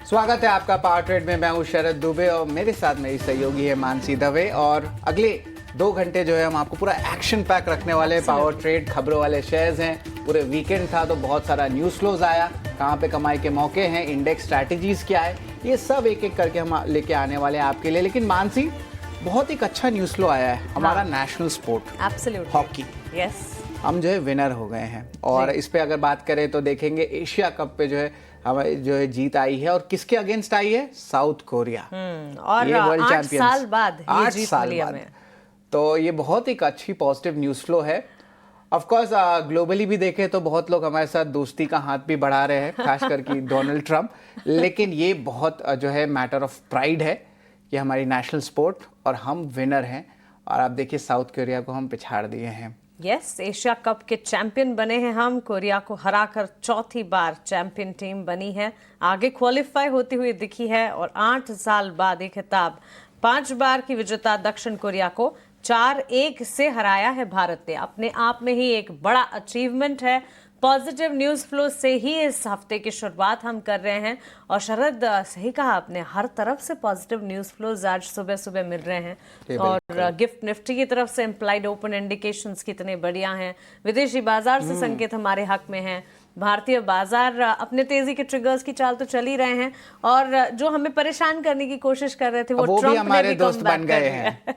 स्वागत है आपका पावर ट्रेड में। मैं हूं शरद दुबे और मेरे साथ मेरी सहयोगी है मानसी दवे। और अगले 2 घंटे जो है हम आपको पूरा एक्शन पैक रखने वाले हैं। पावर ट्रेड खबरों वाले शेयर्स हैं। पूरे वीकेंड था तो बहुत सारा न्यूज़ फ्लोज आया, कहाँ पे कमाई के मौके हैं, इंडेक्स स्ट्रैटेजीज क्या है, ये सब एक एक करके हम लेके आने वाले हैं आपके लिए। लेकिन मानसी, बहुत एक अच्छा न्यूज़ फ्लो आया है हमारा नेशनल स्पोर्ट हॉकी। यस, हम जो है विनर हो गए हैं। और इस पे अगर बात करें तो देखेंगे एशिया कप पे जो है हमारी जो है जीत आई है। और किसके अगेंस्ट आई है? South Korea. और ये वर्ल्ड 8 चैंपियंस, साल बाद ये 8 जीत साल मिली बाद। हमें। तो ये बहुत एक अच्छी पॉजिटिव न्यूज़ फ्लो है। ऑफ कोर्स ग्लोबली भी देखें तो बहुत लोग हमारे साथ दोस्ती का हाथ भी बढ़ा रहे हैं, खासकर कि डोनाल्ड ट्रंप। लेकिन ये बहुत जो है मैटर ऑफ प्राइड है कि हमारी नेशनल स्पोर्ट और हम विनर हैं। और आप देखिए साउथ कोरिया को हम पिछाड़ दिए हैं। यस, एशिया कप के चैंपियन बने हैं हम। कोरिया को हराकर चौथी बार चैंपियन टीम बनी है, आगे क्वालिफाई होती हुई दिखी है। और 8 साल बाद एक खिताब, 5 बार की विजेता दक्षिण कोरिया को 4-1 से हराया है भारत ने। अपने आप में ही एक बड़ा अचीवमेंट है। पॉजिटिव न्यूज़ फ्लो से ही इस हफ्ते की शुरुआत हम कर रहे हैं। और शरद, सही कहा आपने, हर तरफ से पॉजिटिव न्यूज़ फ्लोज आज सुबह सुबह मिल रहे हैं। और गिफ्ट निफ्टी की तरफ से इम्प्लाइड ओपन इंडिकेशंस कितने बढ़िया हैं। विदेशी बाजार से संकेत हमारे हक में हैं। भारतीय बाजार अपने तेजी के ट्रिगर्स की चाल तो चल ही रहे हैं। और जो हमें परेशान करने की कोशिश कर रहे थे वो भी ट्रंप हमारे ने भी दोस्त बन गए हैं।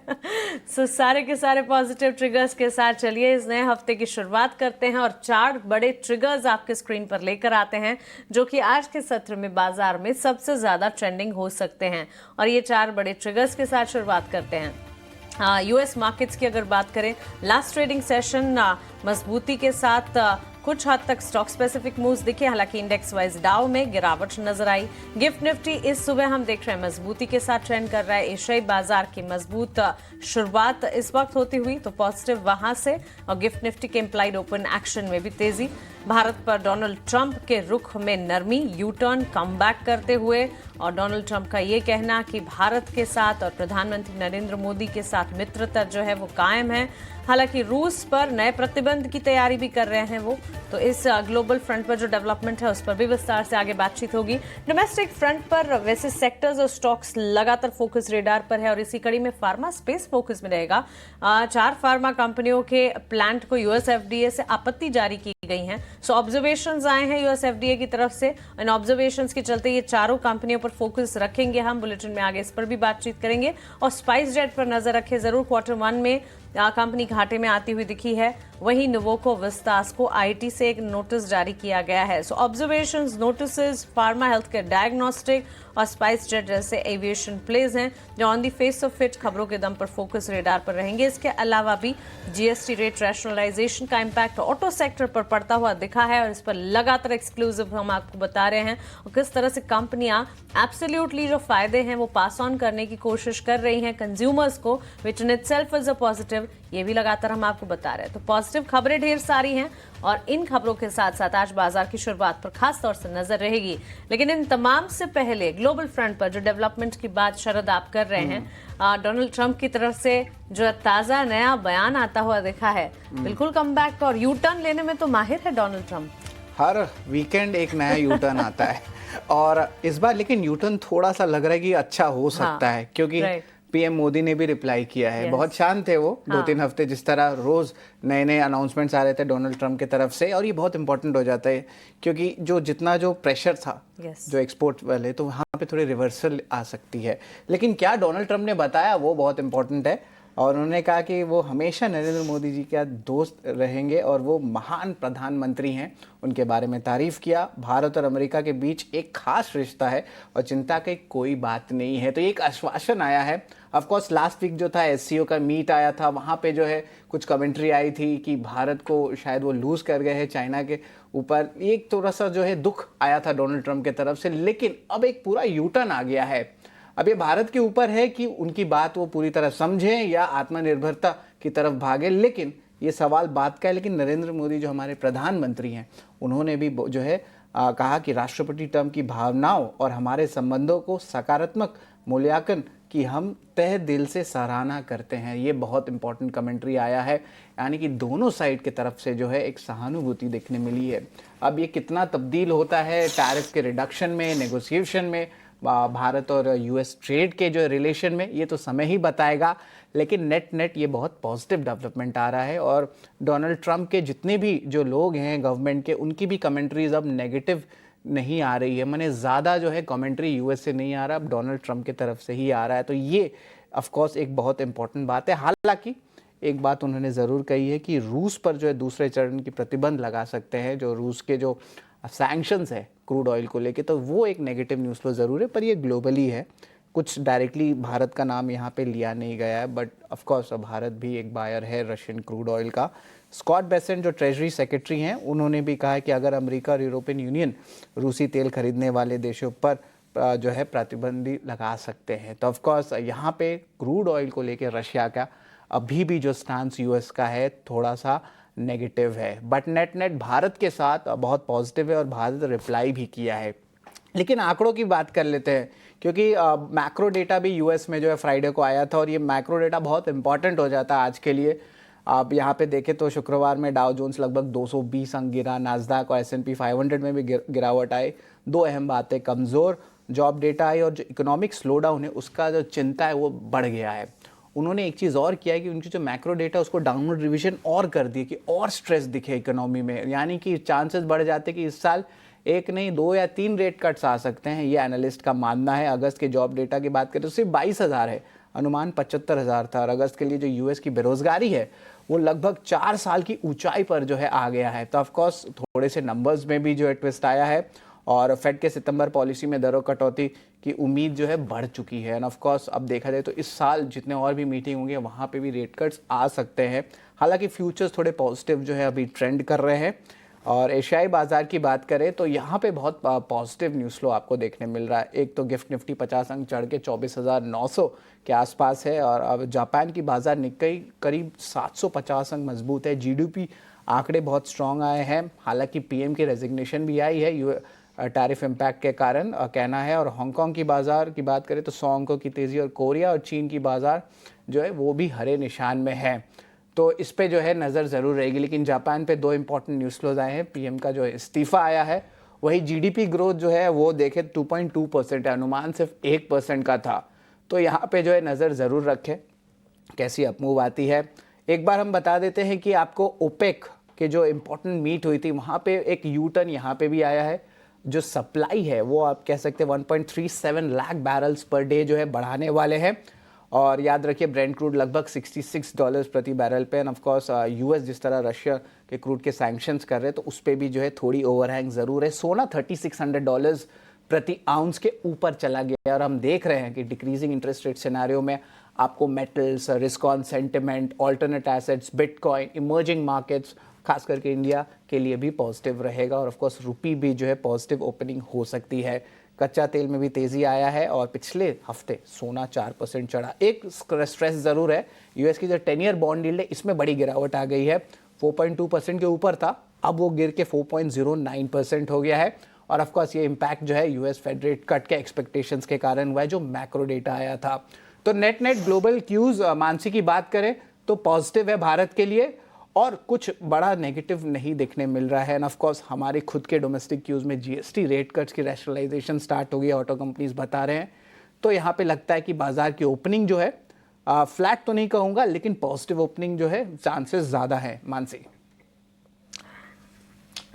सो सारे के सारे पॉजिटिव ट्रिगर्स के साथ चलिए इस नए हफ्ते की शुरुआत करते हैं। और 4 बड़े ट्रिगर्स आपके स्क्रीन पर लेकर आते हैं जो कि आज के सत्र में बाजार में सबसे ज्यादा ट्रेंडिंग हो सकते हैं। और ये 4 बड़े ट्रिगर्स के साथ शुरुआत करते हैं। यूएस मार्केट्स की अगर बात करें, लास्ट ट्रेडिंग सेशन मजबूती के साथ कुछ हद तक स्टॉक स्पेसिफिक मूव्स दिखे, हालांकि इंडेक्स वाइज डाउ में गिरावट नजर आई। गिफ्ट निफ्टी इस सुबह हम देख रहे हैं मजबूती के साथ ट्रेंड कर रहा है। एशियाई बाजार की मजबूत शुरुआत इस वक्त होती हुई तो पॉजिटिव वहां से। और गिफ्ट निफ्टी के इम्प्लाइड ओपन एक्शन में भी तेजी। भारत पर डोनाल्ड ट्रंप के रुख में नरमी, यू टर्न, कम बैक करते हुए। और डोनाल्ड ट्रंप का ये कहना कि भारत के साथ और प्रधानमंत्री नरेंद्र मोदी के साथ मित्रता जो है वो कायम है। हालांकि रूस पर नए प्रतिबंध की तैयारी भी कर रहे हैं वो। तो इस ग्लोबल फ्रंट पर जो डेवलपमेंट है उस पर भी विस्तार से आगे बातचीत होगी। डोमेस्टिक फ्रंट पर वैसे सेक्टर्स और स्टॉक्स लगातार फोकस रेडार पर है। और इसी कड़ी में फार्मा स्पेस फोकस में रहेगा। 4 फार्मा कंपनियों के प्लांट को यूएस एफडीए से आपत्ति जारी की गई हैं। सो ऑब्जर्वेशंस आए हैं यूएस एफडीए की तरफ से। इन ऑब्जर्वेशंस के चलते ये चारों कंपनियों पर फोकस रखेंगे हम। बुलेटिन में आगे इस पर भी बातचीत करेंगे। और स्पाइस जेट पर नजर रखें जरूर। Q1 में कंपनी घाटे में आती हुई दिखी है। वहीं नोवोको विस्तास को आईटी से एक नोटिस जारी किया गया है। So observations, notices, pharma health care diagnostic और स्पाइस जेट जैसे एविएशन प्लेज हैं जो on the face of it खबरों के दम पर फोकस रेडार पर रहेंगे। इसके अलावा भी जीएसटी रेट रैशनलाइजेशन का इम्पैक्ट ऑटो सेक्टर पर पड़ता हुआ दिखा है। और इस पर लगातार एक्सक्लूसिव हम आपको बता रहे हैं और किस तरह से कंपनियां एब्सोल्युटली जो फायदे हैं वो पास ऑन करने की कोशिश कर रही हैं कंज्यूमर्स को, which in itself is a positive. ये भी लगातार हम आपको बता रहे हैं। तो पॉजिटिव खबरें ढेर सारी हैं। और इन खबरों के साथ साथ आज बाजार की शुरुआत पर खास तौर से नजर रहेगी। लेकिन इन तमाम से पहले ग्लोबल फ्रंट पर जो डेवलपमेंट की बात शरद आप कर रहे हैं, डोनाल्ड ट्रंप की तरफ से जो ताजा नया बयान आता हुआ दिखा है, बिल्कुल कमबैक और यू टर्न लेने में तो माहिर है डोनाल्ड ट्रंप। हर वीकेंड एक नया यू टर्न आता है। और इस बार लेकिन यू टर्न थोड़ा सा लग रहा है कि अच्छा हो सकता है, क्योंकि पीएम मोदी ने भी रिप्लाई किया है। बहुत शांत थे वो 2-3 हफ्ते, जिस तरह रोज नए नए अनाउंसमेंट्स आ रहे थे डोनाल्ड ट्रंप की तरफ से। और ये बहुत इंपॉर्टेंट हो जाता है क्योंकि जितना जो प्रेशर था जो एक्सपोर्ट वाले, तो वहाँ पे थोड़ी रिवर्सल आ सकती है। लेकिन क्या डोनाल्ड ट्रंप ने बताया वो बहुत इंपॉर्टेंट है। और उन्होंने कहा कि वो हमेशा नरेंद्र मोदी जी का दोस्त रहेंगे और वो महान प्रधानमंत्री हैं। उनके बारे में तारीफ किया। भारत और अमेरिका के बीच एक खास रिश्ता है और चिंता की कोई बात नहीं है। तो ये एक आश्वासन आया है। ऑफ कोर्स लास्ट वीक जो था एससीओ का मीट आया था, वहाँ पे जो है कुछ कमेंट्री आई थी कि भारत को शायद वो लूज़ कर गए हैं चाइना के ऊपर। एक थोड़ा सा जो है दुख आया था डोनाल्ड ट्रंप की तरफ से। लेकिन अब एक पूरा यू टर्न आ गया है। अब ये भारत के ऊपर है कि उनकी बात वो पूरी तरह समझें या आत्मनिर्भरता की तरफ भागे। लेकिन ये सवाल बात का है। लेकिन नरेंद्र मोदी जो हमारे प्रधानमंत्री हैं, उन्होंने भी जो है कहा कि राष्ट्रपति ट्रंप की भावनाओं और हमारे संबंधों को सकारात्मक मूल्यांकन की हम तहे दिल से सराहना करते हैं। ये बहुत इंपॉर्टेंट कमेंट्री आया है, यानी कि दोनों साइड की तरफ से जो है एक सहानुभूति देखने मिली है। अब ये कितना तबदील होता है टैरिफ के रिडक्शन में, नेगोशिएशन में, भारत और यूएस ट्रेड के जो रिलेशन में, ये तो समय ही बताएगा। लेकिन नेट ये बहुत पॉजिटिव डेवलपमेंट आ रहा है और डोनाल्ड ट्रंप के जितने भी जो लोग हैं गवर्नमेंट के, उनकी भी कमेंट्रीज अब नेगेटिव नहीं आ रही है। मैंने ज़्यादा जो है कमेंट्री यूएस से नहीं आ रहा, अब डोनाल्ड ट्रंप की तरफ से ही आ रहा है। तो ये ऑफ कोर्स एक बहुत इंपॉर्टेंट बात है। हालांकि एक बात उन्होंने ज़रूर कही है कि रूस पर जो है दूसरे चरण की प्रतिबंध लगा सकते हैं, जो रूस के जो सैंक्शंस है क्रूड ऑयल को लेके, तो वो एक नेगेटिव न्यूज़ फ्लो ज़रूर है, पर ये ग्लोबली है। कुछ डायरेक्टली भारत का नाम यहाँ पे लिया नहीं गया है, बट ऑफ कोर्स भारत भी एक बायर है रशियन क्रूड ऑयल का। स्कॉट बेसेंट जो ट्रेजरी सेक्रेटरी हैं, उन्होंने भी कहा है कि अगर अमेरिका और यूरोपियन यूनियन रूसी तेल खरीदने वाले देशों पर जो है प्रतिबंधी लगा सकते हैं, तो ऑफ कोर्स यहाँ पे क्रूड ऑयल को लेके रशिया का अभी भी जो स्टांस यूएस का है थोड़ा सा नेगेटिव है। बट नेट भारत के साथ बहुत पॉजिटिव है और भारत रिप्लाई भी किया है। लेकिन आंकड़ों की बात कर लेते हैं, क्योंकि मैक्रो डेटा भी यूएस में जो है फ्राइडे को आया था और ये मैक्रो डेटा बहुत इंपॉर्टेंट हो जाता है आज के लिए। आप यहाँ पे देखें तो शुक्रवार में डाउ जोन्स लगभग 220 अंक गिरा, नास्डैक और S&P 500 में भी गिरावट आई। दो अहम बातें, कमज़ोर जॉब डेटा आई और जो इकोनॉमिक स्लोडाउन है उसका जो चिंता है वो बढ़ गया है। उन्होंने एक चीज़ और किया है कि उनकी जो मैक्रो डेटा उसको डाउनवर्ड रिविजन और कर दी कि और स्ट्रेस दिखे इकोनॉमी में, यानी कि चांसेस बढ़ जाते कि इस साल एक नहीं 2 या 3 रेट कट्स आ सकते हैं, ये एनालिस्ट का मानना है। अगस्त के जॉब डेटा की बात करें तो सिर्फ 22,000 है, अनुमान 75,000 था। और अगस्त के लिए जो यूएस की बेरोजगारी है वो लगभग 4 साल की ऊंचाई पर जो है आ गया है। तो ऑफकोर्स थोड़े से नंबर्स में भी जो है ट्विस्ट आया है और फेड के सितंबर पॉलिसी में दरों कटौती की उम्मीद जो है बढ़ चुकी है। एंड ऑफ कोर्स अब देखा जाए तो इस साल जितने और भी मीटिंग होंगे वहाँ पे भी रेट कट्स आ सकते हैं। हालांकि फ्यूचर्स थोड़े पॉजिटिव जो है अभी ट्रेंड कर रहे हैं। और एशियाई बाजार की बात करें तो यहाँ पे बहुत पॉजिटिव न्यूज़ फ्लो आपको देखने मिल रहा है। एक तो गिफ्ट निफ्टी 50 अंक चढ़ के 24,900 के आसपास है और अब जापान की बाजार निक्केई करीब 750 अंक मजबूत है। जीडीपी आंकड़े बहुत स्ट्रॉन्ग आए हैं, हालांकि पीएम की रेजिग्नेशन भी आई है टैरिफ इम्पैक्ट के कारण कहना है। और हांगकांग की बाजार की बात करें तो 100 अंकों की तेज़ी और कोरिया और चीन की बाजार जो है वो भी हरे निशान में है। तो इस पे जो है नज़र ज़रूर रहेगी। लेकिन जापान पे 2 इंपॉर्टेंट न्यूज़ फ्लोज आए हैं। पीएम का जो इस्तीफ़ा आया है, वही जीडीपी ग्रोथ जो है वो देखे 2.2% है, अनुमान सिर्फ 1% का था। तो यहाँ पे जो है नज़र ज़रूर रखें कैसी अपमूव आती है। एक बार हम बता देते हैं कि आपको ओपेक के जो इम्पोर्टेंट मीट हुई थी वहाँ पे एक यू टर्न यहाँ पे भी आया है। जो सप्लाई है वो आप कह सकते हैं 1.37 लाख बैरल्स पर डे जो है बढ़ाने वाले हैं। और याद रखिए ब्रेंट क्रूड लगभग $66 प्रति बैरल पे। एंड ऑफ कोर्स यूएस जिस तरह रशिया के क्रूड के सैंक्शंस कर रहे हैं तो उस पर भी जो है थोड़ी ओवरहैंग ज़रूर है। सोना $3,600 प्रति आउंस के ऊपर चला गया और हम देख रहे हैं कि डिक्रीजिंग इंटरेस्ट रेट सिनेरियो में आपको metals, risk on sentiment, alternate assets, bitcoin, emerging markets खास करके इंडिया के लिए भी पॉजिटिव रहेगा। और ऑफ कोर्स रुपी भी जो है पॉजिटिव ओपनिंग हो सकती है। कच्चा तेल में भी तेज़ी आया है और पिछले हफ्ते सोना 4% चढ़ा। एक स्ट्रेस ज़रूर है, यूएस की जो 10 ईयर बॉन्ड यील्ड है इसमें बड़ी गिरावट आ गई है। 4.2% के ऊपर था, अब वो गिर के 4.09% हो गया है। और ऑफकोर्स ये इम्पैक्ट जो है यूएस फेड रेट कट के एक्सपेक्टेशंस के कारण हुआ है, जो मैक्रो डेटा आया था। तो नेट ग्लोबल क्यूज़ मानसी की बात करें तो पॉजिटिव है भारत के लिए और कुछ बड़ा नेगेटिव नहीं देखने मिल रहा है। एंड ऑफ कोर्स हमारे खुद के डोमेस्टिक क्यूज़ में जीएसटी रेट कट्स की रैशनलाइजेशन स्टार्ट हो गई, ऑटो कंपनीज बता रहे हैं। तो यहाँ पे लगता है कि बाजार की ओपनिंग जो है फ्लैट तो नहीं कहूँगा, लेकिन पॉजिटिव ओपनिंग जो है चांसेस ज़्यादा है मानसी।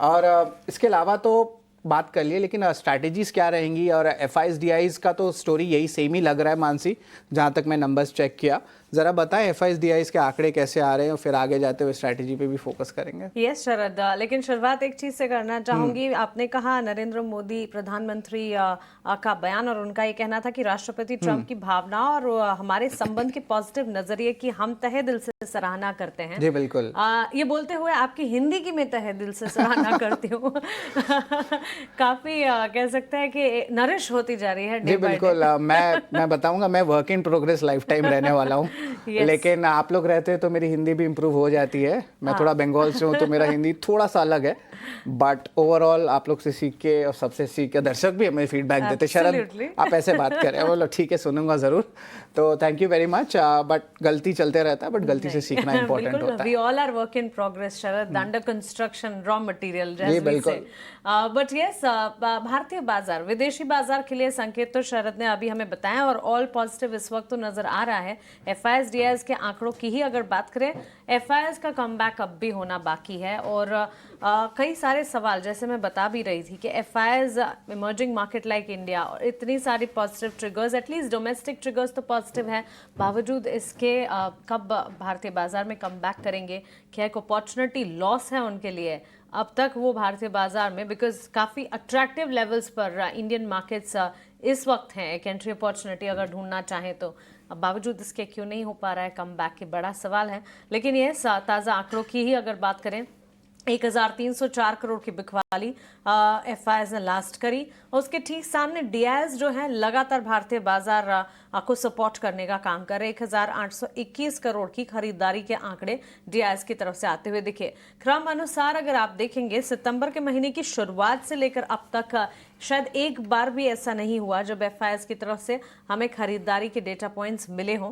और इसके अलावा तो बात कर लिए, लेकिन स्ट्रैटेजीज क्या रहेंगी और FIs-DIs का तो स्टोरी यही सेम ही लग रहा है मानसी, जहाँ तक मैं नंबर्स चेक किया। ज़रा बताएं FIs-DIs के आंकड़े कैसे आ रहे हैं और फिर आगे जाते हुए स्ट्रैटेजी पे भी फोकस करेंगे। यस शरद, लेकिन शुरुआत एक चीज़ से करना चाहूँगी। आपने कहा नरेंद्र मोदी प्रधानमंत्री का बयान और उनका ये कहना था कि राष्ट्रपति ट्रंप की भावना और हमारे संबंध के पॉजिटिव नजरिए की हम तहे दिल से सराहना करते हैं। जी बिल्कुल। ये बोलते हुए आपकी हिंदी की मैं तहे दिल से सराहना करती हूँ। काफी कह सकते हैं कि नरिश होती जा रही है। जी बिल्कुल। मैं बताऊंगा, मैं work in progress life time रहने वाला हूँ। लेकिन आप लोग रहते हैं तो मेरी हिंदी भी इम्प्रूव हो जाती है। मैं थोड़ा बंगाल से हूँ तो मेरा हिंदी थोड़ा सा अलग है, बट ओवरऑल आप लोग से सीख के और सबसे सीख के दर्शक भी हमें फीडबैक देते, शरद आप ऐसे बात करें, बोलो ठीक है सुनूंगा जरूर। तो thank you very much. But गलती चलते रहता है, बट गलती से सीखना इंपॉर्टेंट होता है। We all are work in progress Sharad, under construction, raw material जैसे। बट यस, भारतीय बाजार विदेशी बाजार के लिए संकेत तो शरद ने अभी हमें बताया और ऑल पॉजिटिव इस वक्त तो नजर आ रहा है। एफआईएस डीआईएस के आंकड़ों की ही अगर बात करें, एफआईएस का कमबैक अब भी होना बाकी है और कई सारे सवाल जैसे मैं बता भी रही थी कि FIS emerging market like India और इतनी सारी positive triggers, at least domestic triggers तो पॉजिटिव है, बावजूद इसके कब भारतीय बाजार में कमबैक करेंगे, क्या एक अपॉर्चुनिटी लॉस है उनके लिए अब तक वो भारतीय बाजार में, बिकॉज काफ़ी अट्रैक्टिव लेवल्स पर इंडियन मार्केट्स इस वक्त हैं, एक एंट्री अपॉर्चुनिटी अगर ढूंढना चाहें तो। अब बावजूद इसके क्यों नहीं हो पा रहा है कमबैक, के बड़ा सवाल है। लेकिन ये ताज़ा आंकड़ों की ही अगर बात करें, 1304 करोड़ की बिकवाली एफआईएस ने लास्ट करी और उसके ठीक सामने डीआईएस जो है लगातार भारतीय बाजार को सपोर्ट करने का काम कर रहे। 1821 करोड़ की खरीदारी के आंकड़े डीआईएस की तरफ से आते हुए दिखे। क्रम अनुसार अगर आप देखेंगे, सितंबर के महीने की शुरुआत से लेकर अब तक शायद एक बार भी ऐसा नहीं हुआ जब एफआईएस की तरफ से हमें खरीदारी के डेटा पॉइंट्स मिले हों।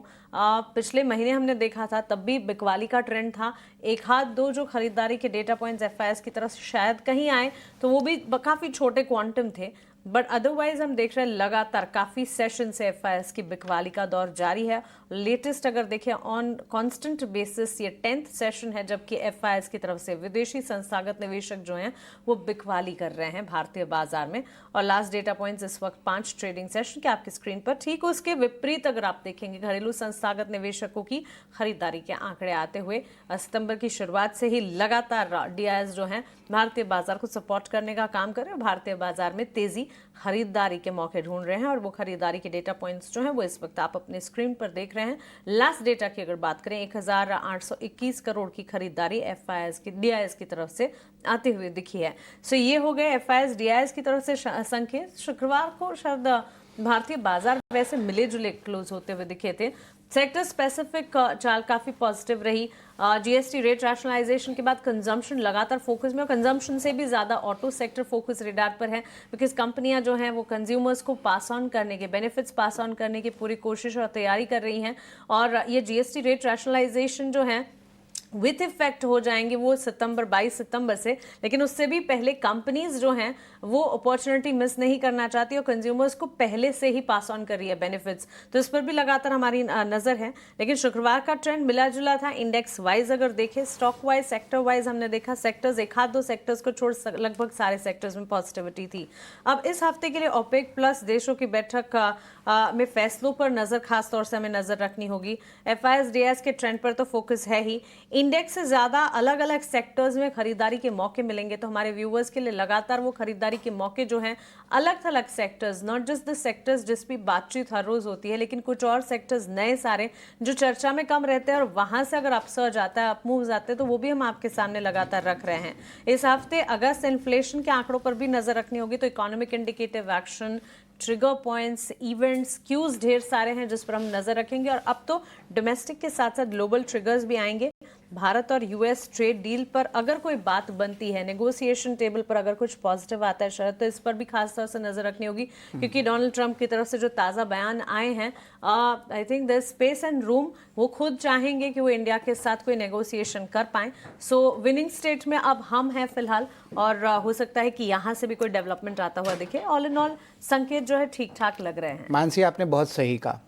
पिछले महीने हमने देखा था तब भी बिकवाली का ट्रेंड था, एक हाथ दो जो खरीदारी के डेटा पॉइंट्स एफआईएस की तरफ से शायद कहीं आए तो वो भी काफ़ी छोटे क्वांटम थे, बट अदरवाइज हम देख रहे हैं लगातार काफ़ी सेशन से एफआईएस की बिकवाली का दौर जारी है। लेटेस्ट अगर देखें ऑन कांस्टेंट बेसिस ये 10th सेशन है जबकि एफआईएस की तरफ से विदेशी संस्थागत निवेशक जो हैं वो बिकवाली कर रहे हैं भारतीय बाजार में। और लास्ट डेटा पॉइंट्स इस वक्त 5 ट्रेडिंग सेशन के आपकी स्क्रीन पर। ठीक उसके विपरीत अगर आप देखेंगे, घरेलू संस्थागत निवेशकों की खरीदारी के आंकड़े आते हुए सितंबर की शुरुआत से ही लगातार डीआईएस जो है भारतीय बाजार को सपोर्ट करने का काम कर रहे हैं। भारतीय बाजार में तेजी खरीदारी के मौके ढूंढ रहे हैं और वो खरीदारी के डेटा पॉइंट्स जो हैं वो इस वक्त आप अपने स्क्रीन पर देख रहे हैं। लास्ट डेटा की अगर बात करें, 1821 करोड़ की खरीदारी एफआईएस की डीआईएस की तरफ से आते हुए दिखी है। सो ये हो गए एफआईएस डीआईएस की तरफ से संकेत। शुक्रवार को शायद भारतीय बाजार वैसे मिले जुले क्लोज होते हुए दिखे थे। सेक्टर स्पेसिफिक चाल काफ़ी पॉजिटिव रही। जीएसटी रेट रैशनलाइजेशन के बाद कंजम्पशन लगातार फोकस में और कंजम्पशन से भी ज़्यादा ऑटो सेक्टर फोकस रेडार पर है, बिकॉज कंपनियां जो हैं वो कंज्यूमर्स को पास ऑन करने के बेनिफिट्स पास ऑन करने की पूरी कोशिश और तैयारी कर रही हैं। और ये जीएसटी रेट रैशनलाइजेशन जो है विथ इफेक्ट हो जाएंगे वो 22 सितंबर से, लेकिन उससे भी पहले कंपनीज जो हैं वो अपॉर्चुनिटी मिस नहीं करना चाहती और कंज्यूमर्स को पहले से ही पास ऑन कर रही है बेनिफिट्स, तो इस पर भी लगातार हमारी नज़र है। लेकिन शुक्रवार का ट्रेंड मिला जुला था। इंडेक्स वाइज अगर देखें, स्टॉक वाइज, सेक्टर वाइज हमने देखा सेक्टर्स, एक हाथ दो सेक्टर्स को छोड़ लगभग सारे सेक्टर्स में पॉजिटिविटी थी। अब इस हफ्ते के लिए ओपेक प्लस देशों की बैठक में फैसलों पर नज़र खास तौर से हमें नज़र रखनी होगी। एफआईएस डीआईएस के ट्रेंड पर तो फोकस है ही, इंडेक्स से ज़्यादा अलग अलग सेक्टर्स में खरीदारी के मौके मिलेंगे तो हमारे व्यूअर्स के लिए लगातार वो खरीदारी के मौके जो हैं अलग थलग sectors, not just the sectors जिस भी बातचीत हर रोज़ होती है, लेकिन कुछ और सेक्टर्स नए सारे जो चर्चा में कम रहते हैं और वहाँ से अगर अपसर्ज आता है, अपमूव्स आते हैं, तो वो भी हम आपके सामने लगातार रख रहे हैं। इस हफ्ते अगस्त इन्फ्लेशन के आंकड़ों पर भी नज़र रखनी होगी, तो economic indicative action, trigger points, events, cues ढेर सारे हैं जिस पर हम नजर रखेंगे। और अब तो डोमेस्टिक के साथ साथ ग्लोबल ट्रिगर्स भी आएंगे। भारत और यूएस ट्रेड डील पर अगर कोई बात बनती है, नेगोशिएशन टेबल पर अगर कुछ पॉजिटिव आता है शरद, तो इस पर भी खास तौर से नजर रखनी होगी, क्योंकि डोनाल्ड ट्रंप की तरफ से जो ताज़ा बयान आए हैं, I think the space and room, वो खुद चाहेंगे कि वो इंडिया के साथ कोई नेगोशिएशन कर पाएं। सो विनिंग स्टेट में अब हम हैं फिलहाल, और हो सकता है कि यहाँ से भी कोई डेवलपमेंट आता हुआ दिखे। ऑल इन ऑल संकेत जो है ठीक ठाक लग रहे हैं। मानसी, आपने बहुत सही कहा।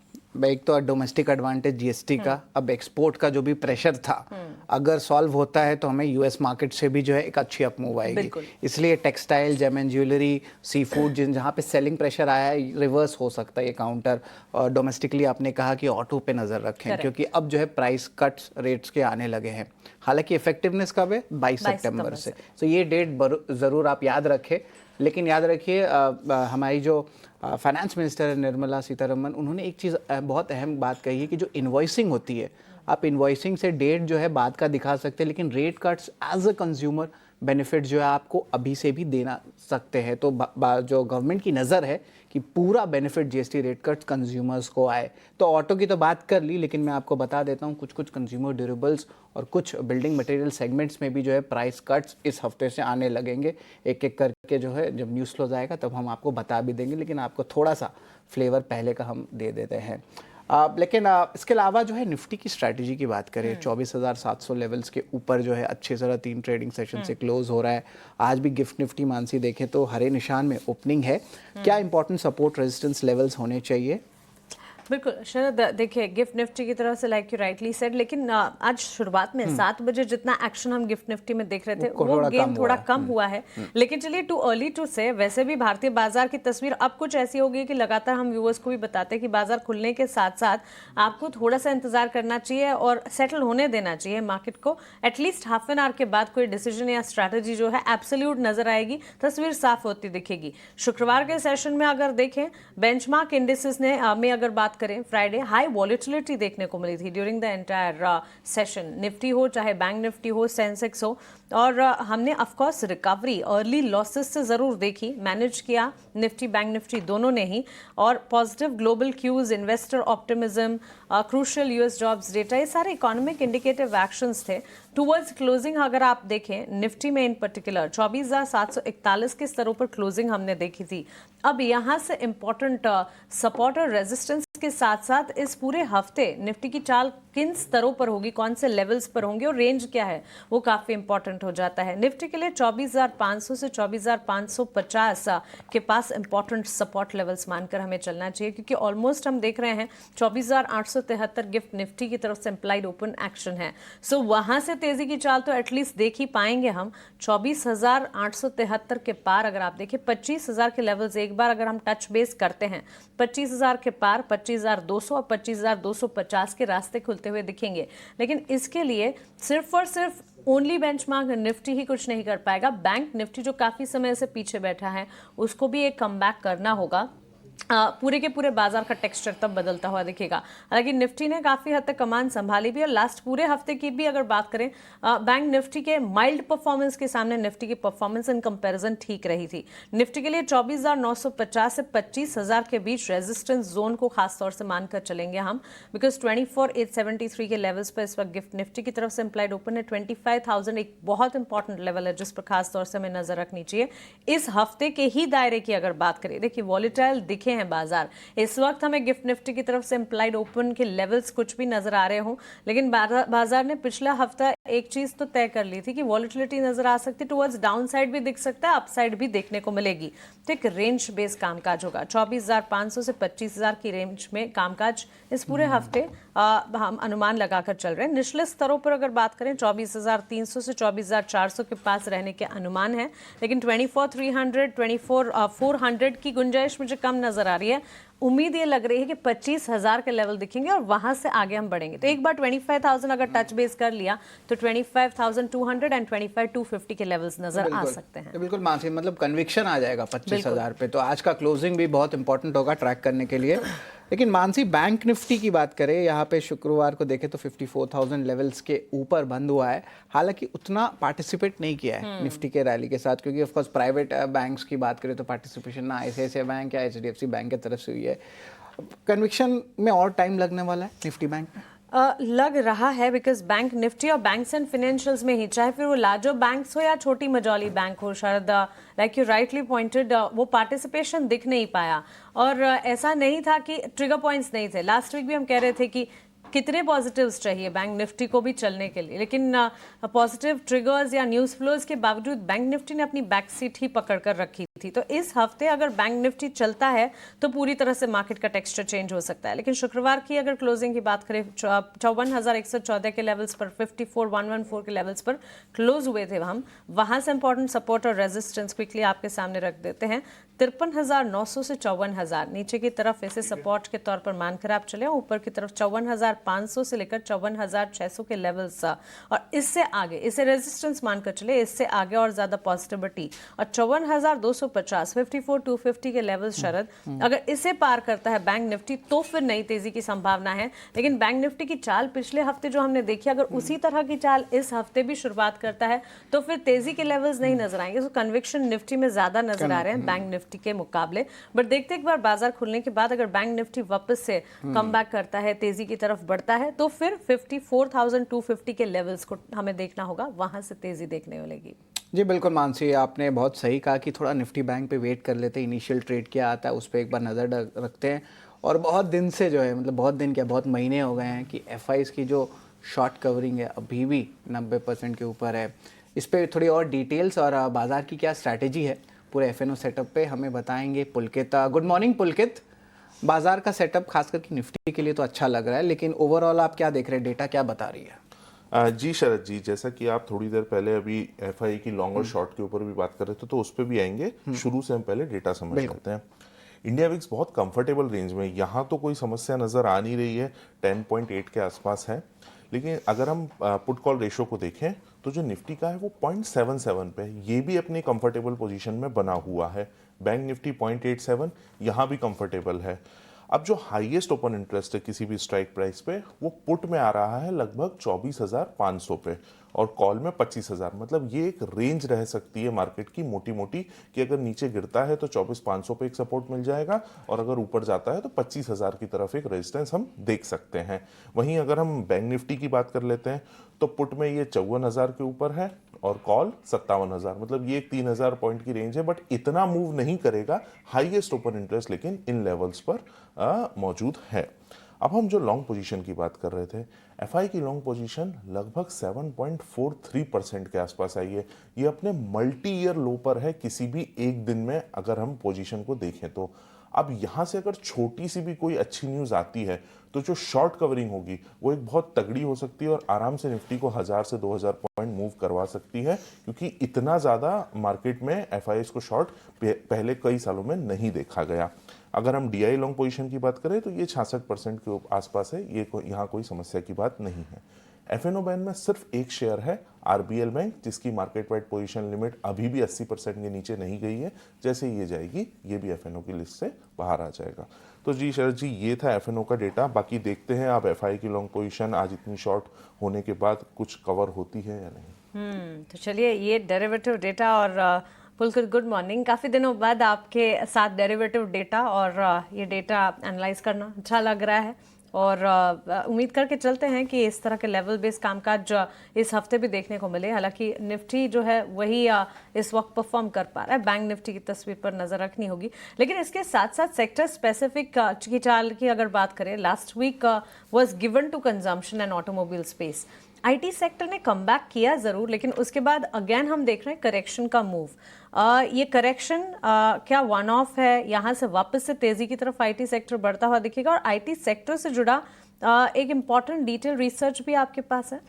एक तो डोमेस्टिक एडवांटेज जीएसटी का, अब एक्सपोर्ट का जो भी प्रेशर था अगर सॉल्व होता है तो हमें यूएस मार्केट से भी जो है एक अच्छी अपमूव आएगी। इसलिए textile, gem and jewellery, sea food, जहाँ पे सेलिंग प्रेशर आया है, रिवर्स हो सकता है ये काउंटर। और डोमेस्टिकली आपने कहा कि ऑटो पे नज़र रखें, क्योंकि अब जो है प्राइस कट्स रेट्स के आने लगे हैं। हालांकि इफेक्टिवनेस कब है? 22 सितंबर से। तो ये डेट ज़रूर आप याद रखें। लेकिन याद रखिए, हमारी जो फाइनेंस मिनिस्टर निर्मला सीतारमन, उन्होंने एक चीज़ बहुत अहम बात कही है कि जो इन्वॉइसिंग होती है, आप इन्वॉइसिंग से डेट जो है बाद का दिखा सकते हैं, लेकिन rate cuts as a consumer benefit जो है आपको अभी से भी देना सकते हैं। तो जो गवर्नमेंट की नज़र है कि पूरा benefit GST rate cut consumers को आए। तो ऑटो की तो बात कर ली, लेकिन मैं आपको बता देता हूँ कुछ कुछ कंज्यूमर ड्यूरेबल्स और कुछ बिल्डिंग मटेरियल सेगमेंट्स में भी जो है प्राइस कट्स इस हफ्ते से आने लगेंगे। एक एक करके जो है जब न्यूज़ फ्लो आएगा तब हम आपको बता भी देंगे, लेकिन आपको थोड़ा सा फ्लेवर पहले का हम दे देते हैं। लेकिन इसके अलावा जो है निफ्टी की स्ट्रैटेजी की बात करें, 24,700 लेवल्स के ऊपर जो है अच्छे से 3 ट्रेडिंग सेशन से क्लोज हो रहा है। आज भी गिफ्ट निफ्टी मानसी देखें तो हरे निशान में ओपनिंग है। क्या इंपॉर्टेंट सपोर्ट रेजिस्टेंस लेवल्स होने चाहिए? बिल्कुल शरद, देखिए गिफ्ट निफ्टी की तरफ से लाइक यू राइटली सेड, लेकिन आज शुरुआत में 7 बजे जितना एक्शन हम गिफ्ट निफ्टी में देख रहे थे वो गेन थोड़ा कम हुआ है। लेकिन चलिए टू अर्ली टू से, वैसे भी भारतीय बाजार की तस्वीर अब कुछ ऐसी हो गई कि लगातार हम व्यूअर्स को भी बताते हैं कि बाजार खुलने के साथ साथ आपको थोड़ा सा इंतजार करना चाहिए और सेटल होने देना चाहिए मार्केट को। एटलीस्ट हाफ एन आवर के बाद कोई डिसीजन या स्ट्रैटेजी जो है एब्सोल्यूट नजर आएगी, तस्वीर साफ होती दिखेगी। शुक्रवार के सेशन में अगर देखें बेंचमार्क इंडिसेस ने में अगर बात करें, फ्राइडे हाई वॉलेटिलिटी देखने को मिली थी during the entire session. Nifty हो चाहे बैंक निफ्टी हो, सेंसेक्स हो, और हमने of course recovery early losses से जरूर देखी, मैनेज किया निफ्टी बैंक निफ्टी दोनों ने ही। और positive global cues, investor optimism, crucial US jobs data, ये सारे इकोनॉमिक इंडिकेटिव एक्शंस थे। टुवर्ड्स क्लोजिंग अगर आप देखें निफ्टी में इन पर्टिकुलर 24,741 के स्तरों पर क्लोजिंग हमने देखी थी। अब यहां से इंपॉर्टेंट सपोर्ट और रेजिस्टेंस के साथ साथ इस पूरे हफ्ते निफ्टी की चाल किन स्तरों पर होगी, कौन से लेवल्स पर होंगे और रेंज क्या है, वो काफी इंपॉर्टेंट हो जाता है। निफ्टी के लिए 24,500 से 24,550 के पास इंपॉर्टेंट सपोर्ट लेवल्स मानकर हमें चलना चाहिए, क्योंकि ऑलमोस्ट हम देख रहे हैं 24,873 गिफ्ट निफ्टी की तरफ से इंप्लाइड ओपन एक्शन है। सो वहां से तेजी की चाल तो एटलीस्ट देख ही पाएंगे हम। 24,873 के पार अगर आप देखें 25,000 के लेवल्स एक बार अगर हम टच बेस करते हैं, 25,000 के पार 25,200 और 25,250 के रास्ते खुलते हुए दिखेंगे। लेकिन इसके लिए सिर्फ और सिर्फ ओनली बेंचमार्क निफ्टी ही कुछ नहीं कर पाएगा। बैंक निफ्टी जो काफी समय से पीछे बैठा है उसको भी एक कमबैक करना होगा। पूरे के पूरे बाजार का टेक्सचर तब बदलता हुआ दिखेगा। हालांकि निफ्टी ने काफी हद तक कमान संभाली भी, और लास्ट पूरे हफ्ते की भी अगर बात करें बैंक निफ्टी के माइल्ड परफॉर्मेंस के सामने निफ्टी की परफॉर्मेंस इन कंपैरिजन ठीक रही थी। निफ्टी के लिए 24,950 से 25,000 के बीच रेजिस्टेंस जोन को खासतौर से मानकर चलेंगे हम, बिकॉज 24,873 के लेवल्स पर इस वक्त गिफ्ट निफ्टी की तरफ से इंप्लाइड ओपन है। 25,000 एक बहुत इंपॉर्टेंट लेवल है जिस पर खासतौर से हमें नजर रखनी चाहिए। इस हफ्ते के ही दायरे की अगर बात करें, देखिए वॉलेटाइल दिखे हैं बाजार, इस वक्त हमें गिफ्ट निफ्टी की तरफ से इंप्लाइड ओपन के लेवल्स कुछ भी नजर आ रहे हों, लेकिन बाजार ने पिछला हफ्ता एक चीज तो तय कर ली थी कि वॉलेटिलिटी नजर आ सकती है, टुवर्ड्स डाउन साइड भी दिख सकता है, अपसाइड भी देखने को मिलेगी। तो एक रेंज बेस कामकाज होगा, 24,500 से 25,000 की रेंज में कामकाज इस पूरे हफ्ते हम अनुमान लगाकर चल रहे हैं। निचले स्तरों पर अगर बात करें 24,300 से 24,400 के पास रहने के अनुमान है, लेकिन 24,300 24,400 की गुंजाइश मुझे कम नजर आ रही है। उम्मीद ये लग रही है कि 25,000 के लेवल दिखेंगे और वहां से आगे हम बढ़ेंगे। तो एक बार 25,000 अगर टच बेस कर लिया तो 25,200 एंड 25,250 के लेवल्स नजर आ सकते हैं। बिल्कुल मानसी, मतलब कन्विक्शन आ जाएगा 25,000 पे। तो आज का क्लोजिंग भी बहुत इंपॉर्टेंट होगा ट्रैक करने के लिए। लेकिन मानसी बैंक निफ्टी की बात करें, यहाँ पे शुक्रवार को देखें तो 54,000 लेवल्स के ऊपर बंद हुआ है। हालांकि उतना पार्टिसिपेट नहीं किया है निफ्टी के रैली के साथ, क्योंकि ऑफ कोर्स प्राइवेट बैंक्स की बात करें तो पार्टिसिपेशन ना ICICI बैंक या HDFC बैंक की तरफ से हुई है। कन्विक्शन में और टाइम लगने वाला है निफ्टी बैंक में? लग रहा है, बिकॉज बैंक निफ्टी और बैंक्स एंड फाइनेंशियल्स में ही, चाहे फिर वो लार्जर बैंक्स हो या छोटी मझौली बैंक हो, शायद लाइक यू राइटली पॉइंटेड, वो पार्टिसिपेशन दिख नहीं पाया। और ऐसा नहीं था कि ट्रिगर पॉइंट्स नहीं थे। लास्ट वीक भी हम कह रहे थे कि कितने पॉजिटिव्स चाहिए बैंक निफ्टी को भी चलने के लिए, लेकिन पॉजिटिव ट्रिगर्स या न्यूज फ्लोज के बावजूद बैंक निफ्टी ने अपनी बैक सीट ही पकड़ कर रखी थी। तो इस हफ्ते अगर बैंक निफ्टी चलता है तो पूरी तरह से मार्केट का टेक्सचर चेंज हो सकता है। लेकिन शुक्रवार की अगर क्लोजिंग की बात करें 54,114 के लेवल्स पर, 54,114 के लेवल्स पर क्लोज हुए थे हम। वहां से इंपॉर्टेंट सपोर्ट और रेजिस्टेंस क्विकली आपके सामने रख देते हैं। 53,900 से 54,000 नीचे की तरफ इसे सपोर्ट के तौर पर मानकर आप चले, ऊपर की तरफ 54,500 से लेकर 54,600 के लेवल्स, और इससे आगे इसे रेजिस्टेंस मानकर चले, इससे आगे और ज्यादा पॉजिटिविटी। और 54,250 5250 54,250 के लेवल शरद, अगर इसे पार करता है बैंक निफ्टी तो फिर नई तेजी की संभावना है। लेकिन बैंक निफ्टी की चाल पिछले हफ्ते जो हमने देखी, अगर उसी तरह की चाल इस हफ्ते भी शुरुआत करता है तो फिर तेजी के लेवल्स नहीं नजर आएंगे। तो कन्विक्शन निफ्टी में ज्यादा नजर आ रहे हैं बैंक निफ्टी के मुकाबले। बट देखते एक बार बाजार खुलने के बाद अगर बैंक निफ्टी वापस से कम बैक करता है, तेजी की तरफ बढ़ता है, तो फिर 54,250 के लेवल्स को हमें देखना होगा, वहां से तेजी देखने मिलेगी। जी बिल्कुल मानसी, आपने बहुत सही कहा कि थोड़ा निफ्टी बैंक पे वेट कर लेते हैं, इनिशियल ट्रेड क्या आता है उस पर एक बार नज़र रखते हैं। और बहुत दिन से जो है, मतलब बहुत दिन क्या, बहुत महीने हो गए हैं कि एफआईज की जो शॉर्ट कवरिंग है अभी भी 90% के ऊपर है। इस पर थोड़ी और डिटेल्स और बाजार की क्या स्ट्रैटेजी है पूरे एफएनओ सेटअप पे हमें बताएंगे पुलकित। गुड मॉर्निंग पुलकित। बाजार का सेटअप खास करके निफ्टी के लिए तो अच्छा लग रहा है, लेकिन ओवरऑल आप क्या देख रहे हैं, डेटा क्या बता रही है? जी शरद जी, जैसा कि आप थोड़ी देर पहले अभी एफआई की लॉन्ग और शॉर्ट के ऊपर भी बात कर रहे थे, तो उस पर भी आएंगे। शुरू से हम पहले डेटा समझ लेते हैं। इंडिया विक्स बहुत कंफर्टेबल रेंज में, यहाँ तो कोई समस्या नज़र आ नहीं रही है, 10.8 के आसपास है। लेकिन अगर हम पुट कॉल रेशो को देखें तो जो निफ्टी का है वो 0.77 पे, ये भी अपनी कंफर्टेबल पोजीशन में बना हुआ है। बैंक निफ्टी 0.87, यहाँ भी कंफर्टेबल है। अब जो हाईएस्ट ओपन इंटरेस्ट है किसी भी स्ट्राइक प्राइस पे, वो पुट में आ रहा है लगभग 24,500 पे और कॉल में 25,000। मतलब ये एक रेंज रह सकती है मार्केट की मोटी मोटी, कि अगर नीचे गिरता है तो 24,500 पे एक सपोर्ट मिल जाएगा और अगर ऊपर जाता है तो 25,000 की तरफ एक रेजिस्टेंस हम देख सकते हैं। वहीं अगर हम बैंक निफ्टी की बात कर लेते हैं तो पुट में ये 54,000 के ऊपर है और कॉल 57,000। मतलब ये 3,000 पॉइंट की रेंज है, बट इतना मूव नहीं करेगा। हाईएस्ट ओपन इंटरेस्ट लेकिन इन लेवल्स पर मौजूद है। अब हम जो लॉन्ग पोजीशन की बात कर रहे थे, एफआई की लॉन्ग पोजीशन लगभग 7.43% के आसपास आई है। ये अपने मल्टी ईयर लो पर है किसी भी एक दिन में अगर हम पोजीशन को देखें तो। अब यहाँ से अगर छोटी सी भी कोई अच्छी न्यूज़ आती है तो जो शॉर्ट कवरिंग होगी वो एक बहुत तगड़ी हो सकती है और आराम से निफ्टी को 1000 से 2000 पॉइंट मूव करवा सकती है, क्योंकि इतना ज़्यादा मार्केट में एफआईएस को शॉर्ट पहले कई सालों में नहीं देखा गया। अगर हम डीआई लॉन्ग पोजीशन की बात करें तो ये 66% के आसपास है, ये यहाँ कोई समस्या की बात नहीं है। एफएनओ बैंक में सिर्फ एक शेयर है, आरबीएल बैंक, जिसकी मार्केट वाइड पोजीशन लिमिट अभी भी 80% के नीचे नहीं गई है। जैसे ये जाएगी ये भी एफएनओ की लिस्ट से बाहर आ जाएगा। तो जी शरद जी, ये था एफएनओ का डेटा। बाकी देखते हैं आप एफआई की लॉन्ग पोजीशन आज इतनी शॉर्ट होने के बाद कुछ कवर होती है या नहीं। तो चलिए, ये डेरिवेटिव डेटा और पुलकित गुड मॉर्निंग। काफ़ी दिनों बाद आपके साथ डेरिवेटिव डेटा और ये डेटा एनालाइज करना अच्छा लग रहा है और उम्मीद करके चलते हैं कि इस तरह के लेवल बेस्ड कामकाज इस हफ्ते भी देखने को मिले। हालांकि निफ्टी जो है वही इस वक्त परफॉर्म कर पा रहा है, बैंक निफ्टी की तस्वीर पर नजर रखनी होगी। लेकिन इसके साथ साथ सेक्टर स्पेसिफिक की चाल की अगर बात करें, last week was given to consumption and automobile space. IT sector ने कमबैक किया जरूर, लेकिन उसके बाद अगेन हम देख रहे हैं करेक्शन का मूव। ये करेक्शन क्या वन ऑफ है? यहाँ से वापस से तेजी की तरफ आईटी सेक्टर बढ़ता हुआ दिखेगा और आईटी सेक्टर से जुड़ा एक इम्पॉर्टेंट डिटेल रिसर्च भी आपके पास है।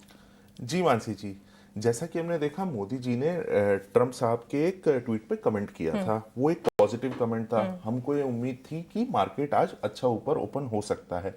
जी मानसी जी, जैसा कि हमने देखा मोदी जी ने ट्रंप साहब के एक ट्वीट पे कमेंट किया था, वो एक पॉजिटिव कमेंट था। हमको ये उम्मीद थी कि मार्केट आज अच्छा ऊपर ओपन हो सकता है।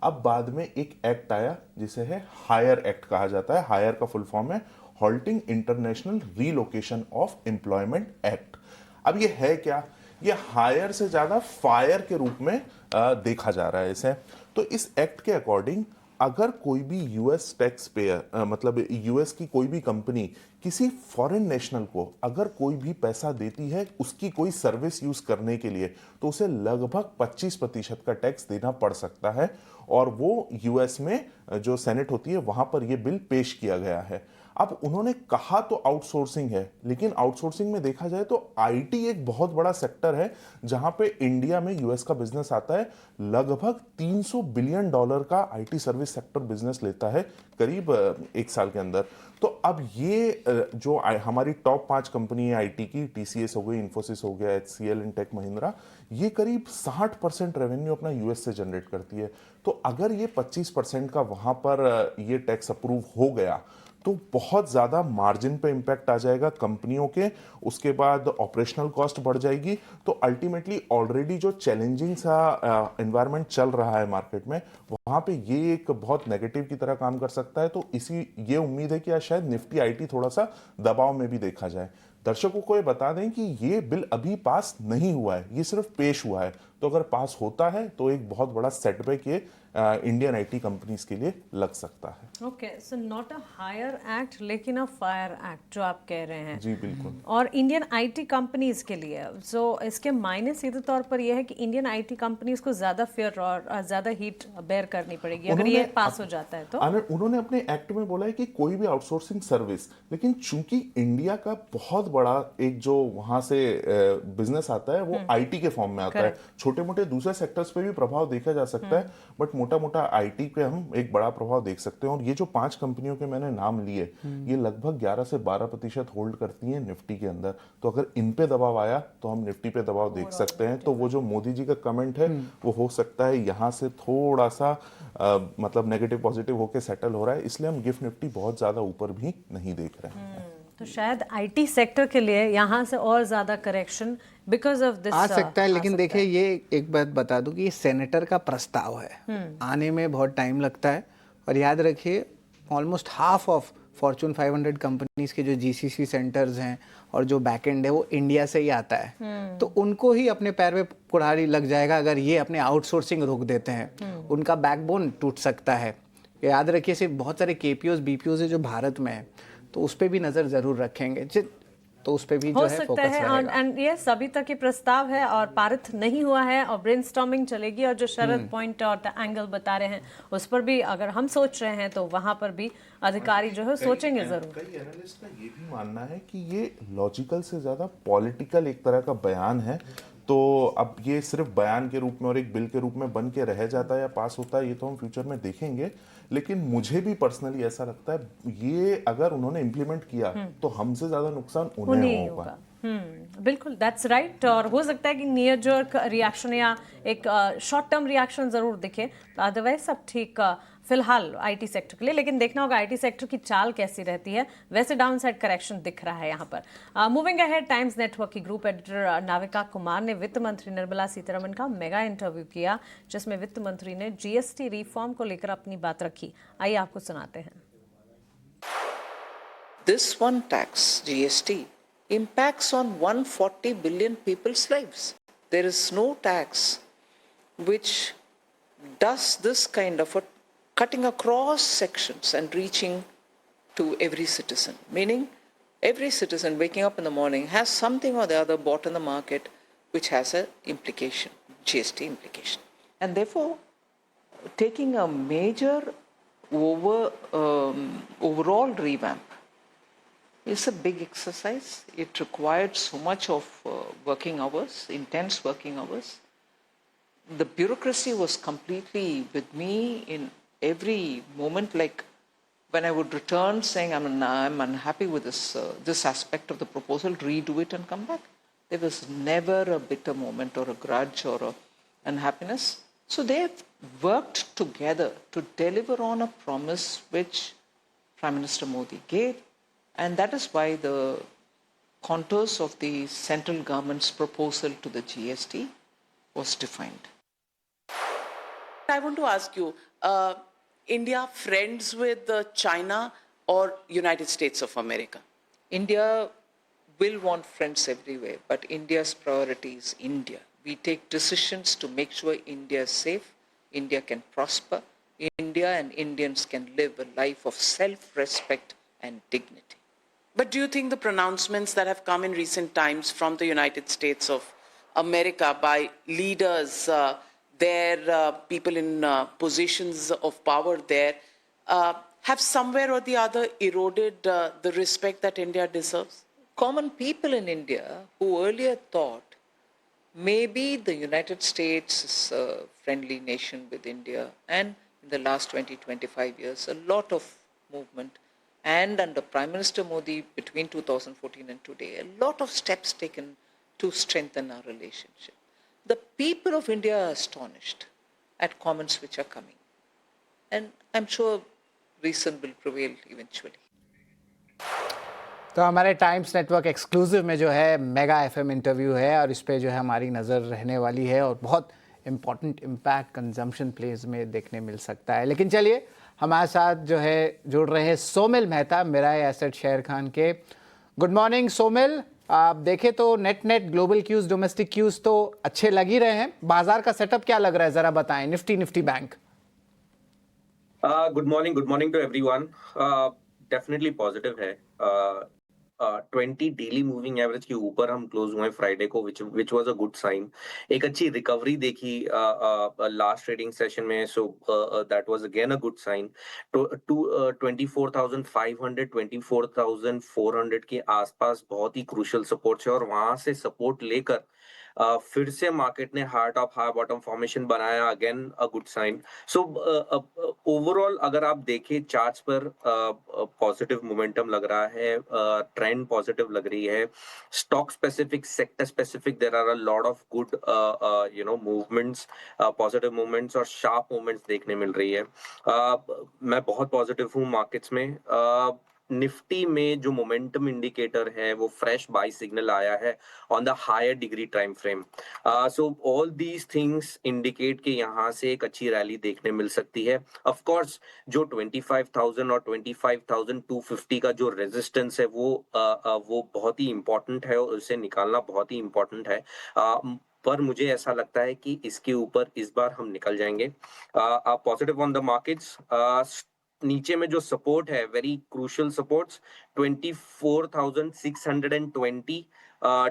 अब बाद में एक एक्ट आया जिसे है हायर एक्ट कहा जाता है। हायर का फुल फॉर्म है halting international relocation of employment act. अब ये है क्या? ये हायर से ज्यादा फायर के रूप में देखा जा रहा है इसे। तो इस एक्ट के अकॉर्डिंग अगर कोई भी यूएस टैक्स पेयर, मतलब यूएस की कोई भी कंपनी किसी फॉरेन नेशनल को अगर कोई भी पैसा देती है उसकी कोई सर्विस यूज करने के लिए, तो उसे लगभग 25% का टैक्स देना पड़ सकता है। और वो यूएस में जो सेनेट होती है वहां पर यह बिल पेश किया गया है। अब उन्होंने कहा तो आउटसोर्सिंग है, लेकिन आउटसोर्सिंग में देखा जाए तो आईटी एक बहुत बड़ा सेक्टर है जहां पे इंडिया में यूएस का बिजनेस आता है। लगभग $300 बिलियन का आईटी सर्विस सेक्टर बिजनेस लेता है करीब एक साल के अंदर। तो अब ये जो हमारी टॉप 5 कंपनी है आईटी की, टीसीएस हो गई, इन्फोसिस हो गया, एचसीएल एंड टेक महिंद्रा, ये करीब 60% रेवेन्यू अपना यूएस से जनरेट करती है। तो अगर ये 25% का वहां पर ये टैक्स अप्रूव हो गया तो बहुत ज़्यादा मार्जिन पे इम्पैक्ट आ जाएगा कंपनियों के। उसके बाद ऑपरेशनल कॉस्ट बढ़ जाएगी। तो अल्टीमेटली ऑलरेडी जो चैलेंजिंग सा एनवायरनमेंट चल रहा है मार्केट में, वहाँ पे ये एक बहुत नेगेटिव की तरह काम कर सकता है। तो इसी ये उम्मीद है कि आज शायद निफ्टी आईटी थोड़ा सा दबाव में भी देखा जाए। दर्शकों को ये बता दें कि ये बिल अभी पास नहीं हुआ है, ये सिर्फ पेश हुआ है। तो अगर पास होता है तो एक बहुत बड़ा सेटबैक ये इंडियन आईटी कंपनीज के लिए लग सकता है। Okay, so not a higher act लेकिन अ फायर एक्ट जो आप कह रहे हैं। जी बिल्कुल। और इंडियन आईटी कंपनीज के लिए इसके मायने सीधे तौर पर यह है कि इंडियन आईटी कंपनीज को ज्यादा फेयर और ज्यादा हीट बेयर करनी पड़ेगी अगर ये पास हो जाता है तो। उन्होंने अपने एक्ट में बोला है कि कोई भी आउटसोर्सिंग सर्विस, लेकिन चूंकि इंडिया का बहुत बड़ा एक जो वहां से बिजनेस आता है वो आईटी के फॉर्म में आता है, छोटे मोटे दूसरे सेक्टर्स पे भी प्रभाव देखा जा सकता है, बट मोटा मोटा आईटी पे हम एक बड़ा प्रभाव देख सकते हैं। और ये जो 5 कंपनियों के मैंने नाम लिए, ये लगभग 11 से 12% होल्ड करती हैं निफ्टी के अंदर। तो अगर इन पे दबाव आया तो हम निफ्टी पे दबाव देख सकते हैं। तो वो जो मोदी जी का कमेंट है वो हो सकता है यहाँ से थोड़ा सा मतलब नेगेटिव पॉजिटिव होके सेटल हो रहा है, इसलिए हम गिफ्ट निफ्टी बहुत ज्यादा ऊपर भी नहीं देख रहे हैं। तो शायद आईटी सेक्टर के लिए यहाँ से और ज्यादा करेक्शन बिकॉज ऑफ दिस आ सकता है। लेकिन देखिए, ये एक बात बता दूं कि ये सेनेटर का प्रस्ताव है, आने में बहुत टाइम लगता है। और याद रखिए, almost half of Fortune 500 companies के जो जीसीसी सेंटर्स हैं और जो बैकएंड है वो इंडिया से ही आता है। तो उनको ही अपने पैर पे कुल्हाड़ी लग जाएगा अगर ये अपने आउटसोर्सिंग रोक देते हैं। उनका बैकबोन टूट सकता है। याद रखिए, सिर्फ बहुत सारे केपीओज बीपीओज है जो भारत में है, तो उस पर भी नज़र ज़रूर रखेंगे, तो उस पे भी जो है फोकस रहेगा। एंड ये सभी तक ही प्रस्ताव है और पारित नहीं हुआ है और ब्रेनस्टॉर्मिंग चलेगी। और जो शरद पॉइंट और एंगल बता रहे हैं उस पर भी अगर हम सोच रहे हैं तो वहां पर भी अधिकारी जो है सोचेंगे जरूर। कई एनालिस्ट का ये भी मानना है कि ये लॉजिकल से ज्यादा पॉलिटिकल एक तरह का बयान है। तो अब ये सिर्फ बयान के रूप में और एक बिल के रूप में बन के रह जाता है या पास होता है, ये तो हम फ्यूचर में देखेंगे। लेकिन मुझे भी पर्सनली ऐसा लगता है ये अगर उन्होंने इम्प्लीमेंट किया तो हमसे ज्यादा नुकसान उन्हें होगा। बिल्कुल, दैट्स राइट। और हो सकता है कि नियर जर्क रिएक्शन या एक शॉर्ट टर्म रिएक्शन जरूर दिखे, अदरवाइज सब ठीक फिलहाल आईटी सेक्टर के लिए। लेकिन देखना होगा आईटी सेक्टर की चाल कैसी रहती है। वैसे डाउन साइड करेक्शन दिख रहा है यहाँ पर। मूविंग अहेड, टाइम्स नेटवर्क की ग्रुप एडिटर नाविका कुमार ने वित्त मंत्री निर्मला सीतारमण का मेगा इंटरव्यू किया, जिसमें वित्त मंत्री ने जीएसटी रिफॉर्म को लेकर अपनी बात रखी। आइए आपको सुनाते हैं। This one tax, GST, impacts on 140 billion people's lives. There is no tax which does this kind of a cutting across sections and reaching to every citizen. Meaning, every citizen waking up in the morning has something or the other bought in the market which has an implication, GST implication. And therefore, taking a major overall revamp it's a big exercise. It required so much of working hours, intense working hours. The bureaucracy was completely with me in every moment. Like when I would return saying I'm unhappy with this aspect of the proposal, redo it and come back. There was never a bitter moment or a grudge or a unhappiness. So they have worked together to deliver on a promise which Prime Minister Modi gave. And that is why the contours of the central government's proposal to the GST was defined. I want to ask you, India friends with China or United States of America? India will want friends everywhere, but India's priority is India. We take decisions to make sure India is safe, India can prosper, India and Indians can live a life of self-respect and dignity. But do you think the pronouncements that have come in recent times from the United States of America by leaders, people in positions of power there, have somewhere or the other eroded the respect that India deserves? Common people in India who earlier thought maybe the United States is a friendly nation with India, and in the last 20-25 years, a lot of movement. And under Prime Minister Modi, between 2014 and today, a lot of steps taken to strengthen our relationship. The people of India are astonished at comments which are coming. And I'm sure reason will prevail eventually. तो हमारे times network exclusive में जो है mega FM interview है और इस पे जो है हमारी नज़र रहने वाली है और बहुत इम्पॉर्टेंट इम्पैक्ट कंजम्पशन प्लेस में देखने मिल सकता है। लेकिन चलिए, हमारे साथ जो है जुड़ रहे हैं Somil Mehta, Mirae asset Sharekhan के। गुड मॉर्निंग सोमिल, आप देखें तो net global cues, domestic cues तो अच्छे लग ही रहे हैं। बाजार का सेटअप क्या लग रहा है, जरा बताएं। Nifty bank. Good morning to everyone. Definitely positive है। 20 डेली मूविंग एवरेज के ऊपर हम क्लोज हुए फ्राइडे को, which was a good sign. एक अच्छी रिकवरी देखी लास्ट ट्रेडिंग सेशन में, so that was again a good sign. To 24,500 24,400 के आसपास बहुत ही क्रूशियल सपोर्ट है, और वहां से सपोर्ट लेकर फिर से मार्केट ने high top high bottom formation बनाया, again a good sign. So overall अगर आप देखें चार्ट्स पर पॉजिटिव मोमेंटम लग रहा है, ट्रेंड पॉजिटिव लग रही है। Stock specific, sector specific, there are a lot of good movements, positive movements और शार्प मूवमेंट्स देखने मिल रही है। मैं बहुत पॉजिटिव हूँ मार्केट्स में। निफ्टी में जो मोमेंटम इंडिकेटर है वो फ्रेश बाय सिग्नल आया है on the higher degree time frame. So all these things indicate कि यहाँ से एक अच्छी रैली देखने मिल सकती है। ऑफ कोर्स जो 25,000 और 25,250 का जो रेजिस्टेंस है वो बहुत ही इंपॉर्टेंट है, और उसे निकालना बहुत ही इंपॉर्टेंट है। पर मुझे ऐसा लगता है कि इसके ऊपर इस बार हम निकल जाएंगे। Positive on the markets. नीचे में जो सपोर्ट है, वेरी क्रूशियल सपोर्ट्स, 24,620,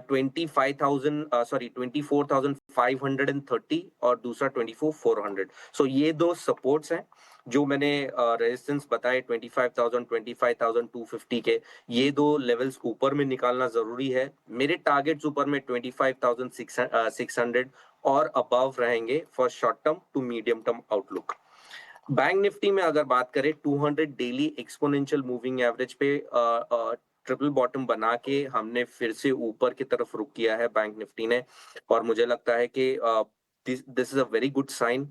24,530 और दूसरा 24,400। सो ये दो सपोर्ट्स हैं जो मैंने रेजिस्टेंस बताए 25,000 25,250 के। ये दो लेवल्स ऊपर में निकालना जरूरी है। मेरे टारगेट्स ऊपर में 25,600 और अबव रहेंगे for short term to medium term outlook. Bank Nifty में अगर बात करें, 200 डेली एक्सपोनेंशियल मूविंग एवरेज पे ट्रिपल बॉटम बना के हमने फिर से ऊपर की तरफ रुक किया है बैंक निफ्टी ने, और मुझे लगता है कि this is a very good sign.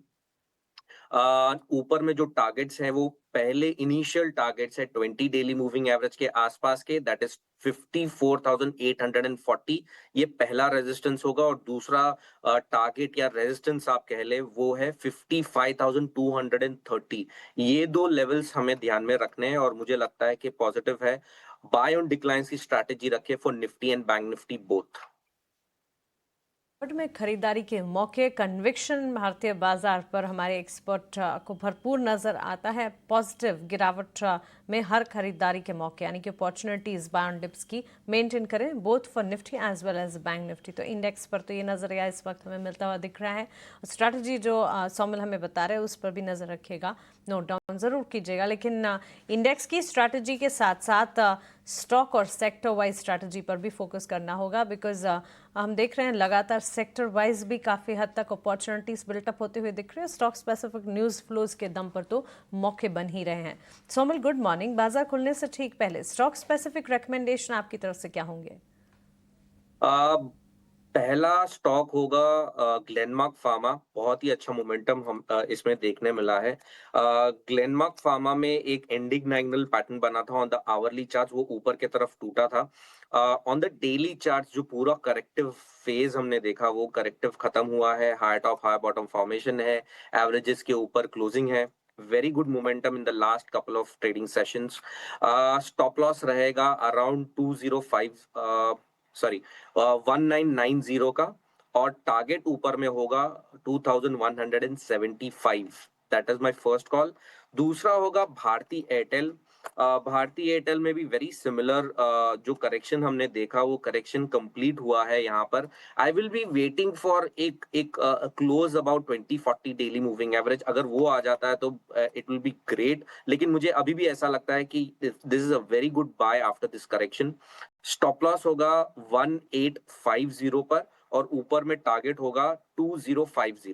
ऊपर में जो टारगेट्स हैं वो पहले इनिशियल टारगेट्स है 20 डेली मूविंग एवरेज के आसपास के, दैट इज 54,840। ये पहला रेजिस्टेंस होगा, और दूसरा टारगेट या रेजिस्टेंस आप कह ले वो है 55,230। ये दो लेवल्स हमें ध्यान में रखने हैं, और मुझे लगता है कि पॉजिटिव है। बाय ऑन डिक्लाइंस की स्ट्रैटेजी रखे for Nifty and bank Nifty both. में खरीदारी के मौके, कन्विक्शन भारतीय बाजार पर हमारे एक्सपर्ट को भरपूर नजर आता है। पॉजिटिव गिरावट में हर खरीदारी के मौके यानी कि अपॉर्चुनिटीज बाय ऑन डिप्स की मेंटेन करें, both for Nifty as well as bank Nifty. तो इंडेक्स पर तो ये नजरिया इस वक्त हमें मिलता हुआ दिख रहा है। स्ट्रैटेजी जो सोमल हमें बता रहे हैं उस पर भी नजर रखिएगा, नोट डाउन जरूर कीजिएगा। लेकिन इंडेक्स की स्ट्रैटेजी के साथ साथ स्टॉक और सेक्टर वाइज स्ट्रैटेजी पर भी फोकस करना होगा, बिकॉज हम देख रहे हैं लगातार सेक्टर वाइज भी काफ़ी हद तक अपॉर्चुनिटीज बिल्टअप होते हुए दिख रहे हैं। स्टॉक स्पेसिफिक न्यूज़ फ्लोज के दम पर तो मौके बन ही रहे हैं। Samuel, good morning. बाजार खुलने से ठीक पहले स्टॉक स्पेसिफिक रिकमेंडेशन आपकी तरफ से क्या होंगे? पहला स्टॉक होगा ग्लेनमार्क फार्मा। बहुत ही अच्छा मोमेंटम हम इसमें देखने मिला है। ग्लेनमार्क फार्मा में एक एंडिंग डायगोनल पैटर्न बना था ऑन द आवरली चार्ट, वो ऊपर की तरफ टूटा था। ऑन द डेली चार्ट जो पूरा करेक्टिव फेज हमने देखा वो करेक्टिव खत्म हुआ है, high top high bottom formation है, एवरेजेस के ऊपर क्लोजिंग है। Very good momentum in the last couple of trading sessions. Stop loss रहेगा अराउंड 1990 का, और टारगेट ऊपर में होगा 2175। That is my first call. दूसरा होगा भारती एयरटेल। भारती एयरटेल में भी वेरी सिमिलर जो करेक्शन हमने देखा वो करेक्शन कंप्लीट हुआ है यहाँ पर। I will be waiting for एक close about 2040 daily moving average. अगर वो आ जाता है तो इट विल बी ग्रेट, लेकिन मुझे अभी भी ऐसा लगता है कि this is a very good buy after this correction. Stop loss होगा 1850 पर, और ऊपर में टारगेट होगा 2050।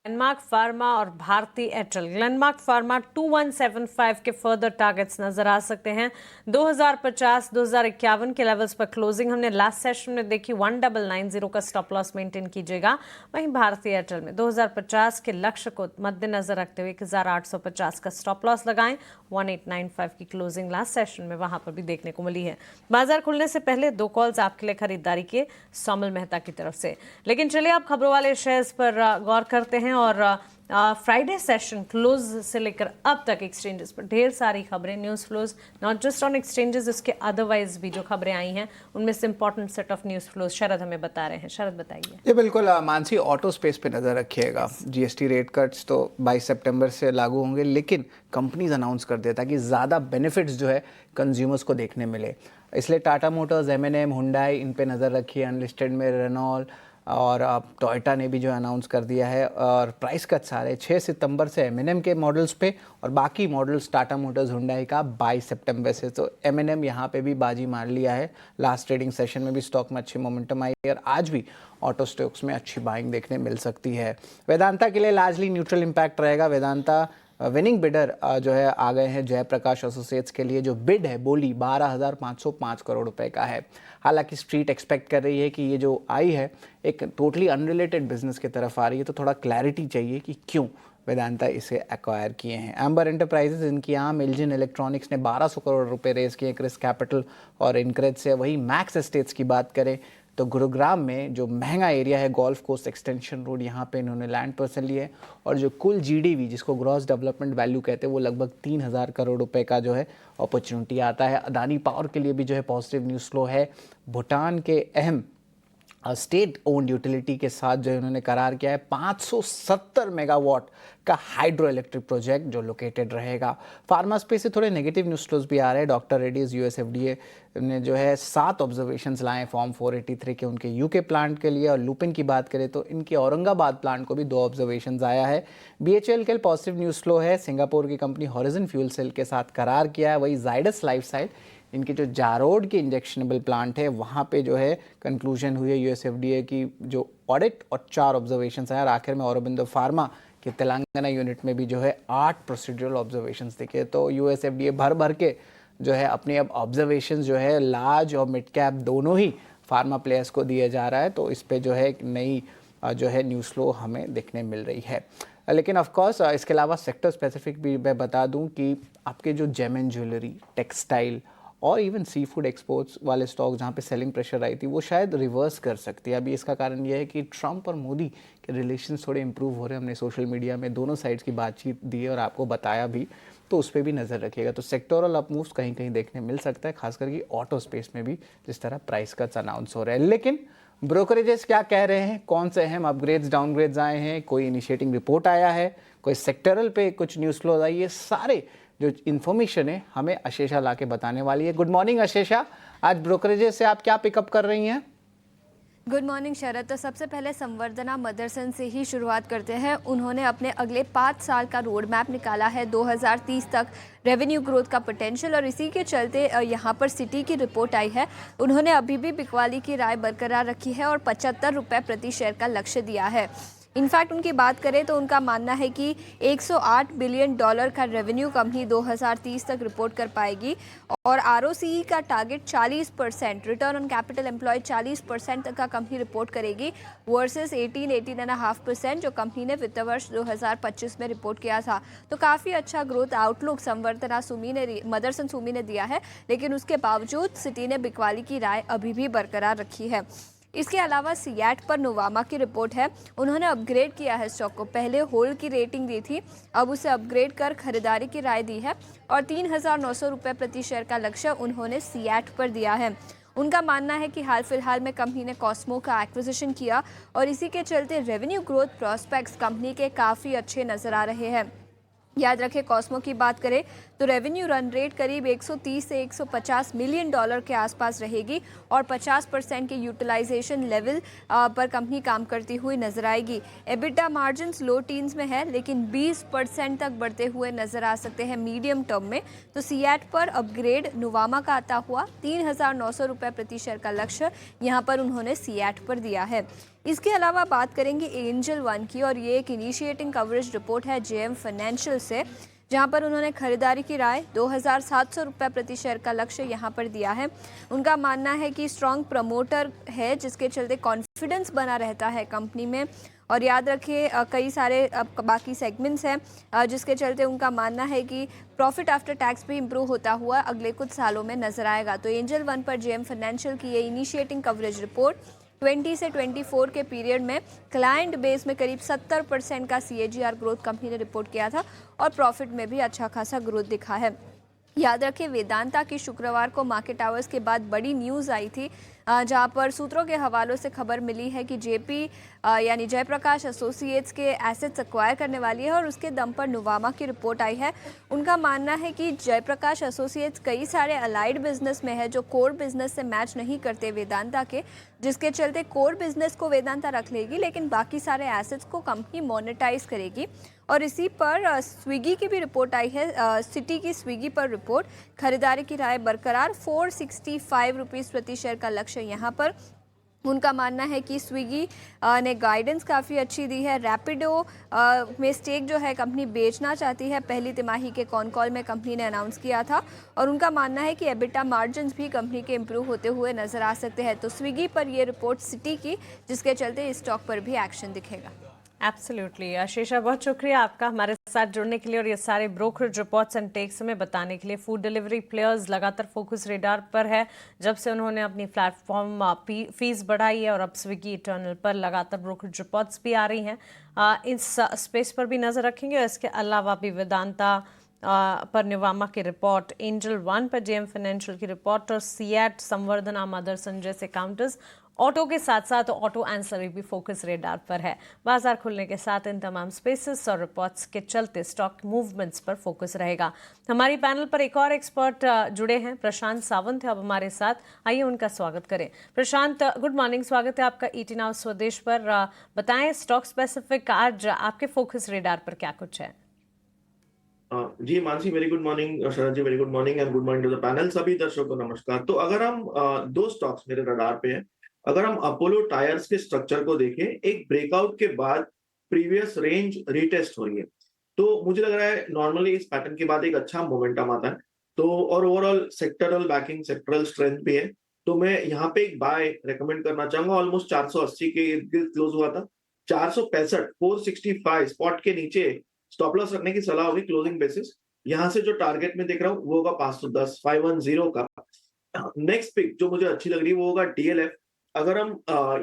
ग्लेनमार्क फार्मा और भारती एयरटेल। ग्लेनमार्क फार्मा 2175 के फर्दर टारगेट्स नजर आ सकते हैं। 2050 2051 के लेवल्स पर क्लोजिंग हमने लास्ट सेशन में देखी। 1990 का स्टॉप लॉस मेंटेन कीजिएगा। वहीं भारती एयरटेल में 2050 के लक्ष्य को मद्देनजर रखते हुए 1850 का स्टॉप लॉस लगाएं। 1895 की क्लोजिंग लास्ट सेशन में वहां पर भी देखने को मिली है। बाजार खुलने से पहले दो कॉल्स आपके लिए खरीदारी के सोमल मेहता की तरफ से। लेकिन चलिए आप खबरों वाले शेयर्स पर गौर करते हैं और फ्राइडे सेशन क्लोज से लेकर अब तक एक्सचेंजेस पर ढेर सारी खबरें, news flows, not just on exchanges, इसके अदरवाइज भी जो खबरें आई हैं उनमें से important set of news flows Sharad हमें बता रहे हैं। शरद बताइए। ये बिल्कुल मानसी, ऑटो स्पेस पे नज़र रखिएगा। जीएसटी रेट कट्स तो 22 सितंबर से लागू होंगे, लेकिन कंपनीज अनाउंस कर दिया ताकि ज़्यादा बेनिफिट्स जो है कंज्यूमर्स को देखने मिले। इसलिए टाटा मोटर्स, M&M, हुंडई, इन पे नज़र रखिए। अनलिस्टेड में रेनॉल्ट और टोयोटा ने भी जो अनाउंस कर दिया है। और प्राइस कट्स आ रहे 6 सितंबर से M&M के मॉडल्स पे, और बाकी मॉडल्स टाटा मोटर्स, हुंडई का 22 सितंबर से। तो M&M यहाँ पे भी बाजी मार लिया है। लास्ट ट्रेडिंग सेशन में भी स्टॉक में अच्छी मोमेंटम आई है और आज भी ऑटो स्टॉक्स में अच्छी बाइंग देखने मिल सकती है। वेदांता के लिए लार्जली न्यूट्रल इम्पैक्ट रहेगा। वेदांता विनिंग बिडर जो है आ गए हैं जयप्रकाश एसोसिएट्स के लिए। जो बिड है बोली 12,505 करोड़ रुपए का है। हालांकि स्ट्रीट एक्सपेक्ट कर रही है कि ये जो आई है एक टोटली अनरिलेटेड बिजनेस की तरफ आ रही है, तो थोड़ा क्लैरिटी चाहिए कि क्यों वेदांता इसे एक्वायर किए हैं। एम्बर एंटरप्राइजेज, इनकी आम एल्जिन इलेक्ट्रॉनिक्स ने 1200 करोड़ रुपए रेज किए क्रिस कैपिटल और इनक्रेज से। वही मैक्स एस्टेट्स की बात करें तो गुरुग्राम में जो महंगा एरिया है गोल्फ कोस्ट एक्सटेंशन रोड, यहाँ पे इन्होंने लैंड पर्सन लिए है। और जो कुल GDV जिसको ग्रॉस डेवलपमेंट वैल्यू कहते हैं वो लगभग 3000 करोड़ रुपए का जो है अपॉर्चुनिटी आता है। अदानी पावर के लिए भी जो है पॉजिटिव न्यूज़ फ्लो है। भूटान के अहम स्टेट ओन्ड यूटिलिटी के साथ जो इन्होंने करार किया है 570 मेगावाट का हाइड्रो इलेक्ट्रिक प्रोजेक्ट जो लोकेटेड रहेगा। फार्मा स्पेस से थोड़े नेगेटिव न्यूज़ फ्लोज भी आ रहे हैं। डॉक्टर रेड्डीज US FDA ने जो है 7 ऑब्जर्वेशंस लाए फॉर्म 483 के उनके UK प्लांट के लिए। और लुपिन की बात करें तो इनके औरंगाबाद प्लांट को भी 2 ऑब्जर्वेशंस आया है। BHEL के पॉजिटिव न्यूज़ फ्लो है। सिंगापुर की कंपनी हॉरिजन फ्यूल सेल के साथ करार किया है। वही जाइडस लाइफस्टाइल, इनके जो जारोड की इंजेक्शनेबल प्लांट है वहाँ पे जो है कंक्लूजन हुई है US FDA की जो ऑडिट और 4 ऑब्जर्वेशंस आए। और आखिर में औरोबिंदो फार्मा के तेलंगाना यूनिट में भी जो है 8 प्रोसीड्यूरल ऑब्जर्वेशंस दिखे। तो US FDA भर भर के जो है अपने अब ऑब्जर्वेशंस जो है लार्ज और मिड कैप दोनों ही फार्मा प्लेयर्स को दिया जा रहा है। तो इस पे जो है एक नई जो है न्यूज़ फ्लो हमें देखने मिल रही है। लेकिन ऑफ कोर्स इसके अलावा सेक्टर स्पेसिफिक भी मैं बता दूं कि आपके जो जेम एंड ज्वेलरी, टेक्सटाइल और इवन सी फूड एक्सपोर्ट्स वाले स्टॉक जहाँ पे सेलिंग प्रेशर आई थी वो शायद रिवर्स कर सकती है। अभी इसका कारण यह है कि ट्रंप और मोदी के रिलेशंस थोड़े इंप्रूव हो रहे हैं। हमने सोशल मीडिया में दोनों साइड्स की बातचीत दी है और आपको बताया भी, तो उस पर भी नज़र रखिएगा। तो सेक्टोरल अप मूव्स कहीं कहीं देखने मिल सकता है, खासकर कि ऑटो स्पेस में भी जिस तरह प्राइस कट्स अनाउंस हो रहे हैं। लेकिन ब्रोकरेजेस क्या कह रहे हैं, कौन से अहम अपग्रेड्स डाउनग्रेड्स आए हैं, कोई इनिशिएटिंग रिपोर्ट आया है, कोई सेक्टरल पे कुछ न्यूज़ फ्लोज आई है, सारे जो इन्फॉर्मेशन है हमें अशेषा लाके बताने वाली है। गुड मॉर्निंग अशेषा, आज ब्रोकरेजेस से आप क्या पिकअप कर रही हैं? गुड मॉर्निंग शरद। तो सबसे पहले संवर्धना मदरसन से ही शुरुआत करते हैं। उन्होंने अपने अगले 5 साल का रोड मैप निकाला है, 2030 तक रेवेन्यू ग्रोथ का पोटेंशियल, और इसी के चलते यहाँ पर सिटी की रिपोर्ट आई है। उन्होंने अभी भी बिकवाली की राय बरकरार रखी है और 75 रुपये प्रति शेयर का लक्ष्य दिया है। इनफैक्ट उनकी बात करें तो उनका मानना है कि $108 बिलियन का रेवेन्यू कंपनी 2030 तक रिपोर्ट कर पाएगी और ROCE का target 40%, return on capital employed 40% तक का कंपनी रिपोर्ट करेगी वर्सेस 18.5% जो कंपनी ने वित्त वर्ष 2025 में रिपोर्ट किया था। तो काफ़ी अच्छा ग्रोथ आउटलुक संवर्धना मदरसन सुमी ने दिया है, लेकिन उसके बावजूद सिटी ने बिकवाली की राय अभी भी बरकरार रखी है। इसके अलावा सियाट पर नोवामा की रिपोर्ट है। उन्होंने अपग्रेड किया है स्टॉक को, पहले होल्ड की रेटिंग दी थी, अब उसे अपग्रेड कर खरीदारी की राय दी है और 3,900 रुपये प्रति शेयर का लक्ष्य उन्होंने सियाट पर दिया है। उनका मानना है कि हाल फिलहाल में कंपनी ने कॉस्मो का एक्विजिशन किया और इसी के चलते रेवेन्यू ग्रोथ प्रोस्पेक्ट्स कंपनी के काफ़ी अच्छे नजर आ रहे हैं। याद रखें, कॉस्मो की बात करें तो रेवेन्यू रन रेट करीब 130 से 150 मिलियन डॉलर के आसपास रहेगी और 50% के यूटिलाइजेशन लेवल पर कंपनी काम करती हुई नजर आएगी। एबिटा मार्जिन्स लो टीन्स में है, लेकिन 20% तक बढ़ते हुए नजर आ सकते हैं मीडियम टर्म में। तो सियाट पर अपग्रेड नोवामा का आता हुआ 3,900 रुपये प्रति शेयर का लक्ष्य यहाँ पर उन्होंने सियाट पर दिया है। इसके अलावा बात करेंगे एंजल वन की, और ये एक इनिशिएटिंग कवरेज रिपोर्ट है JM फाइनेंशियल से, जहां पर उन्होंने खरीदारी की राय 2,700 रुपये प्रति शेयर का लक्ष्य यहां पर दिया है। उनका मानना है कि स्ट्रॉन्ग प्रमोटर है जिसके चलते कॉन्फिडेंस बना रहता है कंपनी में, और याद रखिए कई सारे बाकी सेगमेंट्स हैं जिसके चलते उनका मानना है कि प्रॉफिट आफ्टर टैक्स भी इंप्रूव होता हुआ अगले कुछ सालों में नजर आएगा। तो एंजल वन पर JM फाइनेंशियल की ये इनिशिएटिंग कवरेज रिपोर्ट 20 से 24 के पीरियड में क्लाइंट बेस में करीब 70% का CAGR ग्रोथ कंपनी ने रिपोर्ट किया था और प्रॉफिट में भी अच्छा खासा ग्रोथ दिखा है। याद रखें वेदांता की शुक्रवार को मार्केट आवर्स के बाद बड़ी न्यूज़ आई थी, जहां पर सूत्रों के हवालों से खबर मिली है कि JP यानी जयप्रकाश एसोसिएट्स के एसेट्स एक्वायर करने वाली है और उसके दम पर नुवामा की रिपोर्ट आई है। उनका मानना है कि जयप्रकाश एसोसिएट्स कई सारे अलाइड बिजनेस में है जो कोर बिजनेस से मैच नहीं करते वेदांता के, जिसके चलते कोर बिजनेस को वेदांता रख लेगी लेकिन बाकी सारे एसेट्स को कंपनी मोनेटाइज करेगी। और इसी पर स्विगी की भी रिपोर्ट आई है, सिटी की स्विगी पर रिपोर्ट, खरीदारी की राय बरकरार, 465 रुपीज़ प्रति शेयर का लक्ष्य यहाँ पर। उनका मानना है कि स्विगी ने गाइडेंस काफ़ी अच्छी दी है। रैपिडो में स्टेक जो है कंपनी बेचना चाहती है, पहली तिमाही के कॉन कॉल में कंपनी ने अनाउंस किया था और उनका मानना है कि एबिटा मार्जिन्स भी कंपनी के इम्प्रूव होते हुए नजर आ सकते हैं। तो स्विगी पर ये रिपोर्ट सिटी की, जिसके चलते इस स्टॉक पर भी एक्शन दिखेगा। एब्सोल्युटली आशीषा, बहुत शुक्रिया आपका हमारे साथ जुड़ने के लिए और ये सारे ब्रोकरेज रिपोर्ट्स एंड टेक्स हमें बताने के लिए। फूड डिलीवरी प्लेयर्स लगातार फोकस रेडार पर है जब से उन्होंने अपनी प्लेटफॉर्म फीस बढ़ाई है और अब स्विगी टर्नल पर लगातार ब्रोकरेज रिपोर्ट्स भी आ रही हैं। इस स्पेस पर भी नज़र रखेंगे। इसके अलावा भी वेदांता पर नुवामा की रिपोर्ट, एंजल वन पर JM फाइनेंशियल की रिपोर्ट और सिएट, संवर्धना, मदरसन जैसे काउंटर्स, ऑटो के साथ साथ ऑटो एंसरी भी फोकस रेडार पर है। बाजार खुलने के साथ इन तमाम स्पेसेस और रिपोर्ट्स के चलते स्टॉक मूवमेंट्स पर फोकस रहेगा। हमारी पैनल पर एक और एक्सपर्ट जुड़े हैं, प्रशांत सावंत है अब हमारे साथ। आइए उनका स्वागत करें। प्रशांत, गुड मॉर्निंग, स्वागत है आपका ET नाउ स्वदेश पर। बताएं स्टॉक स्पेसिफिक आज आपके फोकस रेडार पर क्या कुछ है? जी Mansi, very good morning. Sharad ji, very good morning and good morning to the panel. सभी दर्शकों को नमस्कार। तो अगर हम दो स्टॉक्स मेरे रडार पे हैं, अगर हम अपोलो टायर्स के स्ट्रक्चर को देखें, एक ब्रेकआउट के बाद प्रीवियस रेंज रीटेस्ट हो रही है, तो मुझे लग रहा है नॉर्मली इस पैटर्न के बाद एक अच्छा मोमेंटम आता है। तो और overall sectoral banking, sectoral strength भी है, तो मैं यहाँ पे एक बाय रेकमेंड करना चाहूंगा। ऑलमोस्ट 480 के इर्द गिर्द क्लोज हुआ था, 465 465 स्पॉट के नीचे स्टॉप लॉस रखने की सलाह होगी क्लोजिंग बेसिस। यहाँ से जो टारगेट में देख रहा हूँ वो होगा 510 510 का। नेक्स्ट पिक जो मुझे अच्छी लग रही है वो होगा DLF। अगर हम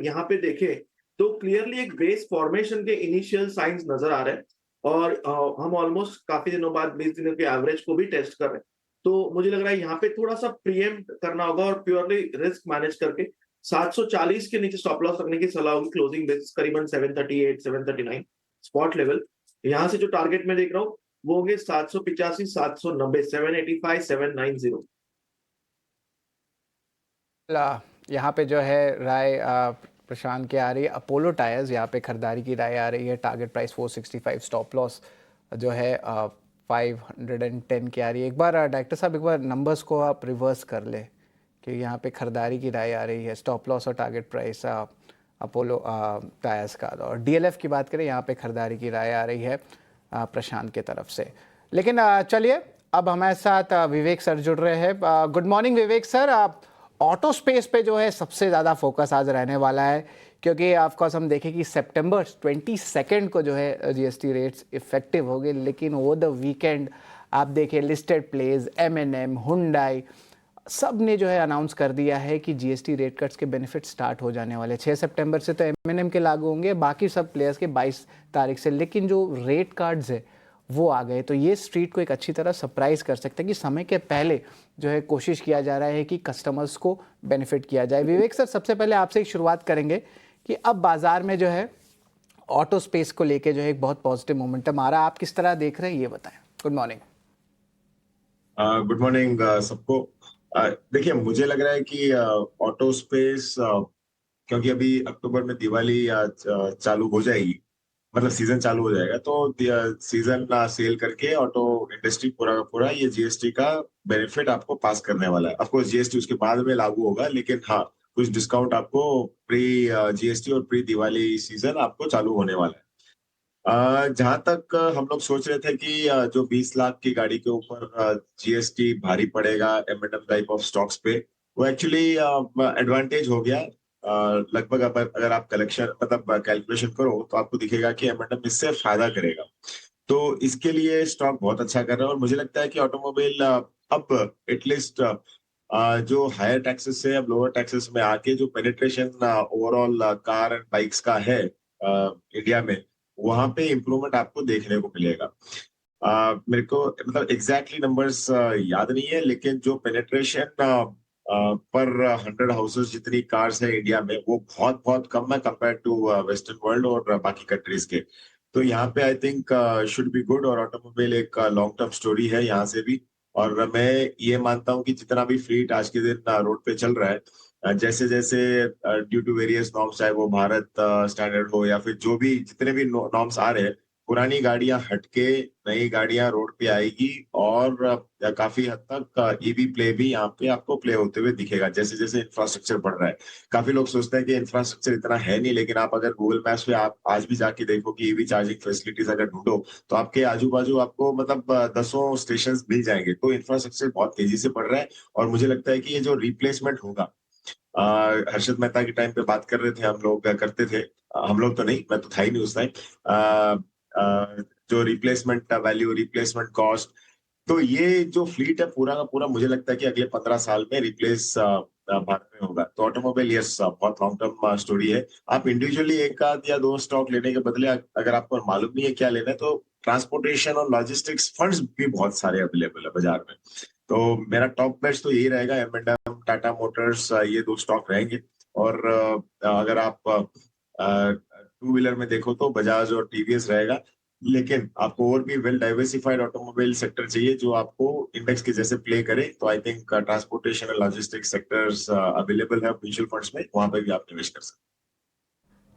यहाँ पे देखें तो क्लियरली एक बेस फॉर्मेशन के इनिशियल साइंस नजर आ रहे हैं और हम ऑलमोस्ट काफी दिनों बाद 20 दिनों के एवरेज को भी टेस्ट कर रहे हैं। तो मुझे लग रहा है यहाँ पे थोड़ा सा प्रीएम्प्ट करना होगा और प्योरली रिस्क मैनेज करके 740 के नीचे स्टॉप लॉस रखने की सलाह होगी क्लोजिंग बेसिस, करीबन 738 739 स्पॉट लेवल। यहाँ से जो टारगेट में देख रहा हूँ वो होंगे 785 790 785 790। यहाँ पे जो है राय प्रशांत की आ रही है अपोलो टायर्स, यहाँ पे खरीदारी की राय आ रही है। टारगेट प्राइस 465, स्टॉप लॉस जो है 510 की आ रही है। एक बार डायरेक्टर साहब, एक बार नंबर्स को आप रिवर्स कर ले कि यहाँ पे खरीदारी की राय आ रही है, स्टॉप लॉस और टारगेट प्राइस अपोलो टायर्स का। और DLF की बात करें, यहाँ पे खरीदारी की राय आ रही है प्रशांत की तरफ से। लेकिन चलिए अब हमारे साथ विवेक सर जुड़ रहे हैं। गुड मॉर्निंग विवेक सर। आप ऑटो स्पेस पे जो है सबसे ज़्यादा फोकस आज रहने वाला है, क्योंकि ऑफकोर्स हम देखें कि सितंबर 22 को जो है GST रेट्स इफेक्टिव हो गए, लेकिन ओवर द वीकेंड आप देखें लिस्टेड प्लेज M&M, हुंडई, सब ने जो है अनाउंस कर दिया है कि GST रेट कट्स के बेनिफिट स्टार्ट हो जाने वाले। 6 सितंबर से तो M&M के लागू होंगे, बाकी सब प्लेयर्स के 22 तारीख से, लेकिन जो रेट कार्ड्स है वो आ गए। तो ये स्ट्रीट को एक अच्छी तरह सरप्राइज कर सकते हैं कि समय के पहले जो है कोशिश किया जा रहा है कि कस्टमर्स को बेनिफिट किया जाए। विवेक सर, सबसे पहले आपसे एक शुरुआत करेंगे कि अब बाजार में जो है ऑटो स्पेस को लेके जो है एक बहुत पॉजिटिव मोमेंटम आ रहा है, आप किस तरह देख रहे हैं ये बताएं। Good morning. गुड मॉर्निंग सबको। देखिए, मुझे लग रहा है कि ऑटो स्पेस, क्योंकि अभी अक्टूबर में दिवाली चालू हो जाएगी, मतलब सीजन चालू हो जाएगा, तो सीजन सेल करके ऑटो इंडस्ट्री पूरा का पूरा ये GST का बेनिफिट आपको पास करने वाला है। ऑफकोर्स GST उसके बाद में लागू होगा, लेकिन हाँ, कुछ डिस्काउंट आपको प्री GST और प्री दिवाली सीजन आपको चालू होने वाला है। जहां तक हम लोग सोच रहे थे कि जो 20 लाख की गाड़ी के ऊपर GST भारी पड़ेगा M&M टाइप ऑफ स्टॉक्स पे, वो एक्चुअली एडवांटेज हो गया। लगभग अगर आप कलेक्शन मतलब कैलकुलेशन करो तो आपको दिखेगा कि M&M इससे फायदा करेगा। तो इसके लिए स्टॉक बहुत अच्छा कर रहा है और मुझे लगता है कि ऑटोमोबाइल अब एटलीस्ट जो हायर टैक्सेस से अब लोअर टैक्सेस में आके जो penetration overall car and bikes का है इंडिया में, वहां पे इम्प्रूवमेंट आपको देखने को मिलेगा। मेरे को मतलब एग्जैक्टली नंबर्स याद नहीं है, लेकिन जो पेनिट्रेशन पर 100 हाउसेस जितनी कार्स है इंडिया में, वो बहुत बहुत कम है कंपेयर टू वेस्टर्न वर्ल्ड और बाकी कंट्रीज के। तो यहाँ पे I think should be good, और ऑटोमोबाइल एक लॉन्ग टर्म स्टोरी है यहाँ से भी। और मैं ये मानता हूँ कि जितना भी फ्लीट आज के दिन रोड पे चल रहा है, जैसे जैसे ड्यू टू वेरियस नॉर्म्स, चाहे वो भारत स्टैंडर्ड हो या फिर जो भी जितने भी नॉर्म्स आ रहे हैं, पुरानी गाड़ियां हटके नई गाड़ियां रोड पे आएगी, और काफी हद तक ईवी प्ले भी यहाँ पे आपको प्ले होते हुए दिखेगा जैसे जैसे इंफ्रास्ट्रक्चर बढ़ रहा है। काफी लोग सोचते हैं कि इंफ्रास्ट्रक्चर इतना है नहीं, लेकिन आप अगर गूगल मैप्स पे आप आज भी जाके देखो कि ईवी चार्जिंग फैसिलिटीज अगर ढूंढो, तो आपके आजू बाजू आपको मतलब दसों स्टेशन मिल जाएंगे। तो इंफ्रास्ट्रक्चर बहुत तेजी से बढ़ रहा है, और मुझे लगता है कि ये जो रिप्लेसमेंट होगा, हर्षद मेहता के टाइम पे बात कर रहे थे, हम लोग करते थे, हम लोग तो नहीं, मैं तो था ही नहीं उस टाइम, जो रिप्लेसमेंट वैल्यू, रिप्लेसमेंट कॉस्ट, तो ये जो फ्लीट है पूरा का पूरा, मुझे लगता है कि अगले 15 साल में रिप्लेस भारत में होगा। तो ऑटोमोबाइल यस बहुत लॉन्ग टर्म स्टोरी है। आप इंडिविजुअली एक आध या दो स्टॉक लेने के बदले, अगर आपको मालूम नहीं है क्या लेना है, तो ट्रांसपोर्टेशन और लॉजिस्टिक्स फंड्स भी बहुत सारे अवेलेबल है बाजार में। तो मेरा टॉप बेस्ट तो यही रहेगा, M&M, टाटा मोटर्स, ये दो स्टॉक रहेंगे। और अगर आप टू व्हीलर में देखो तो बजाज और टीवीएस रहेगा। लेकिन आपको और भी वेल डाइवर्सिफाइड ऑटोमोबाइल सेक्टर चाहिए जो आपको इंडेक्स के जैसे प्ले करे, तो आई थिंक ट्रांसपोर्टेशन और लॉजिस्टिक्स सेक्टर्स अवेलेबल है म्यूचुअल फंड्स में, वहां पे भी आप निवेश कर सकते हैं।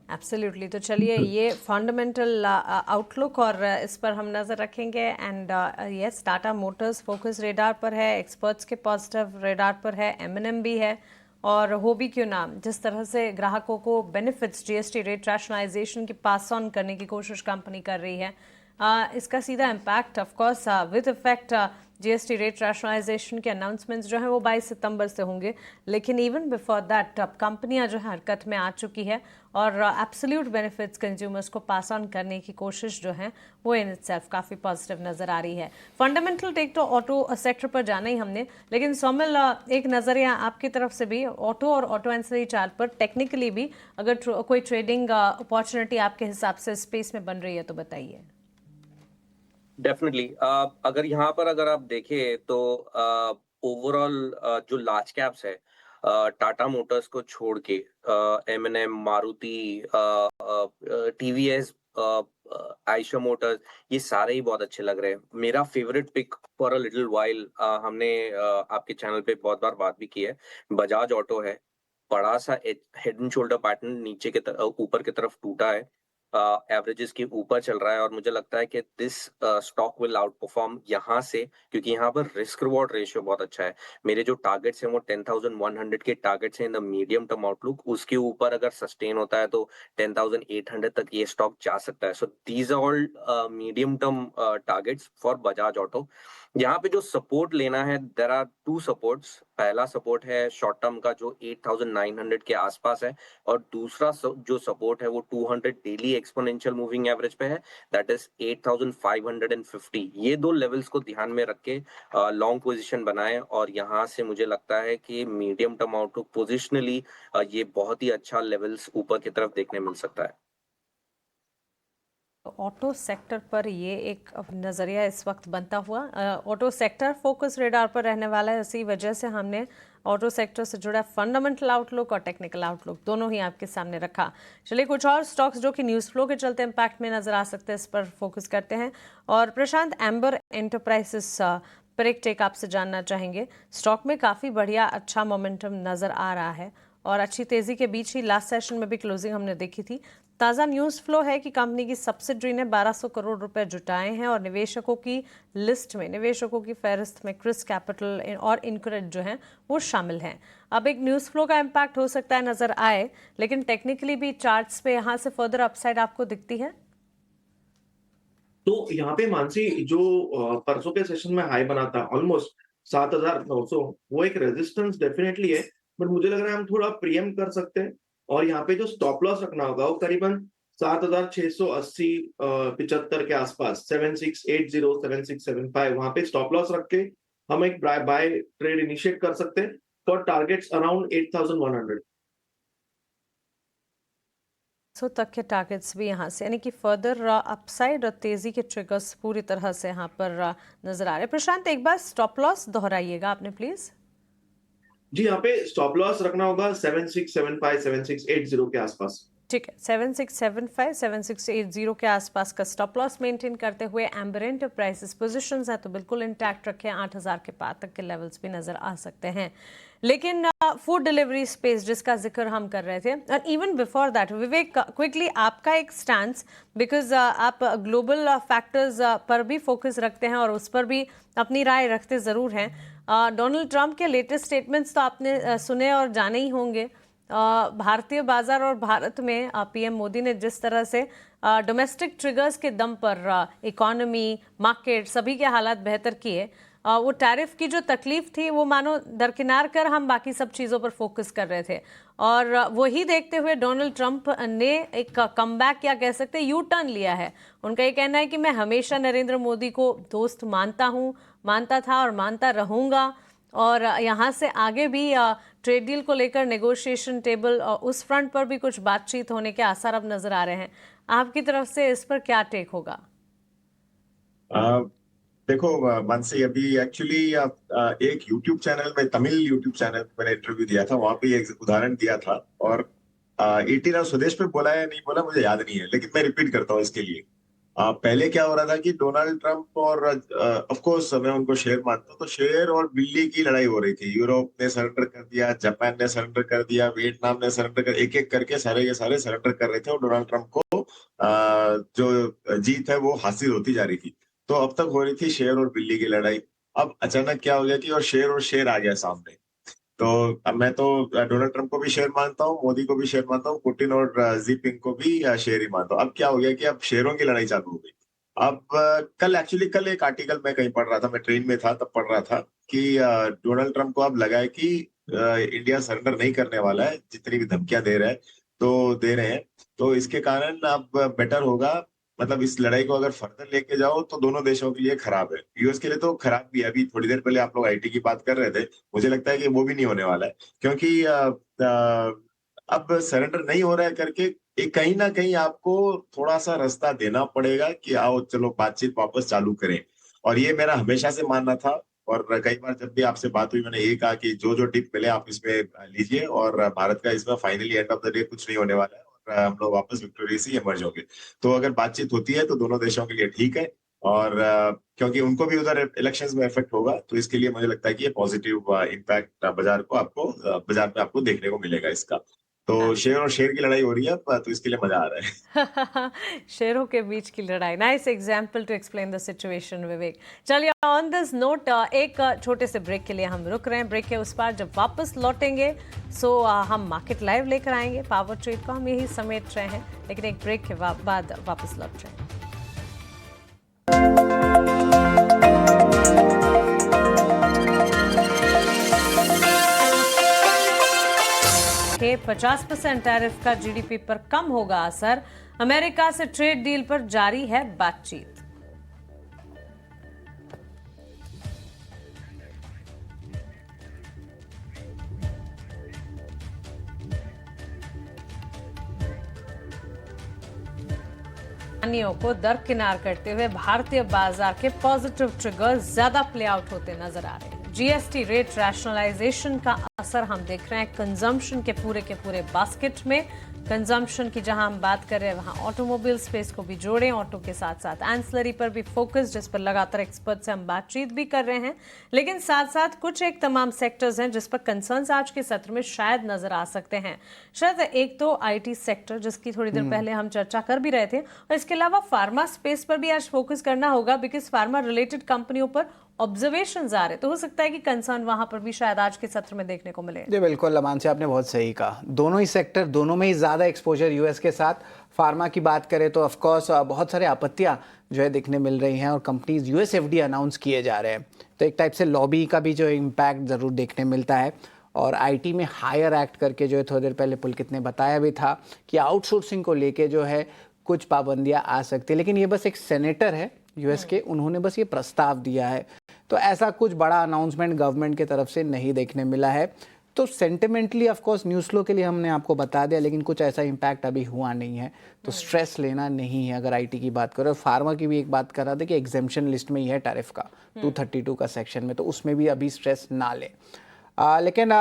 एब्सोल्युटली। तो चलिए, ये फंडामेंटल आउटलुक और इस पर हम नज़र रखेंगे। And yes, Tata Motors focus radar पर है, एक्सपर्ट्स के पॉजिटिव रेडार पर है, M&M भी है, और हो भी क्यों ना, जिस तरह से ग्राहकों को बेनिफिट्स GST रेट रैशनलाइजेशन की पास ऑन करने की कोशिश कंपनी कर रही है, इसका सीधा impact of course with effect GST rate rationalisation के अनाउंसमेंट्स जो हैं वो 22 सितंबर से होंगे। लेकिन इवन बिफोर दैट अब कंपनियां जो है हरकत में आ चुकी है, और एब्सोल्यूट बेनिफिट्स कंज्यूमर्स को पास ऑन करने की कोशिश जो है वो इन इटसेल्फ काफ़ी पॉजिटिव नज़र आ रही है। फंडामेंटल टेक तो ऑटो सेक्टर पर जाना ही हमने, लेकिन सोमिल, एक नज़रिया आपकी तरफ से भी ऑटो और ऑटो एंसिलरी चार्ट पर टेक्निकली भी अगर कोई ट्रेडिंग अपॉर्चुनिटी आपके हिसाब से स्पेस में बन रही है तो बताइए। डेफिनेटली। अगर यहाँ पर अगर आप देखें तो ओवरऑल जो लार्ज कैप्स है, टाटा मोटर्स को छोड़ के M&M, Maruti, TVS, Ayesha Motors, ये सारे ही बहुत अच्छे लग रहे हैं। मेरा favourite pick for a little while, हमने आपके चैनल पे बहुत बार बात भी की है, बजाज ऑटो है। बड़ा सा हेड एंड शोल्डर पैटर्न नीचे के ऊपर की तरफ टूटा है, एवरेजेस के ऊपर चल रहा है, और मुझे लगता है कि this stock will out perform यहाँ से, क्योंकि यहाँ पर रिस्क रिवॉर्ड रेशियो बहुत अच्छा है। मेरे जो टारगेट्स हैं वो 10,100 के टारगेट्स हैं इन द मीडियम टर्म आउटलुक, उसके ऊपर अगर सस्टेन होता है तो 10,800 तक ये स्टॉक जा सकता है। So these are all medium term targets for Bajaj Auto. यहाँ पे जो सपोर्ट लेना है, देयर आर टू सपोर्ट्स। पहला सपोर्ट है शॉर्ट टर्म का जो 8,900 के आसपास है, और दूसरा जो सपोर्ट है वो 200 डेली एक्सपोनेंशियल मूविंग एवरेज पे है, दैट इज 8,550। ये दो लेवल्स को ध्यान में रख के लॉन्ग पोजीशन बनाएं, और यहाँ से मुझे लगता है कि मीडियम टर्म आउटलुक पोजिशनली ये बहुत ही अच्छा लेवल्स ऊपर की तरफ देखने मिल सकता है। ऑटो सेक्टर पर ये एक नज़रिया इस वक्त बनता हुआ, ऑटो सेक्टर फोकस रेडार पर रहने वाला है। इसी वजह से हमने ऑटो सेक्टर से जुड़ा फंडामेंटल आउटलुक और टेक्निकल आउटलुक दोनों ही आपके सामने रखा। चलिए, कुछ और स्टॉक्स जो कि न्यूज़ फ्लो के चलते इम्पैक्ट में नज़र आ सकते हैं, इस पर फोकस करते हैं। और प्रशांत, एम्बर एंटरप्राइजेस पर एक टेक आपसे जानना चाहेंगे। स्टॉक में काफ़ी बढ़िया अच्छा मोमेंटम नज़र आ रहा है, और अच्छी तेज़ी के बीच ही लास्ट सेशन में भी क्लोजिंग हमने देखी थी। ताज़ा न्यूज़ फ्लो है कि कंपनी की सब्सिडरी ने 1200 करोड़ रुपए जुटाए हैं, और निवेशकों की लिस्ट में, निवेशकों की फहरिस्त में क्रिस कैपिटल और इनक्रेड जो हैं वो शामिल हैं। अब एक न्यूज़ फ्लो का इम्पैक्ट हो सकता है नज़र आए, लेकिन टेक्निकली भी चार्ट्स पे यहाँ से फर्दर अपसाइड आपको दिखती है। तो यहाँ पे मानसी, जो परसों के सेशन में हाई बना था ऑलमोस्ट 7,900, वो एक रेजिस्टेंस डेफिनेटली है, बट मुझे लग रहा है हम थोड़ा प्रीएम कर सकते हैं, और यहाँ पे जो स्टॉप लॉस रखना होगा वो करीबन 7,680 75 के आसपास, 7680 7675, वहां पे स्टॉप लॉस रख के हम एक बाय ट्रेड इनिशिएट कर सकते हैं। for targets around 8,100. सो तक के टारगेट्स भी यहाँ से यानी कि फर्दर अपसाइड और तेजी के ट्रिगर्स पूरी तरह से यहाँ पर नजर आ रहे हैं। प्रशांत, एक बार स्टॉप लॉस दोहराइएगा आपने प्लीज। जी, यहाँ पे स्टॉप लॉस रखना होगा 7675 7680 के आसपास। ठीक है, 7675 7680 के आसपास का स्टॉप लॉस मेंटेन करते हुए एम्बर एंटरप्राइजेस पोजीशंस है तो बिल्कुल इंटैक्ट रखें। 8000 के पार तक के लेवल्स भी नजर आ सकते हैं। लेकिन फूड डिलीवरी स्पेस जिसका जिक्र हम कर रहे थे, और even before that Vivek, quickly आपका एक स्टैंस, बिकॉज आप ग्लोबल फैक्टर्स पर भी फोकस रखते हैं और उस पर भी अपनी राय रखते ज़रूर हैं। डोनाल्ड ट्रंप के लेटेस्ट स्टेटमेंट्स तो आपने सुने और जाने ही होंगे। भारतीय बाजार और भारत में पीएम मोदी ने जिस तरह से डोमेस्टिक ट्रिगर्स के दम पर इकोनॉमी, मार्केट सभी के हालात बेहतर किए, वो टैरिफ की जो तकलीफ थी वो मानो दरकिनार कर हम बाकी सब चीज़ों पर फोकस कर रहे थे। और वही देखते हुए डोनाल्ड ट्रंप ने एक कमबैक या कह सकते यू टर्न लिया है। उनका ये कहना है कि मैं हमेशा नरेंद्र मोदी को दोस्त मानता था और मानता रहूँगा, और यहाँ से आगे भी ट्रेड डील को लेकर नेगोशिएशन टेबल उस फ्रंट पर भी कुछ बातचीत होने के आसार अब नजर आ रहे हैं। आपकी तरफ से इस पर क्या टेक होगा? देखो मानसी, अभी एक्चुअली एक YouTube चैनल में, तमिल YouTube चैनल में मैंने इंटरव्यू दिया था, वहां पे एक उदाहरण दिया था और 18 स्वदेश पे बोला या नहीं बोला मुझे याद नहीं है, लेकिन मैं रिपीट करता हूँ इसके लिए। पहले क्या हो रहा था कि डोनाल्ड ट्रंप और ऑफ कोर्स मैं उनको शेर मानता हूँ, तो शेर और बिल्ली की लड़ाई हो रही थी। यूरोप ने सरेंडर कर दिया, जापान ने सरेंडर कर दिया, वियतनाम ने सरेंडर कर, एक एक करके सारे के सारे सरेंडर कर रहे थे और डोनाल्ड ट्रंप को जो जीत है वो हासिल होती जा रही थी। तो अब तक हो रही थी शेर और बिल्ली की लड़ाई। अब अचानक क्या हो गया कि और शेर आ गया सामने। तो अब मैं तो डोनाल्ड ट्रंप को भी शेर मानता हूँ, मोदी को भी शेर मानता हूँ, पुतिन और जिनपिंग को भी शेर ही मानता हूँ। अब क्या हो गया कि अब शेरों की लड़ाई चालू हो गई। अब कल एक आर्टिकल मैं कहीं पढ़ रहा था, मैं ट्रेन में था तब पढ़ रहा था कि डोनाल्ड ट्रंप को अब लगा है कि इंडिया सरेंडर नहीं करने वाला है, जितनी भी धमकियां दे रहे हैं। तो इसके कारण अब बेटर होगा, मतलब इस लड़ाई को अगर फर्दर लेके जाओ तो दोनों देशों के लिए खराब है। यूएस के लिए तो खराब भी है। अभी थोड़ी देर पहले आप लोग आईटी की बात कर रहे थे, मुझे लगता है कि वो भी नहीं होने वाला है, क्योंकि अब सरेंडर नहीं हो रहा है करके एक कहीं ना कहीं आपको थोड़ा सा रास्ता देना पड़ेगा कि आओ चलो बातचीत वापस चालू करें। और ये मेरा हमेशा से मानना था, और कई बार जब भी आपसे बात हुई मैंने ये कहा कि जो टिप मिले आप इसमें लीजिए, और भारत का इसमें finally end of the day कुछ नहीं होने वाला है और हम लोग वापस विक्टोरियस ही इमर्ज होंगे। तो अगर बातचीत होती है तो दोनों देशों के लिए ठीक है, और क्योंकि उनको भी उधर इलेक्शंस में इफेक्ट होगा, तो इसके लिए मुझे लगता है कि ये पॉजिटिव इम्पैक्ट बाजार में आपको देखने को मिलेगा इसका। तो शेर और शेर की लड़ाई हो रही है, तो इसके लिए मजा आ रहा है। शेरों के बीच की लड़ाई, nice example to explain the situation Vivek. चलिए ऑन दिस नोट एक छोटे से ब्रेक के लिए हम रुक रहे हैं। ब्रेक के उस पार जब वापस लौटेंगे हम मार्केट लाइव लेकर आएंगे। पावर ट्रेड को हम यही समेट रहे हैं, लेकिन एक ब्रेक के बाद वापस लौट रहे हैं। 50% टैरिफ का जीडीपी पर कम होगा असर। अमेरिका से ट्रेड डील पर जारी है बातचीत। को दरकिनार करते हुए भारतीय बाजार के पॉजिटिव ट्रिगर्स ज्यादा प्ले आउट होते नजर आ रहे हैं। जीएसटी रेट रैशनलाइजेशन का असर हम देख रहे हैं कंजम्पशन के पूरे बास्केट में। कंजम्पशन की जहां हम बात कर रहे हैं वहां ऑटोमोबाइल स्पेस को भी जोड़ें, ऑटो के साथ साथ एंसिलरी पर भी फोकस, जिस पर लगातार एक्सपर्ट से हम बातचीत भी कर रहे हैं। लेकिन साथ साथ कुछ एक तमाम सेक्टर्स हैं जिस पर कंसर्न्स आज के सत्र में शायद नजर आ सकते हैं। शायद एक तो आईटी सेक्टर, जिसकी थोड़ी देर पहले हम चर्चा कर भी रहे थे, और इसके अलावा फार्मा स्पेस पर भी आज फोकस करना होगा, बिकॉज फार्मा रिलेटेड कंपनियों पर ऑब्जर्वेशंस आ रहे, तो हो सकता है कि कंसर्न वहां पर भी शायद आज के सत्र में देखने को मिले। जी बिल्कुल लमान से आपने बहुत सही कहा। दोनों ही सेक्टर, दोनों में ही ज़्यादा एक्सपोजर यूएस के साथ। फार्मा की बात करें तो ऑफकोर्स बहुत सारे आपत्तियां जो है देखने मिल रही हैं और कंपनीज यूएस एफडी अनाउंस किए जा रहे हैं, तो एक टाइप से लॉबी का भी जो इम्पैक्ट ज़रूर देखने मिलता है। और आईटी में हायर एक्ट करके जो है थोड़ी देर पहले पुलकित ने बताया भी था कि आउटसोर्सिंग को लेके जो है कुछ पाबंदियां आ सकती है, लेकिन ये बस एक सेनेटर है यूएस के, उन्होंने बस ये प्रस्ताव दिया है, तो ऐसा कुछ बड़ा अनाउंसमेंट गवर्नमेंट की तरफ से नहीं देखने मिला है। तो sentimentally of course news flow के लिए हमने आपको बता दिया, लेकिन कुछ ऐसा इम्पैक्ट अभी हुआ नहीं है, तो स्ट्रेस लेना नहीं है अगर आईटी की बात करें। फार्मा की भी एक बात कर रहा था कि एग्जेम्पशन लिस्ट में ही है टैरिफ का 232 का सेक्शन में, तो उसमें भी अभी स्ट्रेस ना ले। लेकिन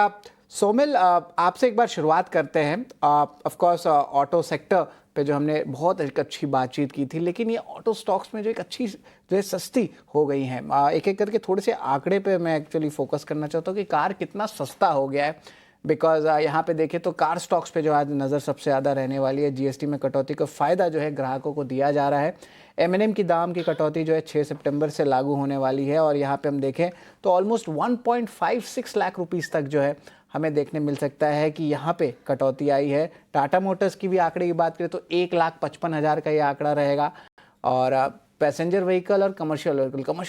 सोमिल, आपसे एक बार शुरुआत करते हैं। ऑफ कोर्स ऑटो सेक्टर पे जो हमने बहुत एक अच्छी बातचीत की थी, लेकिन ये ऑटो स्टॉक्स में जो एक अच्छी जो है सस्ती हो गई हैं। एक एक करके थोड़े से आंकड़े पे मैं एक्चुअली फोकस करना चाहता हूँ कि कार कितना सस्ता हो गया है। बिकॉज यहाँ पे देखें तो कार स्टॉक्स पे जो आज नज़र सबसे ज़्यादा रहने वाली है। जीएसटी में कटौती का फ़ायदा जो है ग्राहकों को दिया जा रहा है। M&M की दाम की कटौती जो है 6 सितंबर से लागू होने वाली है, और यहाँ पे हम देखें तो ऑलमोस्ट 1.56 लाख रुपीस तक जो है हमें देखने मिल सकता है कि यहाँ पे कटौती आई है। टाटा मोटर्स की भी आंकड़े की बात करें तो 1,55,000 का ये आंकड़ा रहेगा। और पैसेंजर व्हीकल और कमर्शियल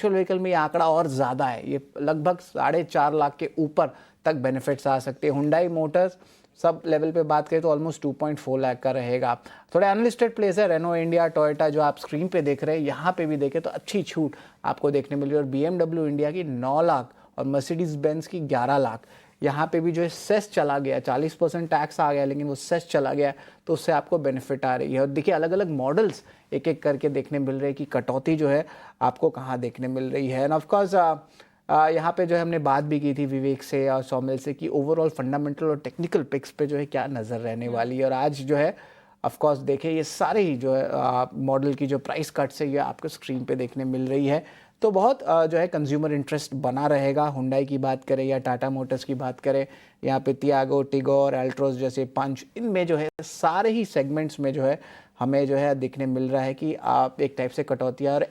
व्हीकल में ये आंकड़ा और ज़्यादा है, ये लगभग 4.5 लाख के ऊपर तक बेनिफिट्स आ सकते हैं। हुंडई मोटर्स सब लेवल पे बात करें तो ऑलमोस्ट 2.4 लाख का रहेगा। थोड़े अनलिस्टेड प्लेस है, रेनो इंडिया, टोयोटा जो आप स्क्रीन पे देख रहे हैं, यहाँ पे भी देखें तो अच्छी छूट आपको देखने मिल रही है। और BMW इंडिया की 9 लाख और मर्सिडीज बेंज की 11 लाख। यहाँ पे भी जो है सेस चला गया, 40% टैक्स आ गया, लेकिन वो सेस चला गया, तो उससे आपको बेनिफिट आ रही है। और देखिए अलग अलग मॉडल्स एक एक करके देखने मिल रहे हैं कि कटौती जो है आपको कहाँ देखने मिल रही है। एंड ऑफकोर्स यहाँ पे जो है हमने बात भी की थी विवेक से और सौमिल से कि ओवरऑल फंडामेंटल और टेक्निकल पिक्स पे जो है क्या नज़र रहने वाली है। और आज जो है ऑफकोर्स देखें ये सारे ही जो है मॉडल की जो प्राइस कट्स है ये आपको स्क्रीन पे देखने मिल रही है, तो बहुत जो है कंज्यूमर इंटरेस्ट बना रहेगा। हुंडई की बात करें या टाटा मोटर्स की बात करें, यहाँ पे तियागो, टिगोर, अल्ट्रोस जैसे पंच, इनमें जो है सारे ही सेगमेंट्स में जो है हमें जो है देखने मिल रहा है कि आप एक टाइप से कटौतियाँ। और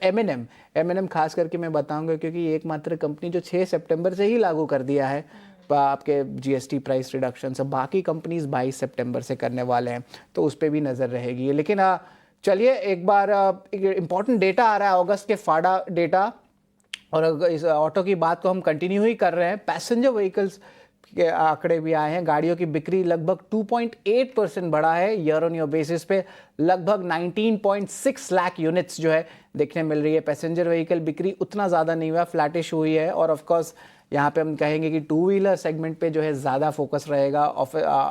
M&M खास करके मैं बताऊंगा क्योंकि ये एकमात्र कंपनी जो 6 सितंबर से ही लागू कर दिया है आपके जीएसटी प्राइस रिडक्शन से। बाकी कंपनीज 22 सितंबर से करने वाले हैं, तो उस पर भी नज़र रहेगी। लेकिन चलिए एक बार इम्पॉर्टेंट डेटा आ रहा है अगस्त के फाडा डेटा, और इस ऑटो की बात को हम कंटिन्यू ही कर रहे हैं। पैसेंजर व्हीकल्स के आंकड़े भी आए हैं। गाड़ियों की बिक्री लगभग 2.8% बढ़ा है ईयर ऑन ईयर बेसिस पे, लगभग 19.6 लाख यूनिट्स जो है देखने मिल रही है। पैसेंजर व्हीकल बिक्री उतना ज़्यादा नहीं हुआ, फ्लैटिश हुई है। और ऑफ कोर्स यहाँ पे हम कहेंगे कि टू व्हीलर सेगमेंट पे जो है ज़्यादा फोकस रहेगा,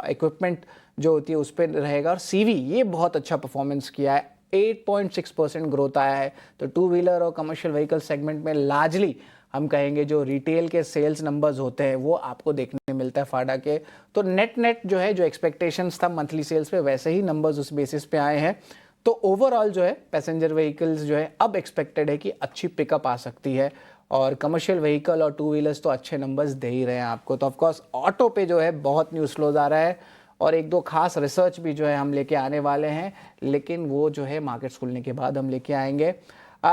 इक्विपमेंट जो होती है उस पर रहेगा। और सीवी ये बहुत अच्छा परफॉर्मेंस किया है, 8.6% ग्रोथ आया है। तो टू व्हीलर और कमर्शियल व्हीकल सेगमेंट में लार्जली हम कहेंगे जो रिटेल के सेल्स नंबर्स होते हैं वो आपको देखने मिलता है फाडा के। तो नेट जो है जो एक्सपेक्टेशंस था मंथली सेल्स पे, वैसे ही नंबर्स उस बेसिस पे आए हैं। तो ओवरऑल जो है पैसेंजर व्हीकल्स जो है अब एक्सपेक्टेड है कि अच्छी पिकअप आ सकती है, और कमर्शियल व्हीकल और टू व्हीलर्स तो अच्छे नंबर्स दे ही रहे हैं आपको। तो ऑफकोर्स ऑटो पे जो है बहुत न्यूज़ फ्लोज आ रहा है, और एक दो खास रिसर्च भी जो है हम लेके आने वाले हैं, लेकिन वो जो है मार्केट्स खुलने के बाद हम लेके आएंगे।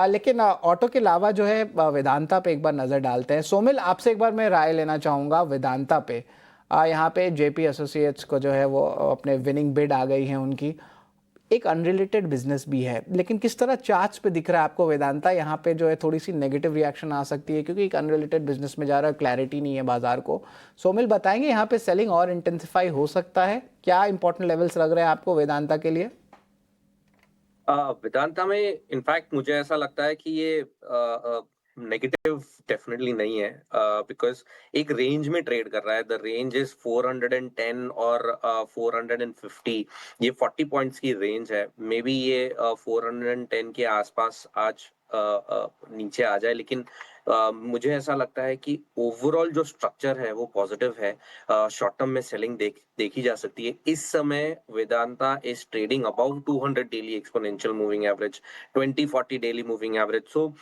लेकिन ऑटो के अलावा जो है वेदांता पे एक बार नज़र डालते हैं। सोमिल, आपसे एक बार मैं राय लेना चाहूँगा वेदांता पे। यहाँ पे जेपी एसोसिएट्स को जो है वो अपने विनिंग बिड आ गई है उनकी। एक अनरिलेटेड बिजनेस भी है, लेकिन किस तरह चार्ट्स पे दिख रहा है आपको वेदांता? यहाँ पे जो है थोड़ी सी नेगेटिव रिएक्शन आ सकती है क्योंकि एक अनरिलेटेड बिजनेस में जा रहा है, क्लैरिटी नहीं है बाजार को। सोमिल बताएंगे यहाँ पे सेलिंग और इंटेंसिफाई हो सकता है? क्या इंपॉर्टेंट लेवल्स लग रहे हैं आपको वेदांता के लिए? वेदांता में इनफैक्ट मुझे ऐसा लगता है कि ये नेगेटिव डेफिनेटली नहीं है, बिकॉज एक रेंज में ट्रेड कर रहा है। द रेंज इज 410 और 450, ये 40 पॉइंट्स की रेंज है। मे बी ये 410 के आसपास आज नीचे आ जाए, लेकिन मुझे ऐसा लगता है कि ओवरऑल जो स्ट्रक्चर है वो पॉजिटिव है। शॉर्ट टर्म में सेलिंग देखी जा सकती है। इस समय Vedanta is trading about 200 daily exponential moving average, 20-40 daily moving average. So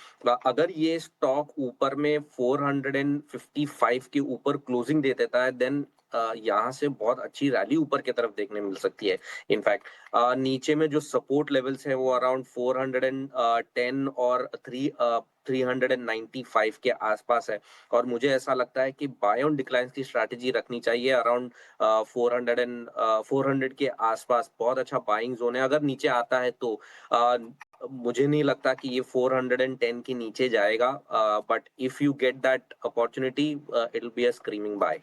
अगर ये स्टॉक ऊपर में 455 के ऊपर क्लोजिंग दे देता है, देन यहाँ से बहुत अच्छी रैली ऊपर की तरफ देखने मिल सकती है। इनफैक्ट नीचे में जो सपोर्ट लेवल्स है वो अराउंड 410 और 395 के आसपास है, और मुझे ऐसा लगता है कि बाय ऑन डिक्लाइन की स्ट्रैटेजी रखनी चाहिए। अराउंड 400 के आसपास बहुत अच्छा बाइंग जोन है। अगर नीचे आता है तो मुझे नहीं लगता कि ये 410 के नीचे जाएगा, but if you get that opportunity it will be a screaming buy.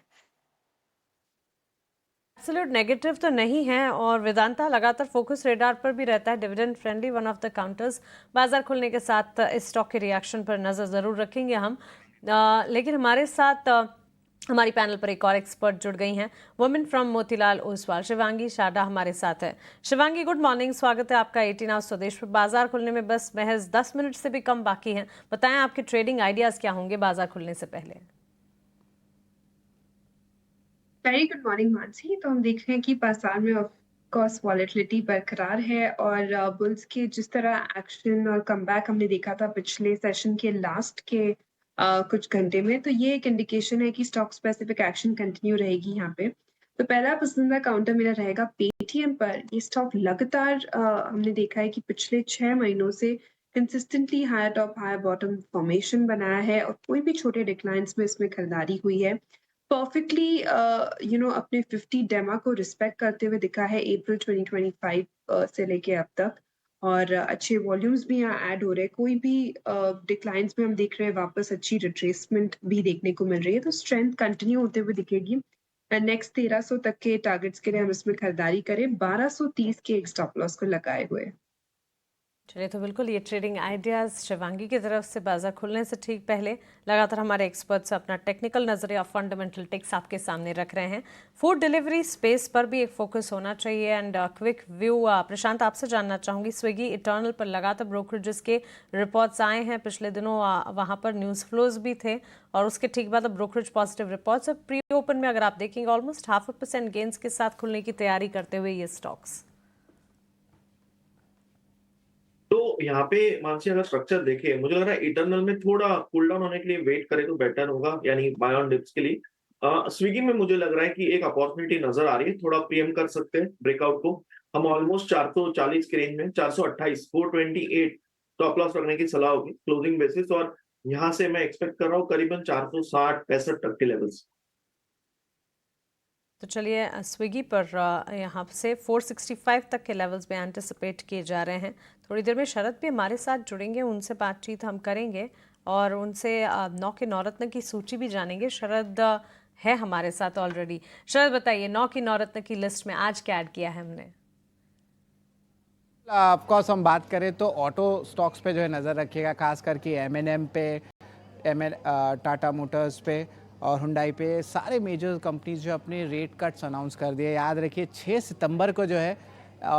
Absolute negative तो नहीं है, और वेदांता लगातार फोकस रेडार पर भी रहता है, dividend friendly, one of the counters. बाजार खुलने के साथ इस स्टॉक के रिएक्शन पर नज़र ज़रूर रखेंगे हम। लेकिन हमारे साथ हमारी पैनल पर एक और एक्सपर्ट जुड़ गई हैं, वुमेन फ्रॉम मोतीलाल ओसवाल, शिवांगी शाडा हमारे साथ है। शिवांगी, गुड मॉर्निंग, स्वागत है आपका 18 आवर्स स्वदेश पर। बाजार खुलने में बस महज 10 मिनट से भी कम बाकी हैं, बताएं आपके ट्रेडिंग आइडियाज क्या होंगे बाजार खुलने से पहले? Very good morning Mansi. तो हम देख रहे हैं कि बाजार में ऑफ कोर्स वॉलेटिलिटी बरकरार है और बुल्स के जिस तरह एक्शन और कमबैक हमने देखा था पिछले सेशन के लास्ट के कुछ घंटे में, तो ये एक इंडिकेशन है कि स्टॉक स्पेसिफिक एक्शन कंटिन्यू रहेगी यहाँ पे। तो पहला पसंदीदा काउंटर मेरा रहेगा पेटीएम पर। ये स्टॉक लगातार हमने देखा है कि पिछले 6 महीनों से consistently higher top higher bottom formation बनाया है और कोई भी छोटे डिक्लाइंस में इसमें खरीदारी हुई है। परफेक्टली अपने 50 डेमा को रिस्पेक्ट करते हुए दिखा है अप्रैल 2025 से लेके अब तक, और अच्छे वॉल्यूम्स भी यहाँ ऐड हो रहे हैं। कोई भी डिक्लाइंस में हम देख रहे हैं वापस अच्छी रिट्रेसमेंट भी देखने को मिल रही है, तो स्ट्रेंथ कंटिन्यू होते हुए दिखेगी। नेक्स्ट 1300 तक के टारगेट्स के लिए हम इसमें खरीदारी करें, 1230 के एक स्टॉप लॉस को लगाए हुए। चलिए, तो बिल्कुल ये ट्रेडिंग आइडियाज शिवांगी की तरफ से बाजार खुलने से ठीक पहले लगातार हमारे एक्सपर्ट्स अपना टेक्निकल नजरिया फंडामेंटल टिक्स आपके सामने रख रहे हैं। फूड डिलीवरी स्पेस पर भी एक फोकस होना चाहिए एंड क्विक व्यू। प्रशांत, आपसे जानना चाहूंगी, स्विगी इटर्नल पर लगातार ब्रोकरेजेस के रिपोर्ट्स आए हैं पिछले दिनों, वहां पर न्यूज़ फ्लोज भी थे और उसके ठीक बाद अब brokerage positive reports. Pre open में अगर आप देखेंगे ऑलमोस्ट 0.5% गेंस के साथ खुलने की तैयारी करते हुए ये स्टॉक्स। तो यहाँ पे मानसी अगर स्ट्रक्चर देखे, मुझे लग रहा है इटर्नल में थोड़ा कूल डाउन होने के लिए वेट करे तो बेटर होगा, यानी बाय ऑन डिप्स के लिए। स्विगी में मुझे लग रहा है कि एक अपॉर्चुनिटी नजर आ रही है, थोड़ा प्रीएम कर सकते हैं ब्रेकआउट को। हम ऑलमोस्ट 440 के रेंज में 428 428 स्टॉप लॉस रखने की सलाह होगी क्लोजिंग बेसिस, और यहाँ से मैं एक्सपेक्ट कर रहा हूँ करीबन 460-65 तक के लेवल्स। तो चलिए, स्विगी पर यहाँ से 465 तक के लेवल्स में एंटिसिपेट किए जा रहे हैं। थोड़ी देर में शरद भी हमारे साथ जुड़ेंगे, उनसे बातचीत हम करेंगे और उनसे 9 के नवरत्न की सूची भी जानेंगे। शरद है हमारे साथ ऑलरेडी। शरद, बताइए 9 की नवरत्न की लिस्ट में आज क्या ऐड किया है हमने? ऑफकोर्स हम बात करें तो ऑटो स्टॉक्स पे जो है नज़र रखिएगा, खास करके M&M पे, टाटा मोटर्स पे और हुंडई पे। सारे मेजर कंपनीज जो अपने रेट कट्स अनाउंस कर दिए। याद रखिए 6 सितंबर को जो है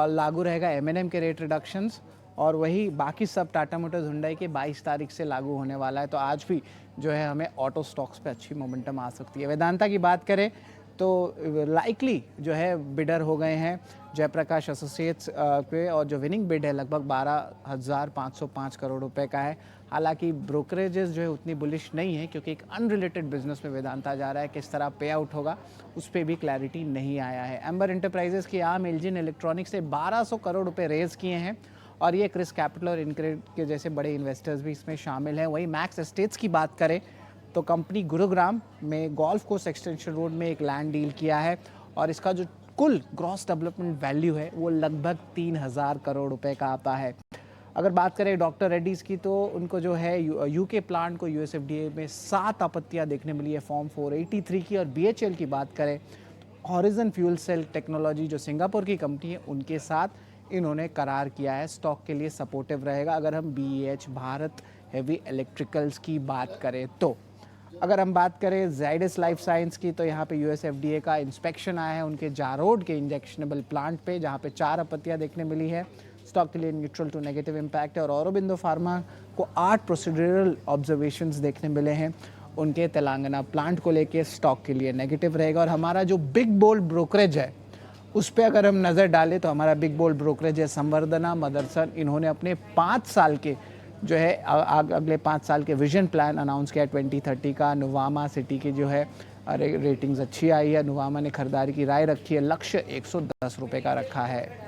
लागू रहेगा M&M के रेट रिडक्शंस, और वही बाकी सब टाटा मोटर्स हुंडई के 22 तारीख से लागू होने वाला है। तो आज भी जो है हमें ऑटो स्टॉक्स पे अच्छी मोमेंटम आ सकती है। वेदांता की बात करें तो लाइकली जो है बिडर हो गए हैं जयप्रकाश एसोसिएट्स पे, और जो विनिंग बिड है लगभग 12,505 करोड़ रुपए का है। हालांकि ब्रोकरेजेस जो है उतनी बुलिश नहीं है, क्योंकि एक अनरिलेटेड बिजनेस में वेदांता जा रहा है। किस तरह पे आउट होगा उस पर भी क्लैरिटी नहीं आया है। एम्बर इंटरप्राइजेस की आम एल्जिन इलेक्ट्रॉनिक्स से 1200 करोड़ रुपए रेज किए हैं, और ये क्रिस कैपिटल और इनक्रेड के जैसे बड़े इन्वेस्टर्स भी इसमें शामिल हैं। वहीं मैक्स एस्टेट्स की बात करें तो कंपनी गुरुग्राम में गोल्फ कोर्स एक्सटेंशन रोड में एक लैंड डील किया है, और इसका जो कुल ग्रॉस डेवलपमेंट वैल्यू है वो लगभग 3000 करोड़ रुपए का आता है। अगर बात करें डॉक्टर रेड्डीज़ की तो उनको जो है यूके प्लांट को यूएसएफडीए में 7 आपत्तियां देखने मिली है फॉर्म 483 की। और बीएचएल की बात करें तो हॉरिजन फ्यूल सेल टेक्नोलॉजी जो सिंगापुर की कंपनी है उनके साथ इन्होंने करार किया है, स्टॉक के लिए सपोर्टिव रहेगा। अगर हम BEH भारत हेवी इलेक्ट्रिकल्स की बात करें तो अगर हम बात करें जाइडस लाइफ साइंस की तो यहाँ पे यूएसएफडीए का इंस्पेक्शन आया है उनके जारोड के इंजेक्शनेबल प्लांट पे, जहाँ पे 4 आपत्तियाँ देखने मिली है। स्टॉक के लिए न्यूट्रल टू नेगेटिव इम्पैक्ट है। और औरोबिंदो फार्मा को 8 प्रोसीड्यूरल ऑब्जर्वेशंस देखने मिले हैं उनके तेलंगाना प्लांट को लेके, स्टॉक के लिए नेगेटिव रहेगा। और हमारा जो बिग बोल्ड ब्रोकरेज है उस पर अगर हम नज़र डालें तो हमारा बिग बोल्ड ब्रोकरेज है संवर्धना मदरसन। इन्होंने अपने 5 साल के जो है अगले 5 साल के विजन प्लान अनाउंस किया 2030 का। नुवामा सिटी की जो है रेटिंग्स अच्छी आई है, नुवामा ने खरीदारी की राय रखी है, लक्ष्य 110 रुपये का रखा है।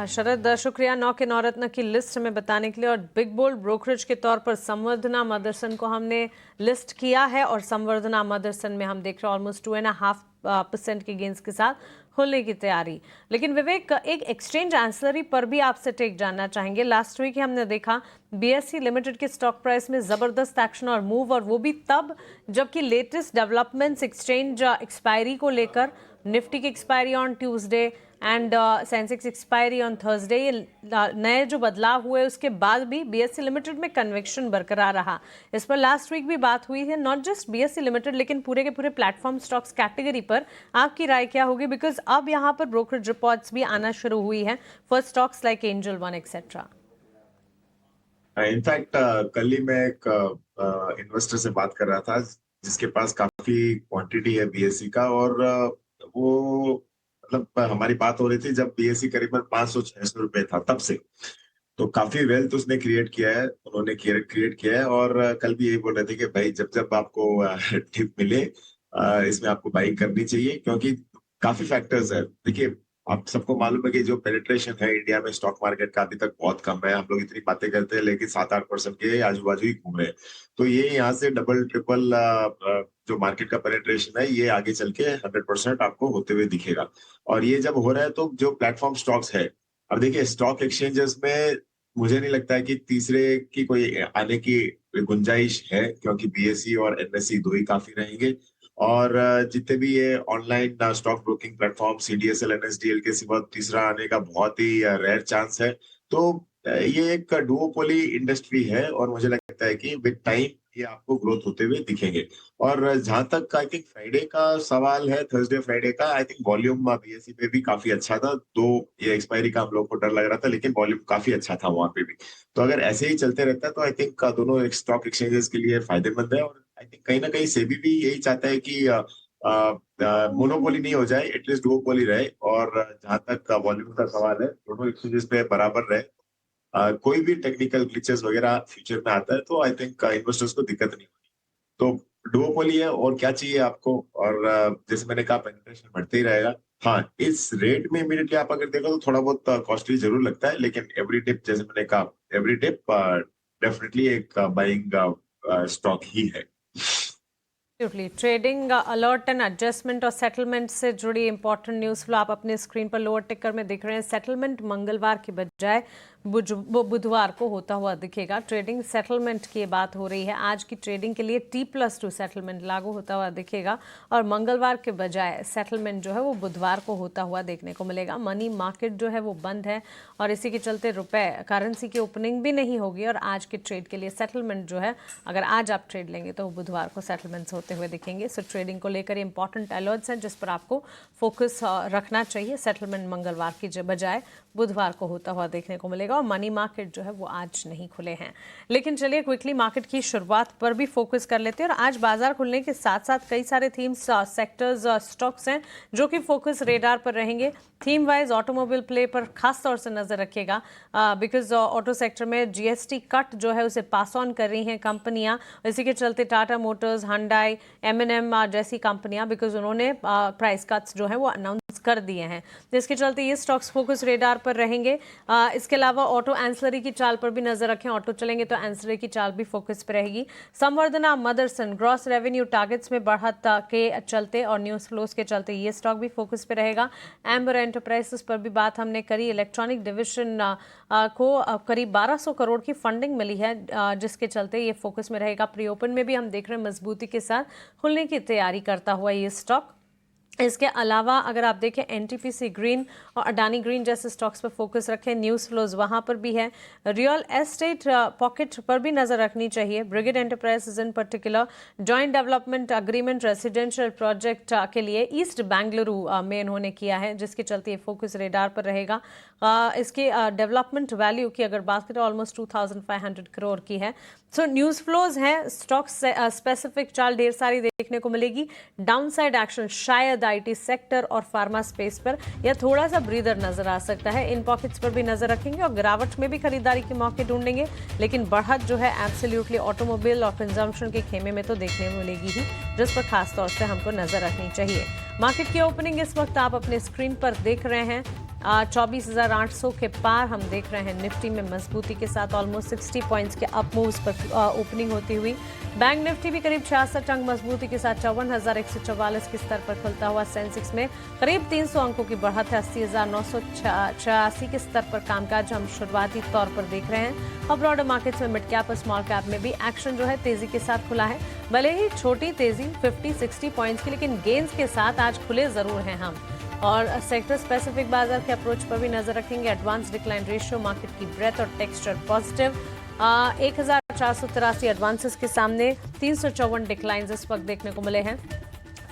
शरद, शुक्रिया 9 के नवरत्न की लिस्ट हमें बताने के लिए। और बिग बोल्ड ब्रोकरेज के तौर पर संवर्धना मदरसन को हमने लिस्ट किया है, और संवर्धना मदरसन में हम देख रहे हैं ऑलमोस्ट 2.5% के गेंस के साथ खुलने की तैयारी। लेकिन विवेक, एक एक्सचेंज एंसलरी पर भी आपसे टेक जानना चाहेंगे। लास्ट वीक हमने देखा BSE लिमिटेड के स्टॉक प्राइस में जबरदस्त एक्शन और मूव, और वो भी तब जबकि लेटेस्ट डेवलपमेंट्स एक्सचेंज एक्सपायरी को लेकर, निफ्टी की expiry on Tuesday, and Sensex expiry on Thursday. ये नए जो बदलाव हुए उसके बाद भी बीएसई लिमिटेड में कन्विक्शन बरकरार रहा। इस पर लास्ट वीक भी बात हुई है, नॉट जस्ट बीएसई लिमिटेड लेकिन पूरे के पूरे प्लेटफॉर्म स्टॉक्स कैटेगरी पर आपकी राय क्या होगी? बिकॉज अब यहाँ पर ब्रोकरेज रिपोर्ट्स भी आना शुरू हुई है for stocks like angel one etcetera. In fact कल ही मैं एक इन्वेस्टर से बात कर रहा था जिसके पास काफी क्वांटिटी है बीएसई का, और वो मतलब हमारी बात हो रही थी जब बीएसई करीबन 500-600 रुपए था तब से, तो काफी वेल्थ उसने क्रिएट किया है, उन्होंने क्रिएट किया है। और कल भी यही बोल रहे थे कि भाई जब जब आपको टिप मिले इसमें आपको बाइंग करनी चाहिए, क्योंकि काफी फैक्टर्स है। देखिए आप सबको मालूम है कि जो पेनिट्रेशन है इंडिया में स्टॉक मार्केट का अभी तक बहुत कम है। हम लोग इतनी बातें करते हैं लेकिन 7-8% के आजू बाजू ही घूम रहे हैं। तो ये यहाँ से डबल ट्रिपल जो मार्केट का पेनिट्रेशन है ये आगे चल के 100% आपको होते हुए दिखेगा। और ये जब हो रहा है तो जो प्लेटफॉर्म स्टॉक्स है, अब देखिए स्टॉक एक्सचेंजेस में मुझे नहीं लगता है कि तीसरे की कोई आने की गुंजाइश है, क्योंकि बीएसई और एनएसई दो ही काफी रहेंगे। और जितने भी ये online stock broking platform CDSL NSDL के सिवा तीसरा आने का बहुत ही रेयर चांस है। तो ये एक डुओपोली इंडस्ट्री है और मुझे लगता है कि विद टाइम ये आपको ग्रोथ होते हुए दिखेंगे। और जहां तक आई थिंक फ्राइडे का सवाल है, थर्सडे फ्राइडे का, आई थिंक वॉल्यूम बीएसई पे भी काफी अच्छा था। दो ये एक्सपायरी का हम लोग को डर लग रहा था लेकिन वॉल्यूम काफी अच्छा था वहां पे भी। तो अगर ऐसे ही चलते रहता है तो आई थिंक दोनों स्टॉक एक्सचेंजेस के लिए फायदेमंद है। और आई थिंक कहीं ना कहीं सेबी भी यही चाहता है कि मोनोपोली नहीं हो जाए, एटलीस्ट डुओपोली रहे। और जहां तक वॉल्यूम का सवाल है दोनों एक्सचेंजेस पे बराबर रहे। कोई भी टेक्निकल ग्लिचेस वगैरह फ्यूचर में आता है तो आई थिंक इन्वेस्टर्स को दिक्कत नहीं होगी। तो डुओपोली है और क्या चाहिए आपको। और जैसे मैंने कहा पेनिट्रेशन बढ़ते ही रहेगा। हाँ, इस रेट में इमीडिएटली आप अगर देखो तो थोड़ा बहुत कॉस्टली जरूर लगता है, लेकिन एवरी डिप, जैसे मैंने कहा, एवरी डिप डेफिनेटली एक बाइंग स्टॉक ही है। ट्रेडिंग अलर्ट एंड एडजस्टमेंट और सेटलमेंट से जुड़ी इंपॉर्टेंट न्यूज़ फ्लो आप अपने स्क्रीन पर लोअर टिकर में दिख रहे हैं। सेटलमेंट मंगलवार की बजाय बुधवार को होता हुआ दिखेगा। ट्रेडिंग सेटलमेंट की बात हो रही है। आज की ट्रेडिंग के लिए T+2 सेटलमेंट लागू होता हुआ दिखेगा और मंगलवार के बजाय सेटलमेंट जो है वो बुधवार को होता हुआ देखने को मिलेगा। मनी मार्केट जो है वो बंद है और इसी के चलते रुपए करेंसी की ओपनिंग भी नहीं होगी। और आज के ट्रेड के लिए सेटलमेंट जो है, अगर आज आप ट्रेड लेंगे तो बुधवार को सेटलमेंट्स होते हुए दिखेंगे। सो ट्रेडिंग को लेकर इंपॉर्टेंट अलर्ट्स हैं जिस पर आपको फोकस रखना चाहिए। सेटलमेंट मंगलवार की बजाय बुधवार को होता हुआ देखने को मिलेगा और मनी मार्केट जो है वो आज नहीं खुले हैं। लेकिन चलिए क्विकली मार्केट की शुरुआत पर भी फोकस कर लेते हैं। और आज बाजार खुलने के साथ साथ कई सारे थीम्स, सेक्टर्स, स्टॉक्स हैं जो कि फोकस रेडार पर रहेंगे। थीम वाइज ऑटोमोबाइल प्ले पर खास तौर से नजर रखिएगा, बिकॉज ऑटो सेक्टर में जीएसटी कट जो है उसे पास ऑन कर रही हैं कंपनियां। इसी के चलते टाटा मोटर्स, हांडाई, M&M जैसी कंपनियां, बिकॉज उन्होंने प्राइस कट्स जो है वो अनाउंस कर दिए हैं, जिसके चलते ये स्टॉक्स फोकस रेडार पर रहेंगे। इसके अलावा ऑटो एंसिलरी की चाल पर भी नजर रखें। ऑटो चलेंगे तो एंसिलरी की चाल भी फोकस पर रहेगी। संवर्धना मदरसन ग्रॉस रेवेन्यू टारगेट्स में बढ़त के चलते और न्यूज फ्लोज के चलते ये स्टॉक भी फोकस पे रहेगा। एम्बर एंटरप्राइजेस पर भी बात हमने करी। इलेक्ट्रॉनिक डिविजन को करीब 1200 करोड़ की फंडिंग मिली है, जिसके चलते ये फोकस में रहेगा। प्री ओपन में भी हम देख रहे हैं मजबूती के साथ खुलने की तैयारी करता हुआ ये स्टॉक। इसके अलावा अगर आप देखें एनटीपीसी ग्रीन और अडानी ग्रीन जैसे स्टॉक्स पर फोकस रखें, न्यूज़ फ्लोज वहां पर भी है। रियल एस्टेट पॉकेट पर भी नजर रखनी चाहिए। ब्रिगेड एंटरप्राइजेस इन particular joint development agreement residential project के लिए ईस्ट बेंगलुरु में इन्होंने किया है, जिसके चलते ये फोकस रेडार पर रहेगा। इसकी डेवलपमेंट वैल्यू की अगर बात करें ऑलमोस्ट 2500 करोड़ की है। सो न्यूज़ फ्लोज हैं, स्टॉक्स स्पेसिफिक चाल ढेर सारी देखने को मिलेगी। डाउनसाइड एक्शन शायद आईटी सेक्टर और फार्मा स्पेस पर या थोड़ा सा ब्रीदर नजर आ सकता है। इन पॉकेट्स पर भी नजर रखेंगे और गिरावट में भी खरीदारी के मौके ढूंढेंगे, लेकिन बढ़त जो है एब्सोल्युटली ऑटोमोबाइल और कंजम्पशन के खेमे में तो देखने में मिलेगी ही, जिस पर खास तौर से हमको नजर रखनी चाहिए। मार्केट की ओपनिंग इस वक्त आप अपने स्क्रीन पर देख रहे हैं। 24,800 के पार हम देख रहे हैं। निफ्टी में मजबूती के साथ ऑलमोस्ट 60 पॉइंट्स के अप मूव्स पर ओपनिंग होती हुई। बैंक निफ्टी भी करीब 66 अंक मजबूती के साथ 54,144 के स्तर पर खुलता हुआ। सेंसेक्स में करीब 300 अंकों की बढ़त है। 80,986 के स्तर पर कामकाज हम शुरुआती तौर पर देख रहे हैं। और ब्रॉडर मार्केट्स में मिड कैप और स्मॉल कैप में भी एक्शन जो है तेजी के साथ खुला है। भले ही छोटी तेजी 50-60 पॉइंट्स की, लेकिन गेंस के साथ आज खुले जरूर हैं हम। और सेक्टर स्पेसिफिक बाजार के अप्रोच पर भी नजर रखेंगे। एडवांस डिक्लाइन रेशियो, मार्केट की ब्रेथ और टेक्सचर पॉजिटिव। 1483 एडवांसेस के सामने 354 डिक्लाइंस इस वक्त देखने को मिले हैं।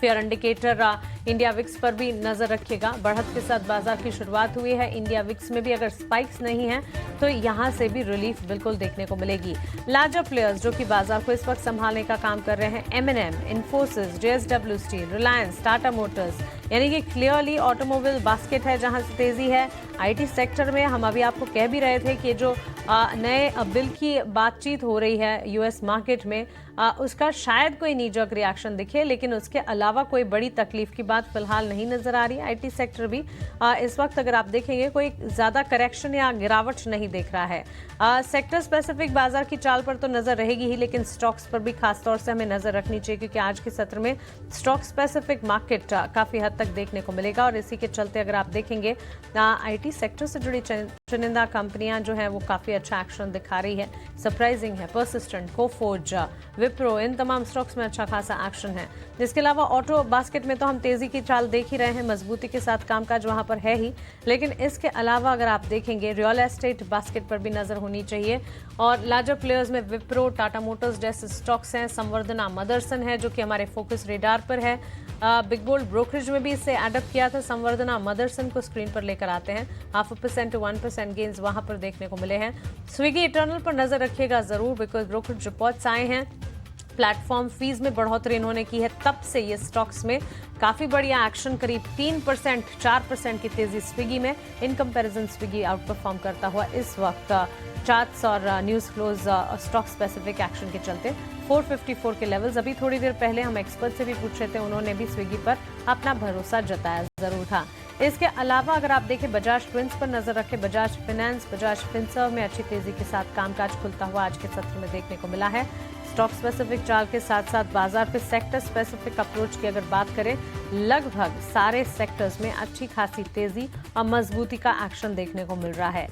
फेयर इंडिकेटर इंडिया विक्स पर भी नजर रखिएगा। बढ़त के साथ बाजार की शुरुआत हुई है। इंडिया विक्स में भी अगर स्पाइक्स नहीं है तो यहां से भी रिलीफ बिल्कुल देखने को मिलेगी। लार्जर प्लेयर्स जो कि बाजार को इस वक्त संभालने का काम कर रहे हैं, M&M, Infosys, JSW steel, Reliance, Tata Motors, यानी कि क्लियरली ऑटोमोबाइल बास्केट है जहां से तेजी है। IT सेक्टर में हम अभी आपको कह भी रहे थे कि जो नए बिल की बातचीत हो रही है US मार्केट में, उसका शायद कोई नीजक रिएक्शन दिखे, लेकिन उसके अलावा कोई बड़ी तकलीफ की बात फिलहाल नहीं नजर आ रही है। IT सेक्टर भी इस वक्त अगर आप देखेंगे कोई ज्यादा करेक्शन या गिरावट नहीं देख रहा है। सेक्टर स्पेसिफिक बाजार की चाल पर तो नजर रहेगी ही, लेकिन स्टॉक्स पर भी खासतौर से हमें नजर रखनी चाहिए, क्योंकि आज के सत्र में स्टॉक स्पेसिफिक मार्केट काफी हद तक देखने को मिलेगा। और इसी के चलते अगर आप देखेंगे IT सेक्टर से जुड़ी चुनिंदा कंपनियां जो है वो काफी अच्छा एक्शन दिखा रही है। सरप्राइजिंग है परसिस्टेंट, कोफोर्ज, विप्रो, इन तमाम स्टॉक्स में अच्छा खासा एक्शन है। इसके अलावा ऑटो बास्केट में तो हम तेजी की चाल देख ही रहे हैं, मजबूती के साथ कामकाज वहां पर है ही, लेकिन इसके अलावा अगर आप देखेंगे रियल एस्टेट बास्केट पर भी नजर होनी चाहिए। और लार्जर प्लेयर्स में विप्रो, टाटा मोटर्स जैसे स्टॉक्स हैं, संवर्धना मदरसन है जो कि हमारे फोकस रेडार पर है। बिग बोल्ड ब्रोकरेज में भी इससे एडअप किया था। संवर्धना मदरसन को स्क्रीन पर लेकर आते हैं। 0.5% to 1% गेन्स वहां पर देखने को मिले हैं। स्विगी इटर्नल पर नजर रखिएगा जरूर, बिकॉज ब्रोकरेज रिपोर्ट्स आए हैं। प्लेटफॉर्म फीस में बढ़ोतरी इन्होंने की है, तब से ये स्टॉक्स में काफी बढ़िया एक्शन, करीब 3%, 4% की तेजी स्विगी में। In comparison Swiggy out perform करता हुआ इस वक्त चार्ट्स और news flows stock specific action के चलते 454 के लेवल्स। अभी थोड़ी देर पहले हम एक्सपर्ट से भी पूछ रहे थे, उन्होंने भी स्विगी पर अपना भरोसा जताया जरूर था। इसके अलावा अगर आप देखें बजाज ट्विंस पर नजर रखें, बजाज फाइनेंस, बजाज फिनसर्व में अच्छी तेजी के साथ कामकाज खुलता हुआ आज के सत्र में देखने को मिला है। स्टॉक स्पेसिफिक चाल के साथ साथ बाजार पे सेक्टर स्पेसिफिक अप्रोच की अगर बात करें, लगभग सारे सेक्टर्स में अच्छी खासी तेजी और मजबूती का एक्शन देखने को मिल रहा है।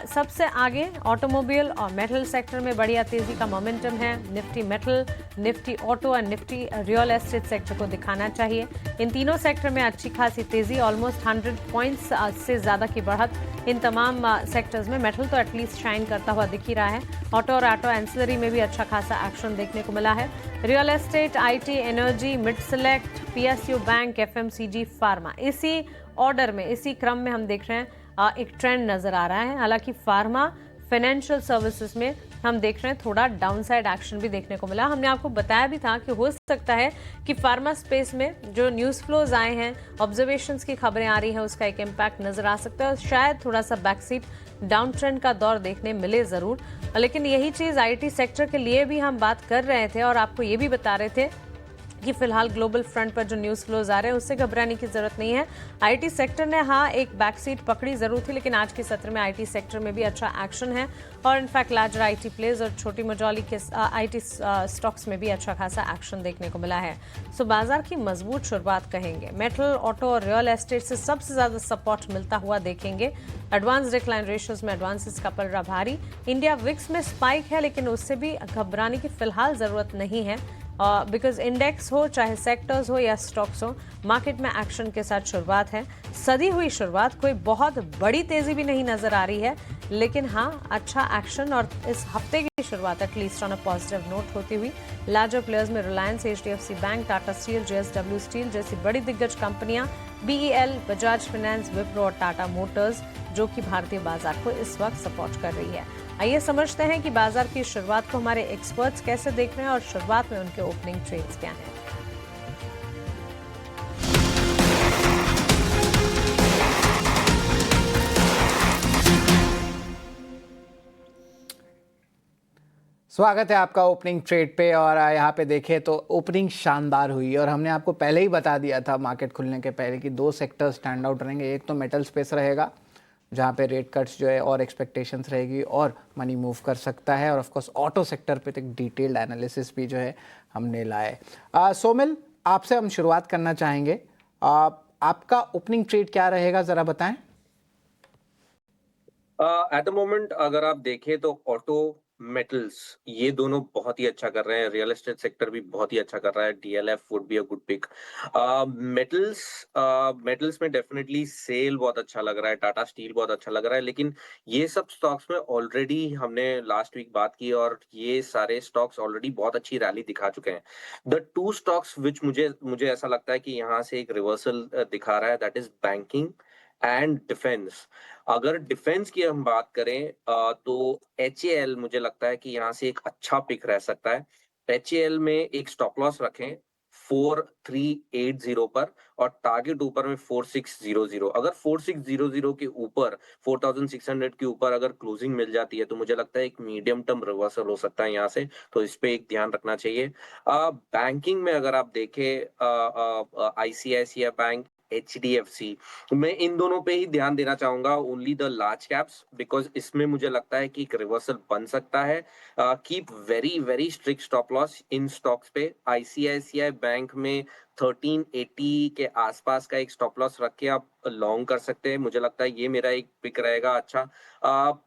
सबसे आगे ऑटोमोबाइल और मेटल सेक्टर में बढ़िया तेजी का मोमेंटम है। निफ्टी मेटल, निफ्टी ऑटो और निफ्टी रियल एस्टेट सेक्टर को दिखाना चाहिए। इन तीनों सेक्टर में अच्छी खासी तेजी, ऑलमोस्ट 100 पॉइंट्स से ज्यादा की बढ़त इन तमाम सेक्टर्स में। मेटल तो एटलीस्ट शाइन करता हुआ दिख ही रहा है। ऑटो और ऑटो एंसिलरी में भी अच्छा खासा एक्शन देखने को मिला है। Real estate, IT, energy, mid select, PSU bank, FMCG, pharma, इसी ऑर्डर में, इसी क्रम में हम देख रहे हैं एक ट्रेंड नजर आ रहा है। हालांकि फार्मा, फाइनेंशियल सर्विसेज में हम देख रहे हैं थोड़ा डाउनसाइड एक्शन भी देखने को मिला। हमने आपको बताया भी था कि हो सकता है कि फार्मा स्पेस में जो न्यूज़ फ्लोज आए हैं, ऑब्जर्वेशंस की खबरें आ रही हैं, उसका एक इम्पैक्ट नजर आ सकता है और शायद थोड़ा सा बैकसीट डाउन ट्रेंड का दौर देखने मिले जरूर। लेकिन यही चीज़ IT सेक्टर के लिए भी हम बात कर रहे थे और आपको ये भी बता रहे थे कि फिलहाल ग्लोबल फ्रंट पर जो न्यूज़ फ्लोज आ रहे हैं उससे घबराने की जरूरत नहीं है। IT सेक्टर ने हाँ एक बैकसीट पकड़ी जरूर थी, लेकिन आज के सत्र में IT सेक्टर में भी अच्छा एक्शन है और इनफैक्ट लार्जर IT प्लेयर्स और छोटी मजौली के IT स्टॉक्स में भी अच्छा खासा एक्शन देखने को मिला है। सो बाजार की मजबूत शुरुआत कहेंगे। मेटल, ऑटो और रियल एस्टेट से सबसे ज्यादा सपोर्ट मिलता हुआ देखेंगे। एडवांस डिक्लाइन रेशियोज में एडवांसेस का पलड़ा भारी। इंडिया विक्स में स्पाइक है, लेकिन उससे भी घबराने की फिलहाल जरूरत नहीं है, बिकॉज इंडेक्स हो चाहे सेक्टर्स हो या स्टॉक्स हो, मार्केट में एक्शन के साथ शुरुआत है। सदी हुई शुरुआत, कोई बहुत बड़ी तेजी भी नहीं नजर आ रही है, लेकिन हाँ अच्छा एक्शन और इस हफ्ते की शुरुआत at least on a positive note होती हुई। लार्जर प्लेयर्स में Reliance, HDFC bank, Tata steel, JSW steel जैसी बड़ी दिग्गज कंपनियां, BEL, बजाज फाइनेंस, विप्रो और टाटा मोटर्स जो कि भारतीय बाजार को इस वक्त सपोर्ट कर रही है। आइए समझते हैं कि बाजार की शुरुआत को हमारे एक्सपर्ट्स कैसे देख रहे हैं और शुरुआत में उनके ओपनिंग ट्रेड्स क्या हैं। स्वागत है आपका ओपनिंग ट्रेड पे। और यहाँ पे देखें तो ओपनिंग शानदार हुई और हमने आपको पहले ही बता दिया था मार्केट खुलने के पहले कि दो सेक्टर स्टैंड आउट रहेंगे। एक तो मेटल स्पेस रहेगा जहाँ पे रेट कट्स जो है और एक्सपेक्टेशंस रहेगी और मनी मूव कर सकता है, और ऑफ कोर्स ऑटो सेक्टर पे एक डिटेल्ड एनालिसिस भी जो है हमने लाए। सोमिल, आपसे हम शुरुआत करना चाहेंगे। आपका ओपनिंग ट्रेड क्या रहेगा, ज़रा बताएं। एट द मोमेंट अगर आप देखें तो ऑटो, मेटल्स, ये दोनों बहुत ही अच्छा कर रहे हैं। रियल एस्टेट सेक्टर भी बहुत ही अच्छा कर रहा है। DLF would be a good pick. Metals में डेफिनेटली सेल बहुत अच्छा लग रहा है, टाटा स्टील बहुत अच्छा लग रहा है, लेकिन ये सब स्टॉक्स में ऑलरेडी हमने लास्ट वीक बात की और ये सारे स्टॉक्स ऑलरेडी बहुत अच्छी रैली दिखा चुके हैं। द टू स्टॉक्स विच मुझे ऐसा लगता है कि यहाँ से एक रिवर्सल दिखा रहा है, that is banking and defence. अगर डिफेंस की हम बात करें तो HAL मुझे लगता है कि यहाँ से एक अच्छा पिक रह सकता है। HAL में एक स्टॉप लॉस रखें 4380 पर और टारगेट ऊपर में 4600। अगर 4600 के ऊपर 4600 के ऊपर अगर क्लोजिंग मिल जाती है तो मुझे लगता है एक मीडियम टर्म रिवर्सल हो सकता है यहाँ से, तो इस पे एक ध्यान रखना चाहिए। बैंकिंग में अगर आप देखें ICICI बैंक, HDFC, मैं इन दोनों पे ही ध्यान देना चाहूंगा, only the large caps, because इसमें मुझे लगता है कि एक रिवर्सल बन सकता है। Keep very very strict stop loss in stocks पे। ICICI बैंक में 1380 के आसपास का एक स्टॉप लॉस रख के आप लॉन्ग कर सकते हैं, मुझे लगता है ये मेरा एक पिक रहेगा अच्छा।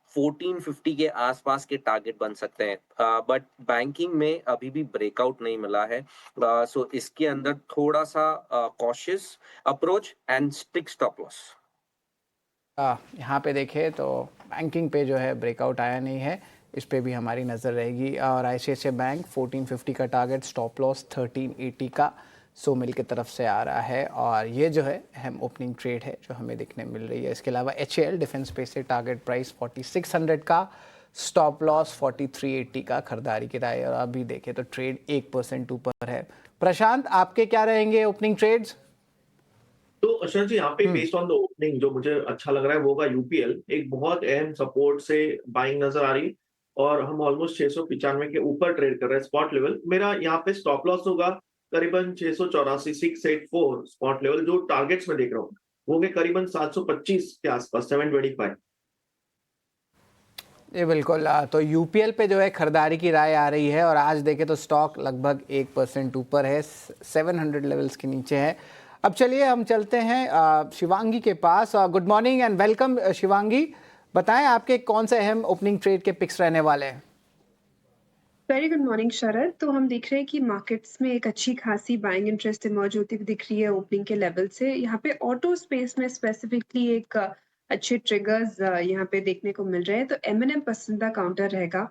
1450 के आसपास के टारगेट बन सकते हैं, बट बैंकिंग में अभी भी ब्रेकआउट नहीं मिला है, सो इसके अंदर थोड़ा सा cautious approach and stick stop loss. यहाँ पे देखें तो बैंकिंग पे जो है ब्रेकआउट आया नहीं है, इस पे भी हमारी नज़र रहेगी। और ICICI बैंक 1450 का टारगेट, स्टॉप लॉस 1380 का 100 मिल की तरफ से आ रहा है, और ये जो है अहम ओपनिंग ट्रेड है जो हमें देखने मिल रही है। इसके अलावा HAL डिफेंस पे से टारगेट प्राइस 4600 का, स्टॉप लॉस 4380 का खरीदारी की राय। और अभी देखें तो ट्रेड 1% ऊपर है। प्रशांत, आपके क्या रहेंगे ओपनिंग ट्रेड्स? तो अशर जी, यहाँ पे बेस्ड ऑन द ओपनिंग जो मुझे अच्छा लग रहा है वो होगा UPL। एक बहुत अहम सपोर्ट से बाइंग नजर आ रही, और हम ऑलमोस्ट 695 के ऊपर ट्रेड कर रहे हैं स्पॉट लेवल। मेरा यहाँ पे स्टॉप लॉस होगा करीबन 684, 684 स्पॉट लेवल। जो टारगेट्स में देख रहा हूँ वो होंगे करीबन 725 के आसपास, 725। जी बिल्कुल। तो UPL पे जो है खरीदारी की राय आ रही है, और आज देखें तो स्टॉक लगभग 1% ऊपर है, 700 लेवल्स के नीचे है। अब चलिए हम चलते हैं शिवांगी के पास। Good morning and welcome Shivangi, बताएं आपके कौन से अहम ओपनिंग ट्रेड के पिक्स रहने वाले हैं? वेरी गुड मॉर्निंग शरद। तो हम देख रहे हैं कि मार्केट्स में एक अच्छी खासी बाइंग इंटरेस्ट इमर्ज होती हुई दिख रही है ओपनिंग के लेवल से। यहाँ पे ऑटो स्पेस में स्पेसिफिकली एक अच्छे ट्रिगर्स यहाँ पे देखने को मिल रहे हैं। तो M&M पसंदीदा काउंटर रहेगा।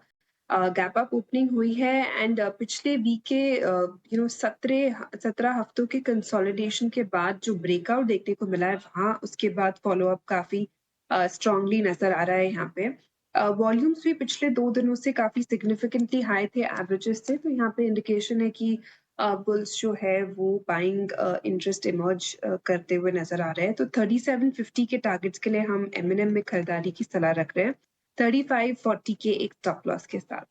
गैप अप ओपनिंग हुई है, एंड पिछले वीक के 17 हफ्तों के कंसोलिडेशन के बाद जो ब्रेकआउट देखने को मिला है वहाँ उसके बाद फॉलो अप काफी स्ट्रांगली नजर आ रहा है यहाँ पे। वॉल्यूम्स भी पिछले 2 दिनों से काफी सिग्निफिकेंटली हाई थे एवरेजेस से, तो यहाँ पे इंडिकेशन है कि बुल्स जो है वो बाइंग इंटरेस्ट इमर्ज करते हुए नजर आ रहे हैं। तो 3750 के टारगेट्स के लिए हम M&M में खरीदारी की सलाह रख रहे हैं, 3540 के एक स्टॉप लॉस के साथ।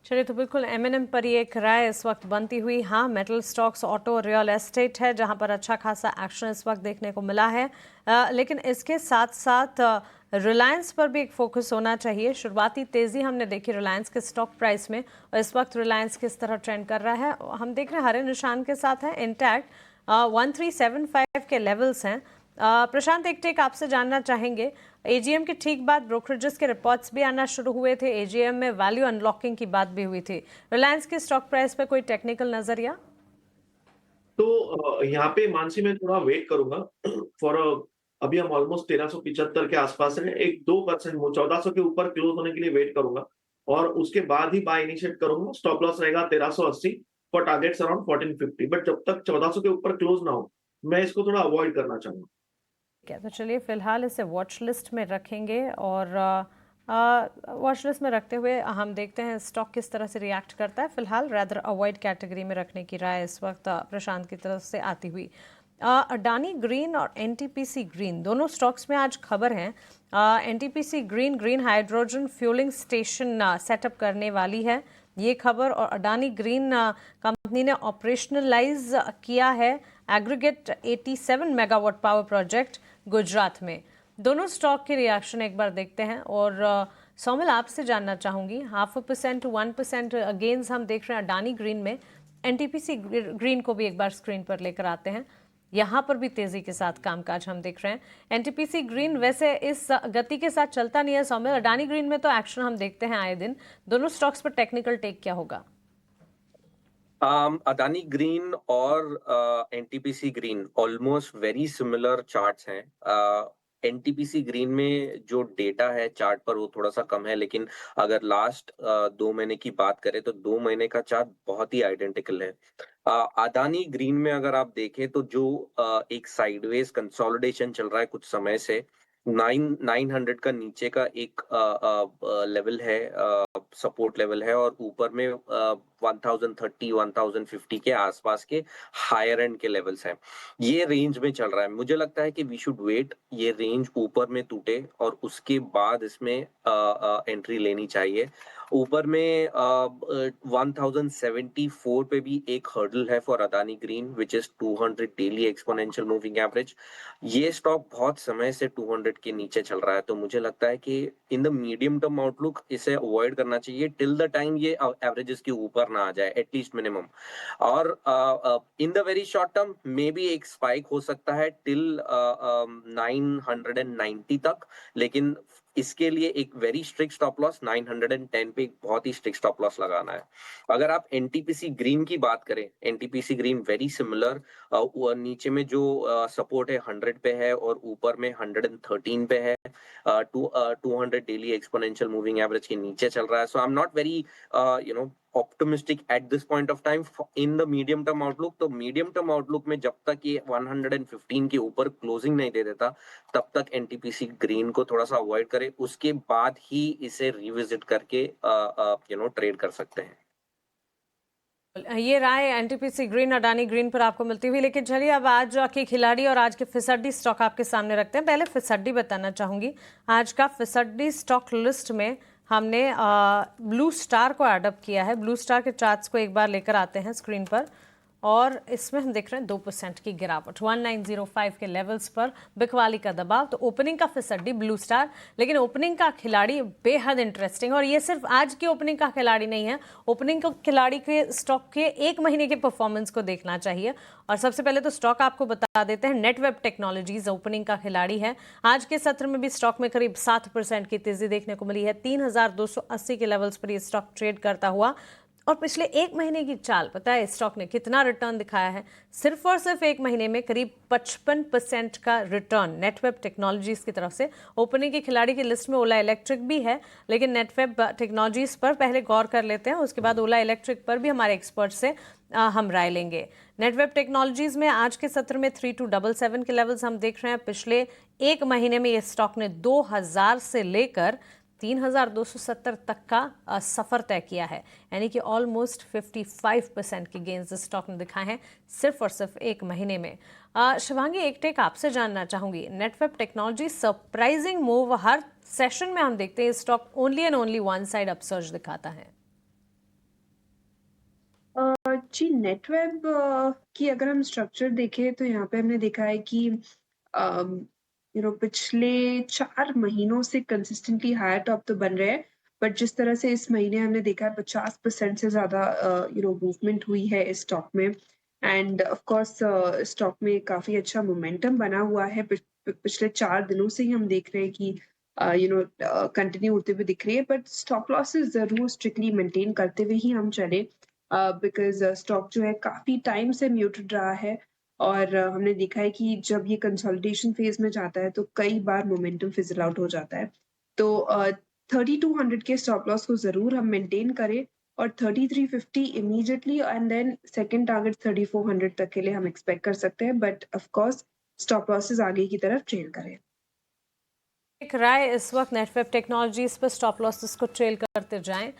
चलिए, तो बिल्कुल M&M पर ही एक राय इस वक्त बनती हुई। हाँ, metal stocks, auto, real estate है जहां पर अच्छा खासा एक्शन इस वक्त देखने को मिला है, लेकिन इसके साथ साथ रिलायंस पर भी एक फोकस होना चाहिए। शुरुआती तेज़ी हमने देखी रिलायंस के स्टॉक प्राइस में, और इस वक्त रिलायंस किस तरह ट्रेंड कर रहा है हम देख रहे हैं, हरे निशान के साथ है इंटैक्ट। 1375 के लेवल्स हैं। प्रशांत, एक टेक आपसे जानना चाहेंगे, AGM के ठीक बाद ब्रोकरेजेस के रिपोर्ट्स भी आना शुरू हुए थे, AGM में वैल्यू अनलॉकिंग की बात भी हुई थी। रिलायंस के स्टॉक प्राइस पे कोई टेक्निकल नजरिया? तो यहाँ पे मानसी मैं थोड़ा वेट करूंगा फॉर अभी हम ऑलमोस्ट 1375 के आसपास है, एक 2% 1400 के ऊपर क्लोज होने के लिए वेट करूंगा, और उसके बाद ही बाय इनिशिएट करूंगा। स्टॉप लॉस रहेगा 1380 फॉर टारगेट्स अराउंड 1450, बट जब तक 1400 के ऊपर क्लोज ना हो मैं इसको थोड़ा अवॉइड करना चाहूंगा। क्या, तो चलिए फिलहाल इसे वॉच लिस्ट में रखेंगे, और वॉच लिस्ट में रखते हुए हम देखते हैं स्टॉक किस तरह से रिएक्ट करता है। फिलहाल रैदर अवॉइड कैटेगरी में रखने की राय इस वक्त प्रशांत की तरफ से आती हुई। अडानी ग्रीन और NTPC ग्रीन दोनों स्टॉक्स में आज खबर है। NTPC green hydrogen fuelling station setup करने वाली है, ये खबर। और अडानी ग्रीन कंपनी ने ऑपरेशनलाइज किया है aggregate 87 megawatt power project Gujarat में। दोनों स्टॉक के रिएक्शन एक बार देखते हैं। और सौमिल, आपसे जानना चाहूंगी, 0.5% to 1% गेन्स हम देख रहे हैं अडानी ग्रीन में। NTPC ग्रीन को भी एक बार स्क्रीन पर लेकर आते हैं। यहाँ पर भी तेजी के साथ कामकाज हम देख रहे हैं। एनटीपीसी ग्रीन वैसे इस गति के साथ चलता नहीं है सौम्य। अडानी ग्रीन में तो एक्शन हम देखते हैं आए दिन। दोनों स्टॉक्स पर टेक्निकल टेक क्या होगा? अदानी ग्रीन और NTPC green almost very similar charts हैं। एनटीपीसी ग्रीन में जो डेटा है चार्ट पर वो थोड़ा सा कम है, लेकिन अगर लास्ट 2 महीने की बात करें तो 2 महीने का चार्ट बहुत ही आइडेंटिकल है। अदानी ग्रीन में अगर आप देखें तो जो एक साइडवेज कंसोलिडेशन चल रहा है कुछ समय से, 900 का नीचे का एक लेवल है, सपोर्ट लेवल है, और ऊपर में 1030 1050 के आसपास के हायर एंड के लेवल्स हैं। ये रेंज में चल रहा है। मुझे लगता है कि वी शुड वेट ये रेंज ऊपर में टूटे और उसके बाद इसमें एंट्री लेनी चाहिए। ऊपर में 1074 पे भी एक हर्डल है for Adani green which is 200 daily exponential moving average. ये स्टॉक बहुत समय से 200 के नीचे चल रहा है, तो मुझे लगता है कि इन द मीडियम टर्म आउटलुक इसे अवॉइड करना चाहिए टिल द टाइम ये एवरेजेस के ऊपर ना आ जाए, एटलीस्ट मिनिमम। और in the very short term may be एक स्पाइक हो सकता है टिल 990 तक, लेकिन इसके लिए एक वेरी स्ट्रिक्ट स्टॉप लॉस 910 पे एक बहुत ही स्ट्रिक्ट स्टॉप लॉस लगाना है। अगर आप एनटीपीसी ग्रीन की बात करें, एनटीपीसी ग्रीन वेरी सिमिलर, नीचे में जो सपोर्ट है 100 पे है और ऊपर में 113 पे है। 200 डेली एक्सपोनेंशियल मूविंग एवरेज के नीचे चल रहा है। So I am not very optimistic at this point of time in the medium term outlook. तो मीडियम टर्म आउटलुक में जब तक ये 115 के ऊपर क्लोजिंग नहीं दे देता तब तक एनटीपीसी ग्रीन को थोड़ा सा अवॉइड करें, उसके बाद ही इसे रिविजिट करके ट्रेड कर सकते हैं। ये राय एनटीपीसी ग्रीन, अडानी ग्रीन पर आपको मिलती हुई। लेकिन चलिए अब आज के खिलाड़ी और आज के फिसड्डी स्टॉक आपके सामने रखते हैं। पहले फिसड्डी बताना चाहूंगी। आज का फिसड्डी स्टॉक लिस्ट में हमने ब्लू स्टार को एडअप किया है। ब्लू स्टार के चार्ट्स को एक बार लेकर आते हैं स्क्रीन पर, और इसमें हम देख रहे हैं 2% की गिरावट, 1905 के लेवल्स पर बिकवाली का दबाव। तो ओपनिंग का फिसड्डी ब्लू स्टार, लेकिन ओपनिंग का खिलाड़ी बेहद इंटरेस्टिंग। और ये सिर्फ आज की ओपनिंग का खिलाड़ी नहीं है, ओपनिंग का खिलाड़ी के स्टॉक के 1 महीने के परफॉर्मेंस को देखना चाहिए। और सबसे पहले तो स्टॉक आपको बता देते हैं, नेटवेब टेक्नोलॉजीज ओपनिंग का खिलाड़ी है। आज के सत्र में भी स्टॉक में करीब 7% की तेजी देखने को मिली है। 3280 के लेवल्स पर ये स्टॉक ट्रेड करता हुआ। और पिछले 1 महीने की चाल पता है स्टॉक ने कितना रिटर्न दिखाया है? सिर्फ और सिर्फ 1 महीने में करीब 55% का रिटर्न नेटवेब टेक्नोलॉजीज की तरफ से। ओपनिंग के खिलाड़ी की लिस्ट में ओला इलेक्ट्रिक भी है, लेकिन नेटवेब टेक्नोलॉजीज पर पहले गौर कर लेते हैं, उसके बाद ओला इलेक्ट्रिक पर भी हमारे एक्सपर्ट से हम राय लेंगे। नेटवेब टेक्नोलॉजीज में आज के सत्र में 3277 के लेवल्स हम देख रहे हैं। पिछले 1 महीने में ये स्टॉक ने 2000 से लेकर 3270 तक का सफर तय किया है, यानी कि ऑलमोस्ट 55% की गेंस इस स्टॉक ने दिखाए हैं सिर्फ और सिर्फ 1 महीने में। शिवांगी, एक टेक आपसे जानना चाहूंगी। नेटवेब टेक्नोलॉजी सरप्राइजिंग मूव, हर सेशन में हम देखते हैं stock only and only one side upsurge दिखाता है। जी, नेटवेब की अगर हम स्ट्रक्चर देखें तो यहाँ पे हमने देखा है कि पिछले 4 महीनों से कंसिस्टेंटली हायर टॉप तो बन रहे हैं, बट जिस तरह से इस महीने हमने देखा है 50% से ज़्यादा मूवमेंट हुई है इस स्टॉक में। एंड ऑफ कोर्स स्टॉक में काफ़ी अच्छा मोमेंटम बना हुआ है। पिछले 4 दिनों से ही हम देख रहे हैं कि कंटिन्यू होते हुए दिख रही है, बट स्टॉप लॉसेस ज़रूर स्ट्रिक्टली मेंटेन करते हुए ही हम चले, बिकॉज स्टॉक जो है काफ़ी टाइम से म्यूटेड रहा है। और हमने देखा है कि जब ये कंसोलिडेशन फेज में जाता है तो कई बार मोमेंटम फिजल आउट हो जाता है। तो 3200 के स्टॉप लॉस को ज़रूर हम मेंटेन करें, और 3350 immediately, and then second target 3400 तक के लिए हम एक्सपेक्ट कर सकते हैं, but of course stop losses आगे की तरफ ट्रेल करें। एक राय इस वक्त नेटवेब टेक्नोलॉजीज पर स्टॉप लॉसेस को ट्रेल करते जाएं।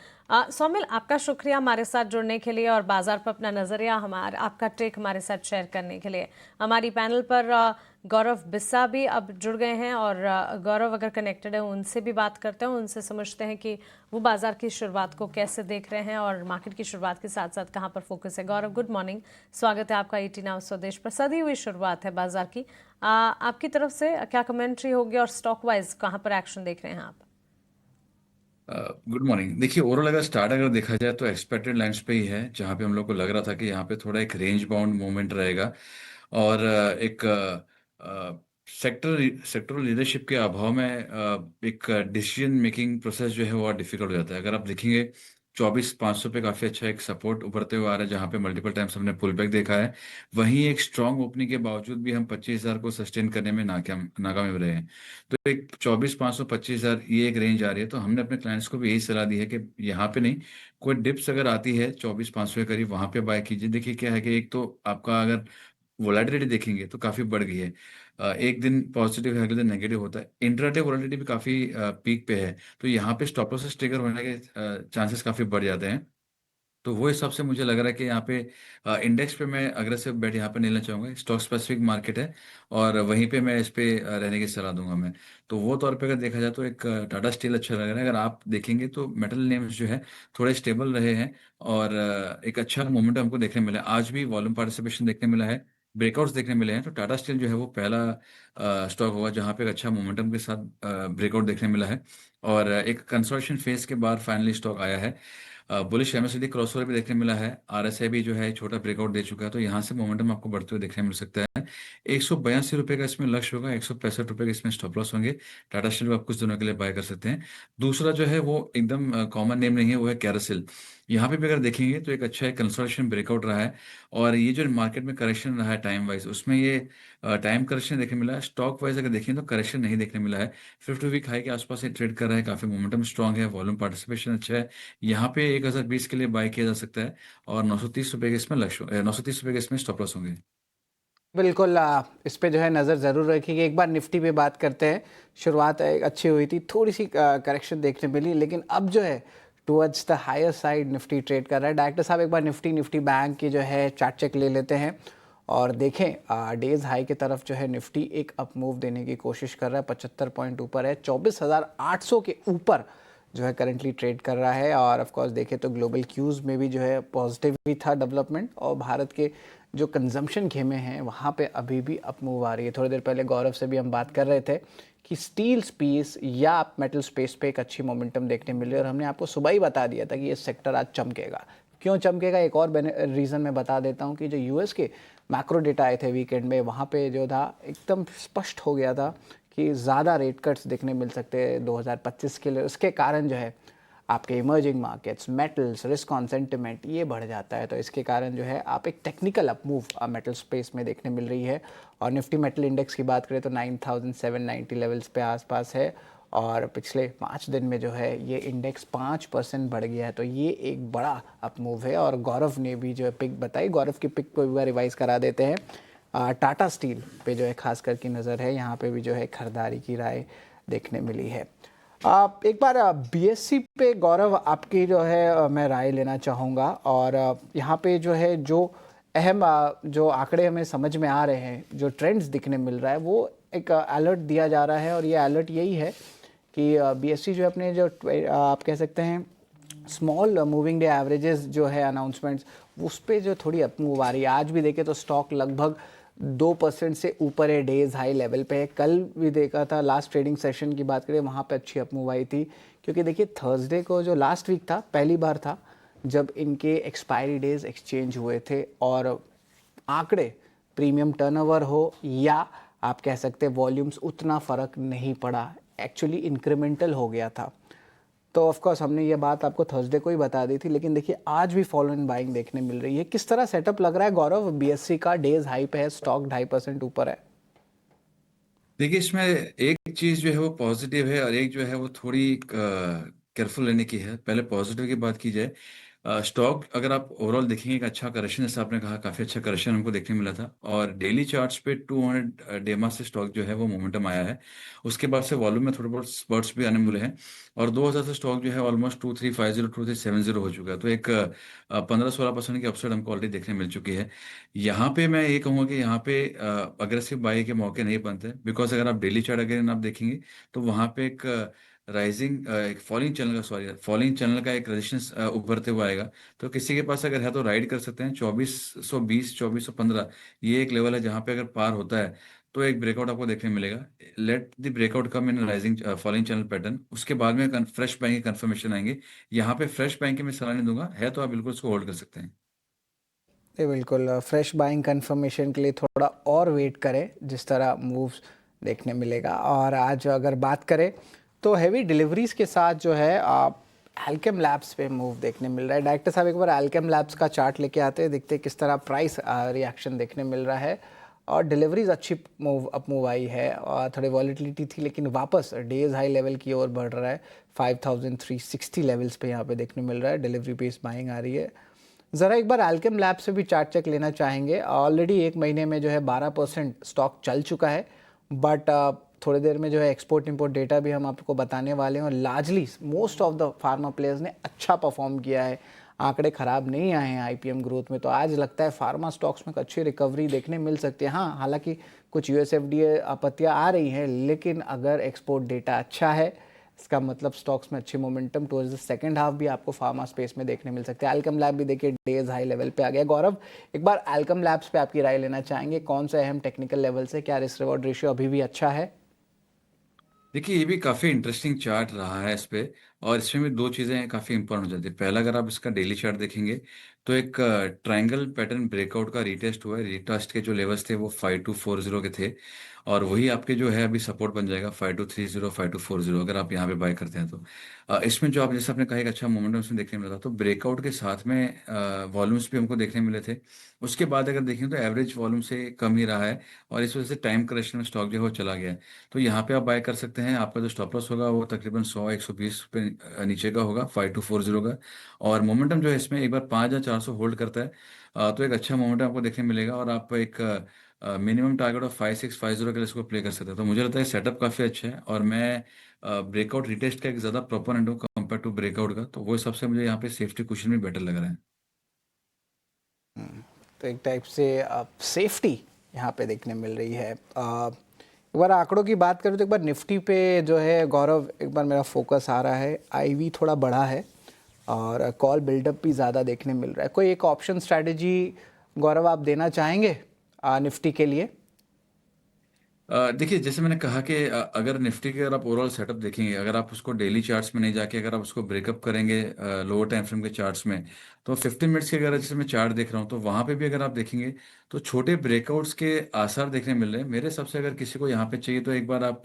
सौमिल, आपका शुक्रिया हमारे साथ जुड़ने के लिए और बाजार पर अपना नजरिया आपका टेक हमारे साथ शेयर करने के लिए। हमारी पैनल पर गौरव बिस्सा भी अब जुड़ गए हैं, और गौरव अगर कनेक्टेड है उनसे भी बात करते हैं, उनसे समझते हैं कि वो बाजार की शुरुआत को कैसे देख रहे हैं और मार्केट की शुरुआत के साथ साथ कहाँ पर फोकस है। गौरव, गुड मॉर्निंग, स्वागत है आपका ET नाउ स्वदेश पर। सदी हुई शुरुआत है बाजार की, आपकी तरफ से क्या कमेंट्री होगी और स्टॉक वाइज कहाँ पर एक्शन देख रहे हैं आप? Good morning. देखिए, ओवरऑल अगर देखा जाए तो एक्सपेक्टेड लाइंस पे ही है, जहाँ पे हम लोग को लग रहा था कि यहाँ पे थोड़ा एक रेंज बाउंड मूवमेंट रहेगा, और एक सेक्टरल लीडरशिप के अभाव में एक डिसीजन मेकिंग प्रोसेस जो है वो डिफिकल्ट हो जाता है। अगर आप देखेंगे 24,500 पे काफी अच्छा एक सपोर्ट उभरते हुए आ रहा है, जहां पे मल्टीपल टाइम्स हमने पुल बैक देखा है। वहीं एक स्ट्रांग ओपनिंग के बावजूद भी हम 25,000 को सस्टेन करने में नाकाम रहे हैं। तो एक 24,500 25,000 ये एक रेंज आ रही है। तो हमने अपने क्लाइंट्स को भी यही सलाह दी है कि यहाँ पे नहीं, कोई डिप्स अगर आती है 24,500 के करीब, वहां पे बाय कीजिए। देखिए क्या है कि एक तो आपका अगर वोलेटिलिटी देखेंगे तो काफी बढ़ गई है। एक दिन पॉजिटिव है, अगले दिन नेगेटिव होता है। इंट्राडे वोलेटिलिटी भी काफी पीक पे है। तो यहाँ पे स्टॉप लॉसेस ट्रिगर होने के चांसेस काफी बढ़ जाते हैं। तो वो हिसाब से मुझे लग रहा है कि यहाँ पे इंडेक्स पे मैं अग्रेसिव बेट यहाँ पे नहीं लेना चाहूंगा। स्टॉक स्पेसिफिक मार्केट है और वहीं पे मैं इस पे रहने की सलाह दूंगा मैं। तो वो तौर पे अगर देखा जाए तो एक टाटा स्टील अच्छा लग रहा है। अगर आप देखेंगे तो मेटल नेम्स जो है थोड़े स्टेबल रहे हैं और एक अच्छा मोमेंटम हमको देखने मिला है। आज भी वॉल्यूम पार्टिसिपेशन देखने मिला है, ब्रेकआउट्स देखने मिले हैं। तो टाटा स्टील जो है वो पहला स्टॉक होगा जहाँ पे एक अच्छा मोमेंटम के साथ ब्रेकआउट देखने मिला है और एक कंसोलिडेशन फेज के बाद फाइनली स्टॉक आया है। बुलिश एमएससीडी क्रॉसओवर भी देखने मिला है। आरएसआई भी जो है एक छोटा ब्रेकआउट दे चुका है। तो यहाँ से मोमेंटम आपको बढ़ते हुए देखने मिल सकता है। 182 रुपये का इसमें लक्ष्य होगा, 165 रुपये का इसमें स्टॉप लॉस होंगे। टाटा स्टील को आप कुछ दिनों के लिए बाय कर सकते हैं। दूसरा जो है वो एकदम कॉमन नेम नहीं है, वो है कैरोसिल। यहाँ पे भी अगर देखेंगे तो एक अच्छा एक कंसोलिडेशन ब्रेकआउट रहा है और ये जो मार्केट में करेक्शन रहा है टाइम वाइज, उसमें ये टाइम करेक्शन देखने मिला है। स्टॉक वाइज अगर देखें तो करेक्शन नहीं देखने मिला है। 50 वीक हाई के आसपास ये ट्रेड कर रहा है, काफी मोमेंटम स्ट्रांग है, वॉल्यूम पार्टिसिपेशन अच्छा है। यहाँ पे 1,020 के लिए बाय किया जा सकता है और 930 रुपये के इसमें लक्ष्य, 930 रुपये के इसमें स्टॉप लॉस होंगे। बिल्कुल, इस पे जो है नज़र ज़रूर रखिएगा। एक बार निफ्टी पे बात करते हैं। शुरुआत अच्छी हुई थी, थोड़ी सी करेक्शन देखने मिली, लेकिन अब जो है towards the higher side Nifty trade कर रहा है। डायरेक्टर साहब एक बार निफ्टी बैंक की जो है चार्ट चेक ले लेते हैं और देखें डेज हाई की तरफ जो है निफ्टी एक अप मूव देने की कोशिश कर रहा है। 75 पॉइंट ऊपर है, 24,800 के ऊपर जो है करंटली ट्रेड कर रहा है। और ऑफ कोर्स देखें तो ग्लोबल क्यूज़ में भी जो है पॉजिटिव ही था डेवलपमेंट, और भारत के जो कंजम्पशन खेमे हैं वहाँ पे अभी भी अप मूव आ रही है। थोड़ी देर पहले गौरव से भी हम बात कर रहे थे कि स्टील स्पेस या मेटल स्पेस पे एक अच्छी मोमेंटम देखने मिली, और हमने आपको सुबह ही बता दिया था कि ये सेक्टर आज चमकेगा। क्यों चमकेगा, एक और रीज़न मैं बता देता हूँ कि जो यूएस के मैक्रो डेटा आए थे वीकेंड में, वहाँ पे जो था एकदम स्पष्ट हो गया था कि ज़्यादा रेट कट्स देखने मिल सकते हैं 2025 के लिए। उसके कारण जो है आपके emerging markets, metals, risk on sentiment ये बढ़ जाता है। तो इसके कारण जो है आप एक technical up move metal space में देखने मिल रही है। और निफ्टी मेटल इंडेक्स की बात करें तो 9,790 लेवल्स पे आसपास है और पिछले 5 दिन में जो है ये इंडेक्स 5% बढ़ गया है। तो ये एक बड़ा अप मूव है। और गौरव ने भी जो है पिक बताई, गौरव की पिक को एक बार रिवाइज करा देते हैं। टाटा स्टील पे जो है खास कर की नज़र है, यहाँ पे भी जो है खरीदारी की राय देखने मिली है। एक बार बीएससी पे गौरव आपकी जो है मैं राय लेना चाहूँगा। और यहाँ पे जो है जो अहम जो आंकड़े हमें समझ में आ रहे हैं, जो ट्रेंड्स दिखने मिल रहा है, वो एक अलर्ट दिया जा रहा है। और ये अलर्ट यही है कि बीएससी जो अपने जो आप कह सकते हैं स्मॉल मूविंग डे एवरेजेस जो है अनाउंसमेंट्स, उस पर जो थोड़ी अप मूव आ रही है। आज भी देखें तो स्टॉक लगभग 2% से ऊपर है, डेज हाई लेवल पे है। कल भी देखा था, लास्ट ट्रेडिंग सेशन की बात करें वहाँ पे अच्छी अप मूव आई थी, क्योंकि देखिए थर्सडे को जो लास्ट वीक था, पहली बार था जब इनके एक्सपायरी डेज एक्सचेंज हुए थे और आंकड़े प्रीमियम टर्नओवर हो या आप कह सकते हैं वॉल्यूम्स, उतना फ़र्क नहीं पड़ा, एक्चुअली इंक्रीमेंटल हो गया था। तो ऑफ कोर्स हमने ये बात आपको थर्सडे को ही बता दी थी, लेकिन देखिए आज भी फॉलो इन बाइंग देखने मिल रही है। किस तरह सेटअप लग रहा है गौरव, बीएससी का डेज हाई पे है, स्टॉक 2.5% ऊपर है। देखिए इसमें एक चीज जो है वो पॉजिटिव है और एक जो है वो थोड़ी केयरफुल लेने की है। पहले पॉजिटिव की बात की जाए, स्टॉक अगर आप ओवरऑल देखेंगे एक अच्छा करेक्शन, जैसे आपने कहा काफी अच्छा करेक्शन हमको देखने मिला था और डेली चार्ट्स पे 200 डेमा से स्टॉक जो है वो मोमेंटम आया है। उसके बाद से वॉल्यूम में थोड़े बहुत स्पर्ट्स भी आने मिले हैं और 2000 से स्टॉक जो है ऑलमोस्ट 2350 2370 हो चुका है। तो एक 15-16% की अपसाइड हमको ऑलरेडी देखने मिल चुकी है। यहाँ पे मैं ये कहूँगा कि यहाँ पे अग्रेसिव बाई के मौके नहीं बनते, बिकॉज अगर आप डेली चार्ट अगर आप देखेंगे तो वहाँ पे एक राइजिंग एक फॉलिंग चैनल का एक रेजिस्टेंस उभरते हुए आएगा। तो किसी के पास अगर है तो राइड कर सकते हैं 2420 2415, ये एक लेवल है जहाँ पे अगर पार होता है तो एक ब्रेकआउट आपको देखने मिलेगा। Let the breakout come in rising falling channel pattern, उसके बाद में फ्रेश बाइंग के कंफर्मेशन आएंगे। यहाँ पे फ्रेश बाइंग की मैं सलाह नहीं दूंगा, है तो आप बिल्कुल उसको होल्ड कर सकते हैं। बिल्कुल फ्रेश बाइंग कंफर्मेशन के लिए थोड़ा और वेट करें जिस तरह मूव्स देखने मिलेगा। और आज अगर बात करें तो हैवी डिलीवरीज के साथ जो है आप एल्केम लैब्स पे मूव देखने मिल रहा है। डायरेक्टर साहब एक बार एल्केम लैब्स का चार्ट लेके आते हैं, देखते हैं किस तरह प्राइस रिएक्शन देखने मिल रहा है। और डिलीवरीज अच्छी मूव आई है और थोड़ी वॉलिटिलिटी थी लेकिन वापस डेज हाई लेवल की ओर बढ़ रहा है। 5360 लेवल्स पे यहाँ पे देखने मिल रहा है, डिलीवरी बेस्ड बाइंग आ रही है। ज़रा एक बार एल्केम लैब से भी चार्ट चेक लेना चाहेंगे। ऑलरेडी एक महीने में जो है 12% स्टॉक चल चुका है, बट थोड़ी देर में जो है एक्सपोर्ट इंपोर्ट डेटा भी हम आपको बताने वाले हैं। और largely most of the pharma players ने अच्छा परफॉर्म किया है, आंकड़े ख़राब नहीं आए हैं आईपीएम ग्रोथ में। तो आज लगता है फार्मा स्टॉक्स में अच्छी रिकवरी देखने मिल सकती है। हाँ, हालांकि कुछ यूएसएफडीए आपत्तियाँ आ रही हैं, लेकिन अगर एक्सपोर्ट डेटा अच्छा है इसका मतलब स्टॉक्स में अच्छी momentum towards the second half भी आपको फार्मा स्पेस में देखने मिल सकते हैं। एल्केम लैब भी देखिए डेज हाई लेवल पे आ गया। गौरव, एक बार एल्केम लैब्स पे आपकी राय लेना चाहेंगे, कौन सा अहम टेक्निकल लेवल से, क्या रिस्क रिवॉर्ड रेशियो अभी भी अच्छा है? देखिए, ये भी काफ़ी इंटरेस्टिंग चार्ट रहा है इस पे। और इसमें भी दो चीज़ें काफ़ी इंपॉर्टेंट हो जाती है। पहला, अगर आप इसका डेली चार्ट देखेंगे तो एक ट्रायंगल पैटर्न ब्रेकआउट का रीटेस्ट हुआ है। रीटेस्ट के जो लेवल्स थे वो 5240 के थे, और वही आपके जो है अभी सपोर्ट बन जाएगा 5230 5240 अगर आप यहाँ पे बाय करते हैं तो। इसमें जो आप जैसे आपने कहा एक अच्छा मोमेंटम इसमें देखने मिला था, तो ब्रेकआउट के साथ में वॉल्यूम्स भी हमको देखने मिले थे। उसके बाद अगर देखें तो एवरेज वॉल्यूम से कम ही रहा है, और इस वजह से टाइम करेक्शन में स्टॉक जो है वो चला गया है। तो यहाँ पे आप बाय कर सकते हैं। आपका जो स्टॉप लॉस होगा वो तकरीबन 100-120 पे नीचे का होगा, 5240 का। और मोमेंटम जो है इसमें एक बार 5400 होल्ड करता है तो एक अच्छा मोमेंटम आपको देखने मिलेगा। और आप एक मिनिमम टारगेट ऑफ 5650 के लिए इसको प्ले कर सकते हैं। तो मुझे लगता है सेटअप काफ़ी अच्छा है, और मैं ब्रेकआउट रिटेस्ट का एक ज़्यादा प्रोपोनेंट हूँ कंपेयर टू ब्रेकआउट का। तो वो हिसाब से मुझे यहाँ पे सेफ्टी कुशन भी बेटर लग रहा है। तो एक टाइप से सेफ्टी यहाँ पे देखने मिल रही है। एक बार आंकड़ों की बात करूँ तो एक बार निफ्टी पे जो है गौरव, एक बार मेरा फोकस आ रहा है, आईवी थोड़ा बढ़ा है और कॉल बिल्डअप भी ज़्यादा देखने मिल रहा है। कोई एक ऑप्शन स्ट्रैटेजी गौरव आप देना चाहेंगे निफ्टी के लिए? देखिए, जैसे मैंने कहा कि अगर निफ्टी के अगर आप ओवरऑल सेटअप देखेंगे, अगर आप उसको डेली चार्ट्स में नहीं जाके अगर आप उसको ब्रेकअप करेंगे लोअर टाइम फ्रेम के चार्ट्स में, तो 15 मिनट्स के अगर जैसे मैं चार्ट देख रहा हूँ तो वहाँ पे भी अगर आप देखेंगे तो छोटे ब्रेकआउट्स के आसार देखने मिल रहे हैं। मेरे हिसाब से अगर किसी को यहाँ पे चाहिए तो एक बार आप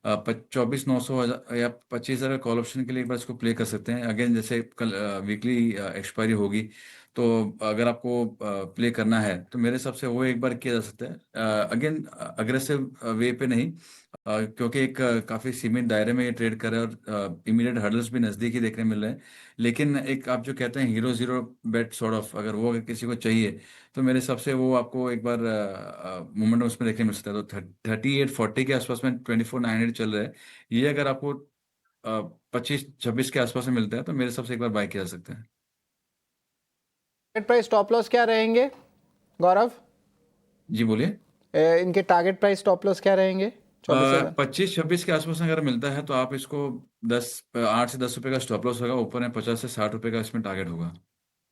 24,900 या 25,000 कॉल ऑप्शन के लिए एक बार इसको प्ले कर सकते हैं। अगेन जैसे कल वीकली एक्सपायरी होगी, तो अगर आपको प्ले करना है तो मेरे हिसाब से वो एक बार किया जा सकता है। अगेन अग्रेसिव वे पे नहीं, क्योंकि एक काफ़ी सीमित दायरे में ये ट्रेड कर रहा है और इमीडिएट हर्डल्स भी नज़दीक ही देखने मिल रहे हैं। लेकिन एक आप जो कहते हैं hero zero bet sort of, अगर वो अगर किसी को चाहिए तो मेरे हिसाब से वो आपको एक बार मोमेंटम उसमें देखने मिल सकता है। तो 3840 के आसपास में 24,900 चल रहा है। ये अगर आपको 25-26 के आसपास में मिलता है तो मेरे हिसाब से एक बार बाय किया जा सकता है। टारगेट प्राइस स्टॉप लॉस क्या रहेंगे गौरव? जी बोलिए। इनके टारगेट प्राइस स्टॉप लॉस क्या रहेंगे? 25-26 के आसपास अगर मिलता है तो आप इसको 8 से 10 रुपए का स्टॉप लॉस होगा, ऊपर में 50 से 60 रुपए का इसमें टारगेट होगा।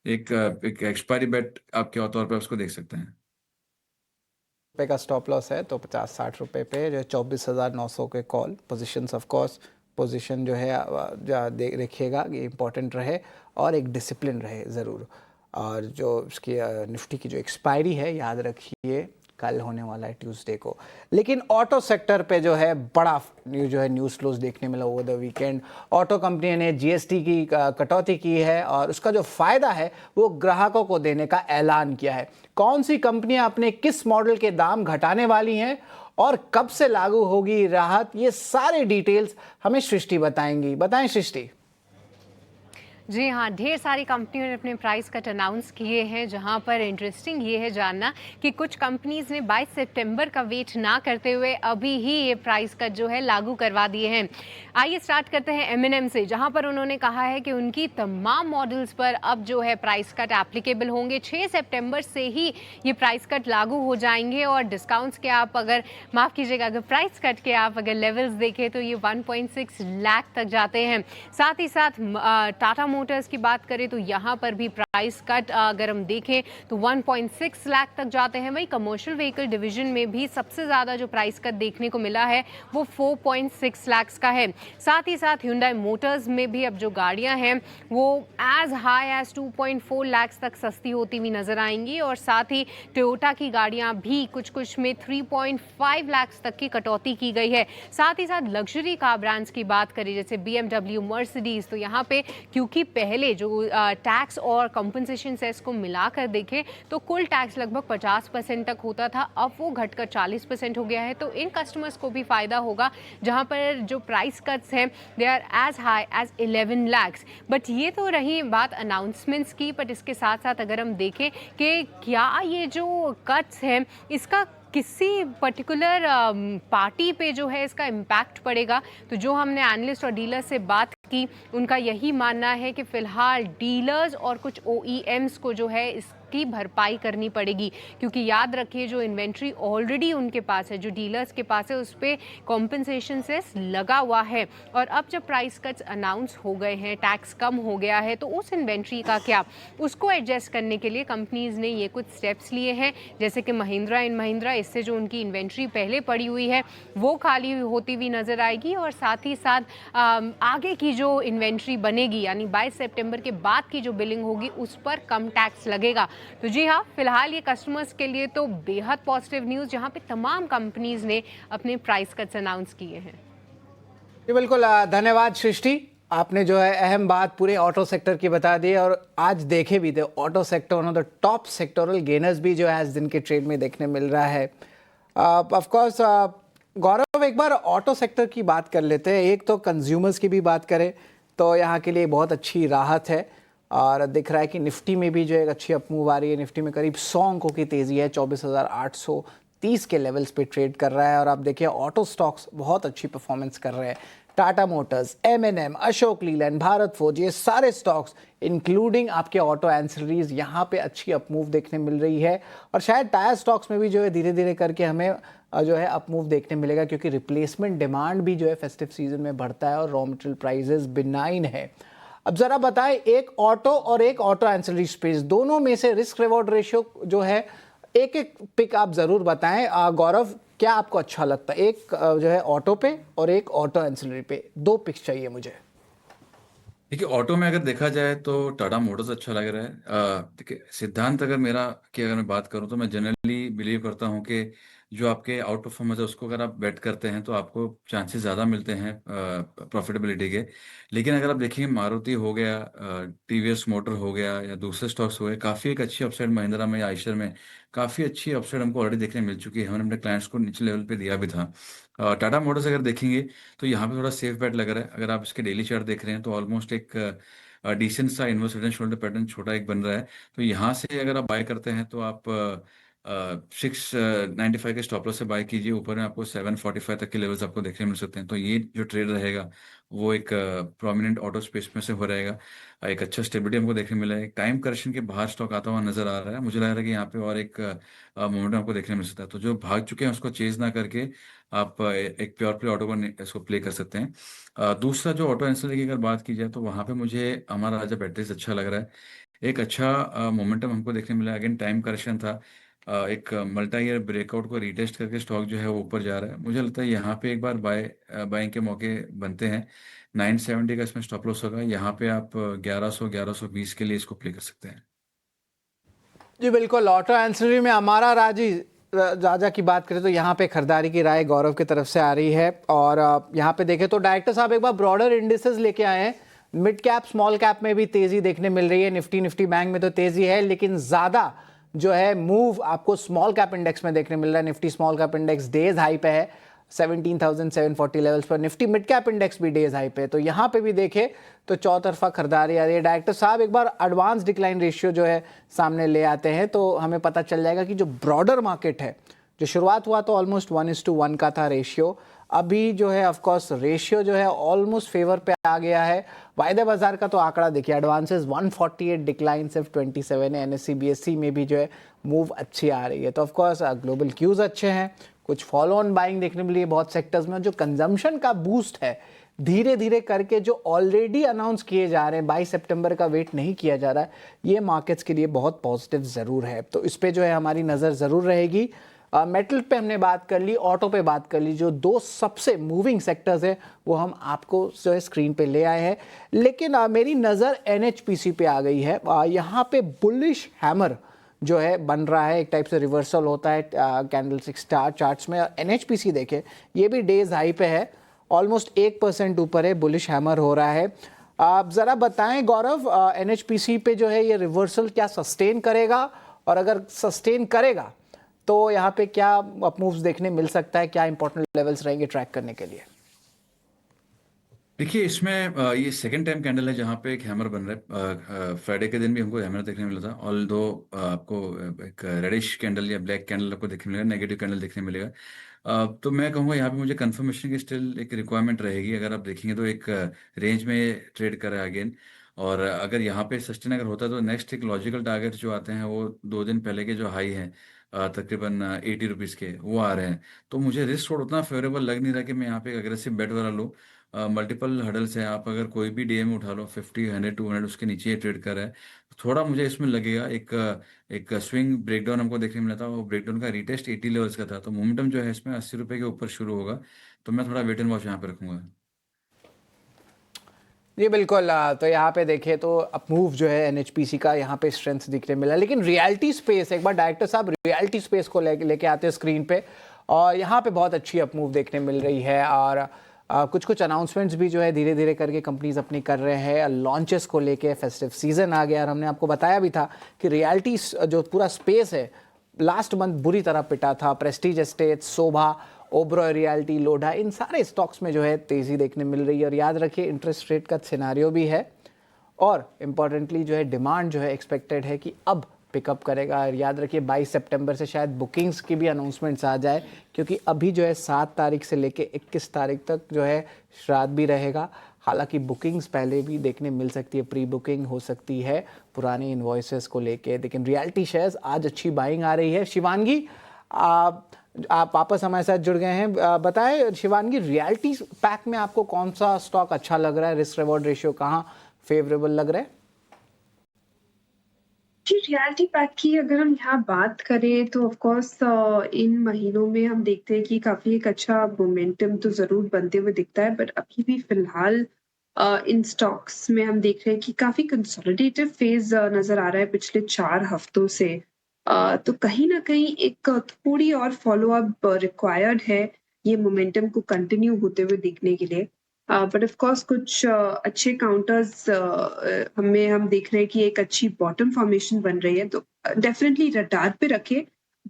एक एक्सपायरी बेट आप क्या तौर पे उसको देख सकते हैं। रुपए का स्टॉप लॉस है तो 50-60 रुपए पे जो 24,900 के call positions, of course position जो है देखिएगा ये इंपॉर्टेंट रहे और एक डिसिप्लिन रहे ज़रूर। और जो इसकी निफ्टी की जो एक्सपायरी है याद रखिए कल होने वाला है ट्यूसडे को। लेकिन ऑटो सेक्टर पे जो है बड़ा न्यूज़ फ्लोज देखने मिला over the weekend. Auto company ने जीएसटी की कटौती की है और उसका जो फ़ायदा है वो ग्राहकों को देने का ऐलान किया है। कौन सी कंपनियां अपने किस मॉडल के दाम घटाने वाली हैं और कब से लागू होगी राहत, ये सारे डिटेल्स हमें सृष्टि बताएंगी। बताएं सृष्टि। जी हाँ, ढेर सारी कंपनियों ने अपने प्राइस कट अनाउंस किए हैं, जहां पर इंटरेस्टिंग ये है जानना कि कुछ कंपनीज ने 22 सितंबर का वेट ना करते हुए अभी ही ये प्राइस कट जो है लागू करवा दिए हैं। आइए स्टार्ट करते हैं M&M से, जहां पर उन्होंने कहा है कि उनकी तमाम मॉडल्स पर अब जो है प्राइस कट एप्लीकेबल होंगे। 6 सितंबर से ही ये प्राइस कट लागू हो जाएंगे और डिस्काउंट्स के आप अगर माफ़ कीजिएगा अगर प्राइस कट के आप अगर लेवल्स देखें तो ये 1.6 लाख तक जाते हैं। साथ ही साथ टाटा मोटर्स की बात करें तो यहाँ पर भी प्राइस कट अगर हम देखें तो 1.6 लाख तक जाते हैं। वही कमर्शियल व्हीकल डिवीजन में भी सबसे ज़्यादा जो प्राइस कट देखने को मिला है वो 4.6 लाख का है। साथ ही साथ Hyundai मोटर्स में भी अब जो गाड़ियाँ हैं वो एज हाई एज 2.4 लाख तक सस्ती होती हुई नजर आएंगी और साथ ही टोयोटा की गाड़ियाँ भी कुछ में 3.5 लाख तक की कटौती की गई है। साथ ही साथ लग्जरी कार ब्रांड्स की बात करें जैसे BMW, मर्सिडीज, तो यहाँ पे क्योंकि पहले जो टैक्स और कंपनसेशन सेस को मिलाकर देखें तो कुल टैक्स लगभग 50% तक होता था, अब वो घटकर 40% हो गया है। तो इन कस्टमर्स को भी फायदा होगा जहाँ पर जो प्राइस कट्स हैं they are as high as 11 lakh. But ये तो रही बात अनाउंसमेंट्स की, बट इसके साथ साथ अगर हम देखें कि क्या ये जो कट्स हैं इसका किसी पर्टिकुलर पार्टी पे जो है इसका इम्पैक्ट पड़ेगा, तो जो हमने एनालिस्ट और डीलर्स से बात की उनका यही मानना है कि फ़िलहाल डीलर्स और कुछ OEMs को जो है इसकी भरपाई करनी पड़ेगी, क्योंकि याद रखिए जो इन्वेंट्री ऑलरेडी उनके पास है, जो डीलर्स के पास है, उस पर कॉम्पनसेशन सेस लगा हुआ है और अब जब प्राइस कट्स अनाउंस हो गए हैं, टैक्स कम हो गया है, तो उस इन्वेंट्री का क्या, उसको एडजस्ट करने के लिए कंपनीज़ ने ये कुछ स्टेप्स लिए हैं। जैसे कि महिंद्रा एंड महिंद्रा, इससे जो उनकी इन्वेंट्री पहले पड़ी हुई है वो खाली होती हुई नज़र आएगी और साथ ही साथ आगे की जो इन्वेंट्री बनेगी यानी 22 सितंबर के बाद की जो बिलिंग होगी उस पर कम टैक्स लगेगा। तो जी हाँ, फिलहाल ये कस्टमर्स के लिए तो बेहद पॉजिटिव न्यूज़ जहाँ पे तमाम कंपनीज ने अपने प्राइस कट्स अनाउंस किए हैं। जी बिल्कुल, धन्यवाद सृष्टि, आपने जो है अहम बात पूरे ऑटो सेक्टर की बता दी और आज देखे भी थे auto sector one of the top sectoral gainers भी जो है आज दिन के ट्रेड में देखने मिल रहा है। ऑफ कोर्स गौरव, एक बार ऑटो सेक्टर की बात कर लेते हैं। एक तो कंज्यूमर्स की भी बात करें तो यहाँ के लिए बहुत अच्छी राहत है और दिख रहा है कि निफ्टी में भी जो एक अच्छी अपमूव आ रही है। निफ्टी में करीब 100 अंकों की तेज़ी है, 24,830 के लेवल्स पे ट्रेड कर रहा है। और आप देखिए ऑटो स्टॉक्स बहुत अच्छी परफॉर्मेंस कर रहे हैं। Tata Motors, M&M, Ashok Leyland, Bharat forge, ये सारे स्टॉक्स इंक्लूडिंग आपके ऑटो एंसिलरीज यहाँ पे अच्छी अपमूव देखने मिल रही है। और शायद टायर स्टॉक्स में भी जो है धीरे धीरे करके हमें जो है अपमूव देखने मिलेगा, क्योंकि रिप्लेसमेंट डिमांड भी जो है फेस्टिव सीजन में बढ़ता है और रॉ मटेरियल प्राइजेस बिनाइन है। अब ज़रा बताएं, एक ऑटो और एक ऑटो एंसिलरी स्पेस, दोनों में से रिस्क रिवॉर्ड रेशियो जो है एक एक पिक आप ज़रूर बताएं। गौरव, क्या आपको अच्छा लगता है, एक जो है ऑटो पे और एक ऑटो एंसिलरी पे? 2 पिक्स चाहिए मुझे। देखिए, ऑटो में अगर देखा जाए तो टाटा मोटर्स अच्छा लग रहा है। देखिए, सिद्धांत अगर मैं बात करूं तो मैं जनरली बिलीव करता हूं कि जो आपके आउट परफॉर्मेंस है उसको अगर आप बेट करते हैं तो आपको चांसेस ज़्यादा मिलते हैं प्रॉफिटेबिलिटी के। लेकिन अगर आप देखेंगे मारुति हो गया, TVS मोटर हो गया या दूसरे स्टॉक्स हो गए, काफ़ी एक अच्छी अपसाइड महिंद्रा में या आयशर में काफ़ी अच्छी अपसाइड हमको ऑलरेडी देखने मिल चुकी है। हमने अपने क्लाइंट्स को निचले लेवल पे दिया भी था। टाटा मोटर्स अगर देखेंगे तो यहाँ पे थोड़ा सेफ बेट लग रहा है। अगर आप इसके डेली चार्ट देख रहे हैं तो ऑलमोस्ट एक डिसेंट सा इनवर्स रिटर्न शोल्डर पैटर्न छोटा एक बन रहा है। तो यहाँ से अगर आप बाय करते हैं तो आप 695 के स्टॉप लॉस से बाय कीजिए। ऊपर में आपको 745 तक के लेवल्स आपको देखने मिल सकते हैं। तो ये जो ट्रेड रहेगा वो एक प्रोमिनेंट ऑटो स्पेस में से हो रहेगा। एक अच्छा स्टेबिलिटी हमको देखने मिला है। एक टाइम करेक्शन के बाहर स्टॉक आता हुआ नजर आ रहा है। मुझे लग रहा है कि यहाँ पे और एक मोमेंटम आपको देखने मिल सकता है। तो जो भाग चुके हैं उसको चेज ना करके आप एक प्योर प्ले ऑटो को इसको प्ले कर सकते हैं। दूसरा जो ऑटो एंसिलरी की अगर बात की जाए तो वहाँ पे मुझे हमारा राजा बैटरीज अच्छा लग रहा है। एक अच्छा मोमेंटम हमको देखने मिला। अगेन टाइम करेक्शन था, एक मल्टा ईयर ब्रेकआउट को रीटेस्ट करके स्टॉक जो है वो ऊपर जा रहा है। मुझे लगता है यहाँ पे एक बार बाइंग के मौके बनते हैं। 970 का इसमें स्टॉप लॉस होगा। यहाँ पे आप 1100-1120 के लिए इसको प्ले कर सकते हैं। जी बिल्कुल, ऑटो एंसिलरी में हमारा राजा की बात करें तो यहाँ पे खरीदारी की राय गौरव की तरफ से आ रही है। और यहाँ पे देखें तो डायरेक्टर साहब एक बार ब्रॉडर इंडिसेस लेके आए हैं। मिड कैप स्मॉल कैप में भी तेजी देखने मिल रही है। निफ्टी बैंक में तो तेजी है, लेकिन ज़्यादा जो है मूव आपको स्मॉल कैप इंडेक्स में देखने मिल रहा है। Nifty small cap index days high पे है 17,740 लेवल्स पर। निफ्टी मिड कैप इंडेक्स भी डेज हाई पे है। तो यहाँ पे भी देखें तो चौतरफा खरीदारी आ रही है। डायरेक्टर साहब एक बार एडवांस डिक्लाइन रेशियो जो है सामने ले आते हैं तो हमें पता चल जाएगा कि जो ब्रॉडर मार्केट है, जो शुरुआत हुआ तो ऑलमोस्ट 1:1 का था रेशियो, अभी जो है ऑफ कोर्स रेशियो जो है ऑलमोस्ट फेवर पे आ गया है। वायदे बाजार का तो आंकड़ा देखिए, एडवांसेस 148, डिक्लाइन सिर्फ 27 है। NSE BSE में भी जो है मूव अच्छी आ रही है। तो ऑफ कोर्स ग्लोबल क्यूज अच्छे हैं, कुछ फॉलो ऑन बाइंग देखने मिली है बहुत सेक्टर्स में। जो कंजम्पशन का बूस्ट है धीरे धीरे करके जो ऑलरेडी अनाउंस किए जा रहे हैं, 22 सितंबर का वेट नहीं किया जा रहा है, ये मार्केट्स के लिए बहुत पॉजिटिव ज़रूर है। तो इस पे जो है हमारी नज़र ज़रूर रहेगी। मेटल पे हमने बात कर ली, ऑटो पे बात कर ली। जो दो सबसे मूविंग सेक्टर्स है वो हम आपको जो है स्क्रीन पे ले आए हैं, लेकिन मेरी नज़र NHPC पे आ गई है। यहाँ पे बुलिश हैमर जो है बन रहा है, एक टाइप से रिवर्सल होता है कैंडलस्टिक स्टार चार्ट्स में। NHPC देखें, ये भी डेज हाई पे है, ऑलमोस्ट 1% ऊपर है, बुलिश हैमर हो रहा है। आप ज़रा बताएं गौरव, NHPC पे जो है ये रिवर्सल क्या सस्टेन करेगा, और अगर सस्टेन करेगा तो यहाँ पे क्या अपमूव्स देखने मिल सकता है, क्या इंपॉर्टेंट लेवल्स रहेंगे ट्रैक करने के लिए? देखिए, इसमें ये सेकंड टाइम कैंडल है जहाँ पे एक हैमर बन रहा है। फ्राइडे के दिन भी हमको हैमर देखने मिला था, ऑल दो आपको एक रेडिश कैंडल या ब्लैक कैंडल आपको देखने मिलेगा, नेगेटिव कैंडल देखने मिलेगा। तो मैं कहूँगा यहाँ पे मुझे कंफर्मेशन की स्टिल एक रिक्वायरमेंट रहेगी। अगर आप देखेंगे तो एक रेंज में ट्रेड कर रहा है अगेन, और अगर यहाँ पे सस्टेन अगर होता है तो नेक्स्ट एक लॉजिकल टारगेट जो आते हैं वो 2 दिन पहले के जो हाई हैं तकरीबन 80 रुपीज़ के, वो आ रहे हैं। तो मुझे रिस्क थोड़ा उतना फेवरेबल लग नहीं रहा कि मैं यहाँ पे एक अग्रेसिव बेट वाला लूँ। मल्टीपल हडल्स हैं, आप अगर कोई भी डीएम उठा लो 50, 100, 200 उसके नीचे ट्रेड कर रहा है, थोड़ा मुझे इसमें लगेगा एक स्विंग ब्रेकडाउन हमको देखने मिला था। वो ब्रेकडाउन का रिटेस्ट 80 लेवल्स का था, तो मोमेंटम जो है इसमें 80 रुपये के ऊपर शुरू होगा। तो मैं थोड़ा वेट एंड वॉच यहाँ पे रखूंगा। जी बिल्कुल। तो यहाँ पे देखें तो अपमूव जो है NHPC का यहाँ पे स्ट्रेंथ दिखने मिला। लेकिन रियलिटी स्पेस, एक बार डायरेक्टर साहब रियलिटी स्पेस को लेके आते हैं स्क्रीन पे, और यहाँ पे बहुत अच्छी अपमूव देखने मिल रही है। और कुछ अनाउंसमेंट्स भी जो है धीरे धीरे करके कंपनीज अपनी कर रहे हैं लॉन्चेस को लेके। फेस्टिव सीजन आ गया, और हमने आपको बताया भी था कि रियलिटी जो पूरा स्पेस है लास्ट मंथ बुरी तरह पिटा था। प्रेस्टीज एस्टेट, शोभा, ओबरॉय रियलिटी, लोढ़ा, इन सारे स्टॉक्स में जो है तेज़ी देखने मिल रही है। और याद रखिए इंटरेस्ट रेट का सिनेरियो भी है, और इम्पॉर्टेंटली जो है डिमांड जो है एक्सपेक्टेड है कि अब पिकअप करेगा। और याद रखिए 22 सितंबर से शायद बुकिंग्स की भी अनाउंसमेंट्स आ जाए, क्योंकि अभी जो है 7 तारीख से लेके 21 तारीख तक जो है श्राद्ध भी रहेगा। हालांकि बुकिंग्स पहले भी देखने मिल सकती है, प्री बुकिंग हो सकती है पुराने इन्वॉइसेस को लेके। लेकिन रियलिटी शेयर्स आज अच्छी बाइंग आ रही है। शिवानगी, आप वापस हमारे साथ जुड़ गए हैं, बताएं शिवानगी, रियलिटी पैक में आपको कौन सा स्टॉक अच्छा लग रहा है? रिस्क रिवॉर्ड रेशियो कहाँ फेवरेबल लग रहा है? जी, रियलिटी पैक की अगर हम यहाँ बात करें तो ऑफ कोर्स इन महीनों में हम देखते हैं कि काफ़ी एक अच्छा मोमेंटम तो ज़रूर बनते हुए दिखता है, बट अभी भी फ़िलहाल इन स्टॉक्स में हम देख रहे हैं कि काफ़ी कंसोलिडेटिव फेज़ नज़र आ रहा है पिछले 4 हफ्तों से। तो कहीं न कहीं एक थोड़ी और फ़ॉलो-अप रिक्वायर्ड है ये मोमेंटम को कंटिन्यू होते हुए देखने के लिए। बट ऑफ कोर्स कुछ अच्छे काउंटर्स हमें हम देख रहे हैं कि एक अच्छी बॉटम फॉर्मेशन बन रही है, तो डेफिनेटली रडार पे रखें,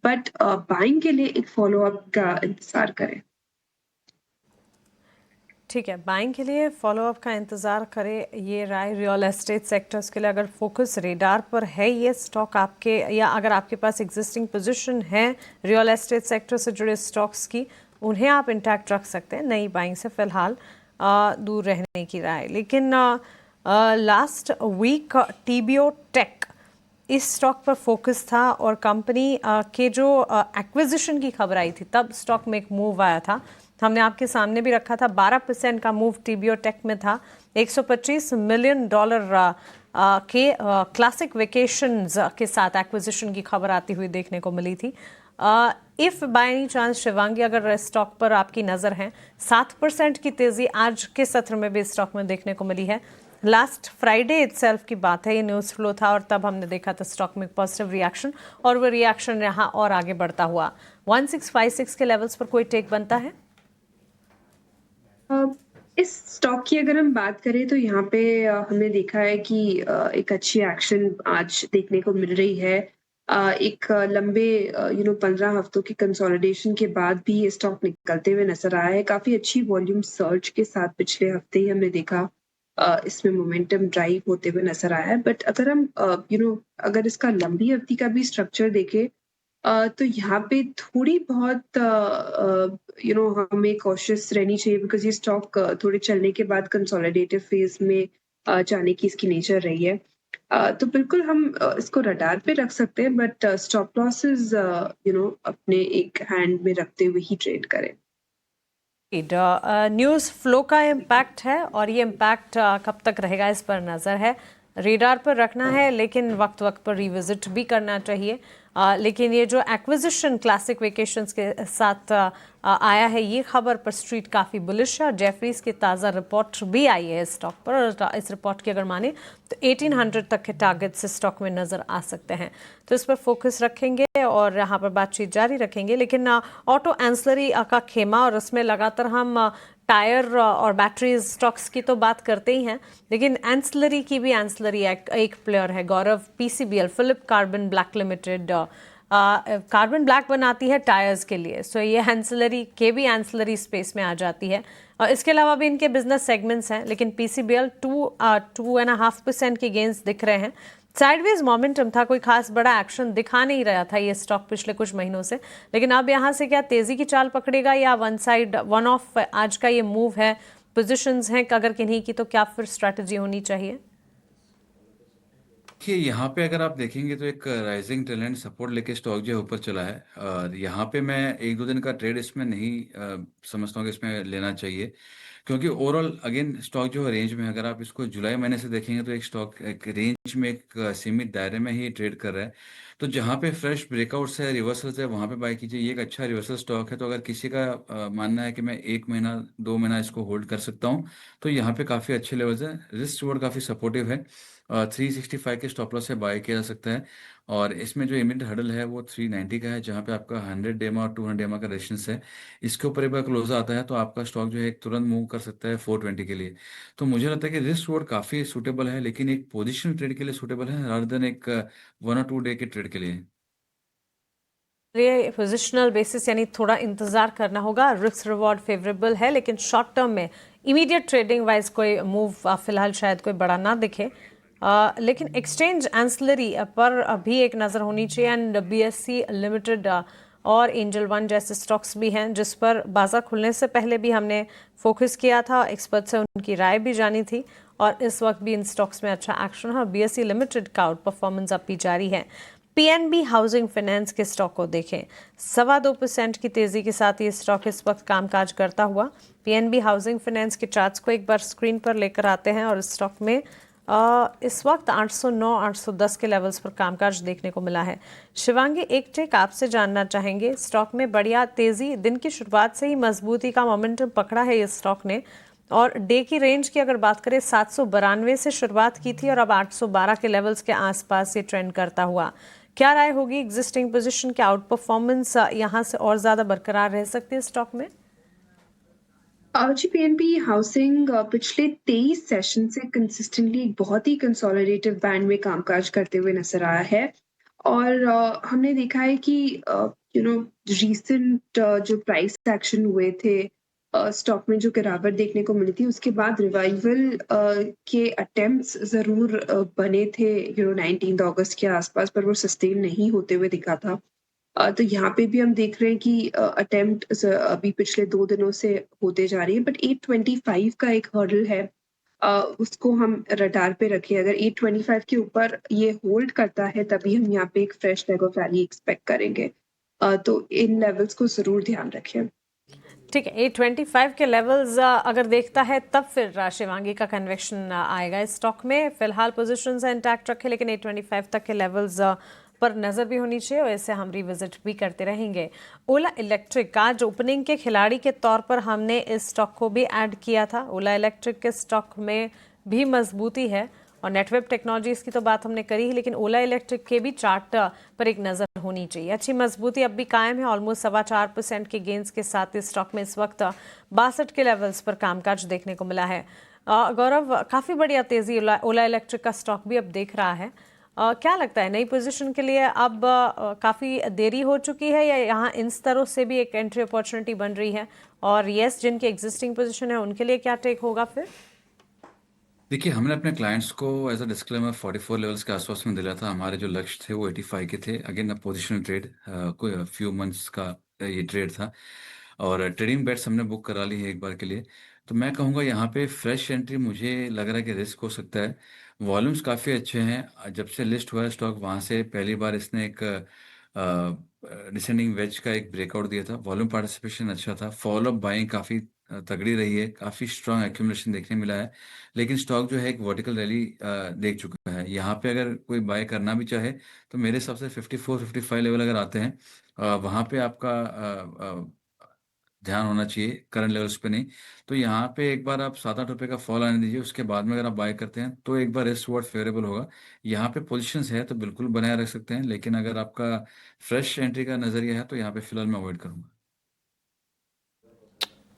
बट बाइंग के लिए एक फॉलो-अप का इंतज़ार करें। ठीक है, बाइंग के लिए फॉलोअप का इंतज़ार करें, ये राय रियल एस्टेट सेक्टर्स के लिए। अगर फोकस रेडार पर है ये स्टॉक आपके, या अगर आपके पास एग्जिस्टिंग पोजीशन है रियल एस्टेट सेक्टर से जुड़े स्टॉक्स की, उन्हें आप इंटैक्ट रख सकते हैं। नई बाइंग से फ़िलहाल दूर रहने की राय। लेकिन लास्ट वीक TBO टेक इस स्टॉक पर फोकस था, और कंपनी के जो एक्विजिशन की खबर आई थी तब स्टॉक में एक मूव आया था। हमने आपके सामने भी रखा था, 12% का मूव TBO टेक में था। $125 मिलियन के क्लासिक वेकेशंस के साथ एक्विजिशन की खबर आती हुई देखने को मिली थी। If by any chance Shivangi, अगर स्टॉक पर आपकी नज़र है, 7% की तेज़ी आज के सत्र में भी स्टॉक में देखने को मिली है। लास्ट फ्राइडे इटसेल्फ की बात है, ये न्यूज़ फ्लो था, और तब हमने देखा था स्टॉक में पॉजिटिव रिएक्शन, और वो रिएक्शन रहा और आगे बढ़ता हुआ। 1656 के लेवल्स पर कोई टेक बनता है? इस स्टॉक की अगर हम बात करें तो यहाँ पे हमने देखा है कि एक अच्छी एक्शन आज देखने को मिल रही है। एक लंबे 15 हफ्तों की कंसोलिडेशन के बाद भी ये स्टॉक निकलते हुए नजर आया है। काफी अच्छी वॉल्यूम सर्ज के साथ पिछले हफ्ते ही हमने देखा इसमें मोमेंटम ड्राइव होते हुए नजर आया है। बट अगर हम अगर इसका लंबी अवधि का भी स्ट्रक्चर देखें तो यहाँ पे थोड़ी बहुत हमें कॉशियस रहनी चाहिए, बिकॉज ये स्टॉक थोड़े चलने के बाद कंसोलिडेटिव फेज में जाने की इसकी नेचर रही है। तो बिल्कुल हम इसको रडार पे रख सकते हैं, बट स्टॉप लॉसेस अपने एक हैंड में रखते हुए ही ट्रेड करें। न्यूज़ फ्लो का इम्पैक्ट है और ये इम्पैक्ट कब तक रहेगा इस पर नज़र है। रेडार पर रखना है लेकिन वक्त वक्त पर रिविजिट भी करना चाहिए। लेकिन ये जो एक्विजिशन क्लासिक वेकेशंस के साथ आया है, ये खबर पर स्ट्रीट काफ़ी बुलिश है और जेफरीज की ताज़ा रिपोर्ट भी आई है इस स्टॉक पर, और इस रिपोर्ट की अगर माने तो 1800 तक के टारगेट्स इस स्टॉक में नज़र आ सकते हैं। तो इस पर फोकस रखेंगे और यहाँ पर बातचीत जारी रखेंगे। लेकिन ऑटो एंसलरी का खेमा, और उसमें लगातार हम टायर और बैटरीज स्टॉक्स की तो बात करते ही हैं, लेकिन एंसलरी की भी एंसलरी एक प्लेयर है Gaurav, PCBL, Phillips carbon black limited carbon black बनाती है टायर्स के लिए। सो ये एंसलरी के भी एंसलरी स्पेस में आ जाती है। और इसके अलावा भी इनके बिजनेस सेगमेंट्स हैं, लेकिन पीसीबीएल 2.5% के गेंस दिख रहे हैं। साइडवेज मोमेंटम था, कोई खास बड़ा एक्शन दिखा नहीं रहा था ये स्टॉक पिछले कुछ महीनों से, लेकिन अब यहाँ से क्या तेजी की चाल पकड़ेगा या वन ऑफ आज का ये मूव है, पोजीशंस हैं अगर किन्हीं की, तो क्या फिर स्ट्रैटेजी होनी चाहिए? देखिए यहाँ पे अगर आप देखेंगे तो एक राइजिंग ट्रेंड सपोर्ट लेके स्टॉक जो है ऊपर चला है, और यहाँ पे मैं एक दो दिन का ट्रेड इसमें नहीं समझता हूँ कि इसमें लेना चाहिए, क्योंकि ओवरऑल अगेन स्टॉक जो है रेंज में है। अगर आप इसको जुलाई महीने से देखेंगे तो एक स्टॉक एक रेंज में एक सीमित दायरे में ही ट्रेड कर रहा है। तो जहाँ पे फ्रेश ब्रेकआउट्स है, रिवर्सल्स है, वहाँ पे बाय कीजिए। ये एक अच्छा रिवर्सल स्टॉक है। तो अगर किसी का मानना है कि मैं 1 महीना 2 महीना इसको होल्ड कर सकता हूँ, तो यहाँ पे काफ़ी अच्छे लेवल्स है, रिस्क रिवॉर्ड काफ़ी सपोर्टिव है। 365 के स्टॉप लॉस से बाय किया जा सकता है। और इसमें जो इमीडिएट हडल है वो 390 का है, जहाँ पे आपका 100 डेमा और 200 डेमा का रेजिस्टेंस है। इसके ऊपर एक बार क्लोज आता है तो आपका स्टॉक जो है एक तुरंत मूव कर सकता है 420 के लिए। तो मुझे लगता है कि रिस्क रिवॉर्ड काफ़ी सूटेबल है, लेकिन एक पोजिशन ट्रेड के लिए सूटेबल है रादर देन एक 1 और 2 डे के ट्रेड के लिए। ये पोजिशनल बेसिस यानी थोड़ा इंतजार करना होगा। रिस्क रिवॉर्ड फेवरेबल है, लेकिन शॉर्ट टर्म में इमीडिएट ट्रेडिंग वाइज कोई मूव फिलहाल शायद कोई बड़ा ना दिखे। लेकिन एक्सचेंज एंसलरी पर भी एक नज़र होनी चाहिए, एंड बीएससी लिमिटेड और एंजल वन जैसे स्टॉक्स भी हैं जिस पर बाजार खुलने से पहले भी हमने फोकस किया था, एक्सपर्ट से उनकी राय भी जानी थी, और इस वक्त भी इन स्टॉक्स में अच्छा एक्शन है और बीएससी लिमिटेड का आउट परफॉर्मेंस अब भी जारी है। पीएनबी हाउसिंग फाइनेंस के स्टॉक को देखें, 2.25% की तेजी के साथ ये स्टॉक इस वक्त कामकाज करता हुआ। पीएनबी हाउसिंग फाइनेंस के चार्ट्स को एक बार स्क्रीन पर लेकर आते हैं और इस स्टॉक में इस वक्त 809-810 के लेवल्स पर कामकाज देखने को मिला है। शिवांगी, एक टेक आपसे जानना चाहेंगे, स्टॉक में बढ़िया तेजी, दिन की शुरुआत से ही मजबूती का मोमेंटम पकड़ा है इस स्टॉक ने, और डे की रेंज की अगर बात करें 792 से शुरुआत की थी और अब 812 के लेवल्स के आसपास ये ट्रेंड करता हुआ। क्या राय होगी, एग्जिस्टिंग पोजीशन के आउट परफॉर्मेंस यहाँ से और ज्यादा बरकरार रह सकती है स्टॉक में? जी, पीएनबी हाउसिंग पिछले 23 सेशन से कंसिस्टेंटली एक बहुत ही कंसोलिडेटिव बैंड में कामकाज करते हुए नजर आया है, और हमने देखा है कि रीसेंट जो प्राइस एक्शन हुए थे, स्टॉक में जो गिरावट देखने को मिली थी, उसके बाद रिवाइवल के अटेम्प्ट्स जरूर बने थे 19 अगस्त के आसपास, पर वो सस्टेन नहीं होते हुए दिखा था। तो यहाँ पे भी हम देख रहे हैं कि अटेम्प्ट अभी पिछले 2 दिनों से होते जा रही है, बट 825 का एक हर्डल है, उसको हम रडार पे रखें। अगर 825 के ऊपर ये होल्ड करता है तभी हम यहाँ पे एक fresh leg of rally expect करेंगे। तो इन लेवल्स को जरूर ध्यान रखें। ठीक है, 825 के लेवल्स अगर देखता है तब फिर शिवांगी का कन्वेक्शन आएगा इस स्टॉक में। फिलहाल पोजीशंस इंटैक्ट रखे, लेकिन 825 तक के लेवल्स पर नज़र भी होनी चाहिए, और इसे हम रिविजिट भी करते रहेंगे। ओला इलेक्ट्रिक का जो ओपनिंग के खिलाड़ी के तौर पर हमने इस स्टॉक को भी ऐड किया था। ओला इलेक्ट्रिक के स्टॉक में भी मजबूती है, और नेटवेब टेक्नोलॉजीज की तो बात हमने करी ही, लेकिन ओला इलेक्ट्रिक के भी चार्ट पर एक नज़र होनी चाहिए। अच्छी मजबूती अब भी कायम है, ऑलमोस्ट 4.25% के गेंस के साथ इस स्टॉक में इस वक्त 62 के लेवल्स पर कामकाज देखने को मिला है। गौरव, काफ़ी बढ़िया तेज़ी ओला इलेक्ट्रिक का स्टॉक भी अब देख रहा है। क्या लगता है, नई पोजीशन के लिए अब काफ़ी देरी हो चुकी है, या यहाँ इन स्तरों से भी एक एंट्री अपॉर्चुनिटी बन रही है? और यस, जिनकी एग्जिस्टिंग पोजीशन है उनके लिए क्या टेक होगा फिर? देखिए, हमने अपने क्लाइंट्स को एज अ डिस्क्लेमर 44 लेवल्स के आसपास में दिला था। हमारे जो लक्ष्य थे वो 85 के थे। अगेन अ पोजिशनल ट्रेड, कोई फ्यू मंथ्स का ये ट्रेड था। और ट्रेडिंग बेट्स हमने बुक करा ली है एक बार के लिए। तो मैं कहूँगा यहाँ पे फ्रेश एंट्री मुझे लग रहा है कि रिस्क हो सकता है। वॉल्यूम्स काफ़ी अच्छे हैं, जब से लिस्ट हुआ है स्टॉक वहाँ से पहली बार इसने एक डिसेंडिंग वेज का एक ब्रेकआउट दिया था। वॉल्यूम पार्टिसिपेशन अच्छा था, फॉलो अप बाइंग काफ़ी तगड़ी रही है, काफ़ी स्ट्रांग एक्यूमुलेशन देखने मिला है। लेकिन स्टॉक जो है एक वर्टिकल रैली देख चुका है। यहाँ पे अगर कोई बाय करना भी चाहे तो मेरे हिसाब से 54-55 लेवल अगर आते हैं वहाँ पे आपका ध्यान होना चाहिए, करंट लेवल्स पे नहीं। तो यहाँ पे एक बार आप 7-8 रुपए का फॉल आने दीजिए, उसके बाद में अगर आप बाय करते हैं तो एक बार रिस्क रिवॉर्ड फेवरेबल होगा। यहाँ पे पोजीशंस है तो बिल्कुल बनाए रख सकते हैं, लेकिन अगर आपका फ्रेश एंट्री का नज़रिया है तो यहाँ पे फिलहाल मैं अवॉइड करूँगा।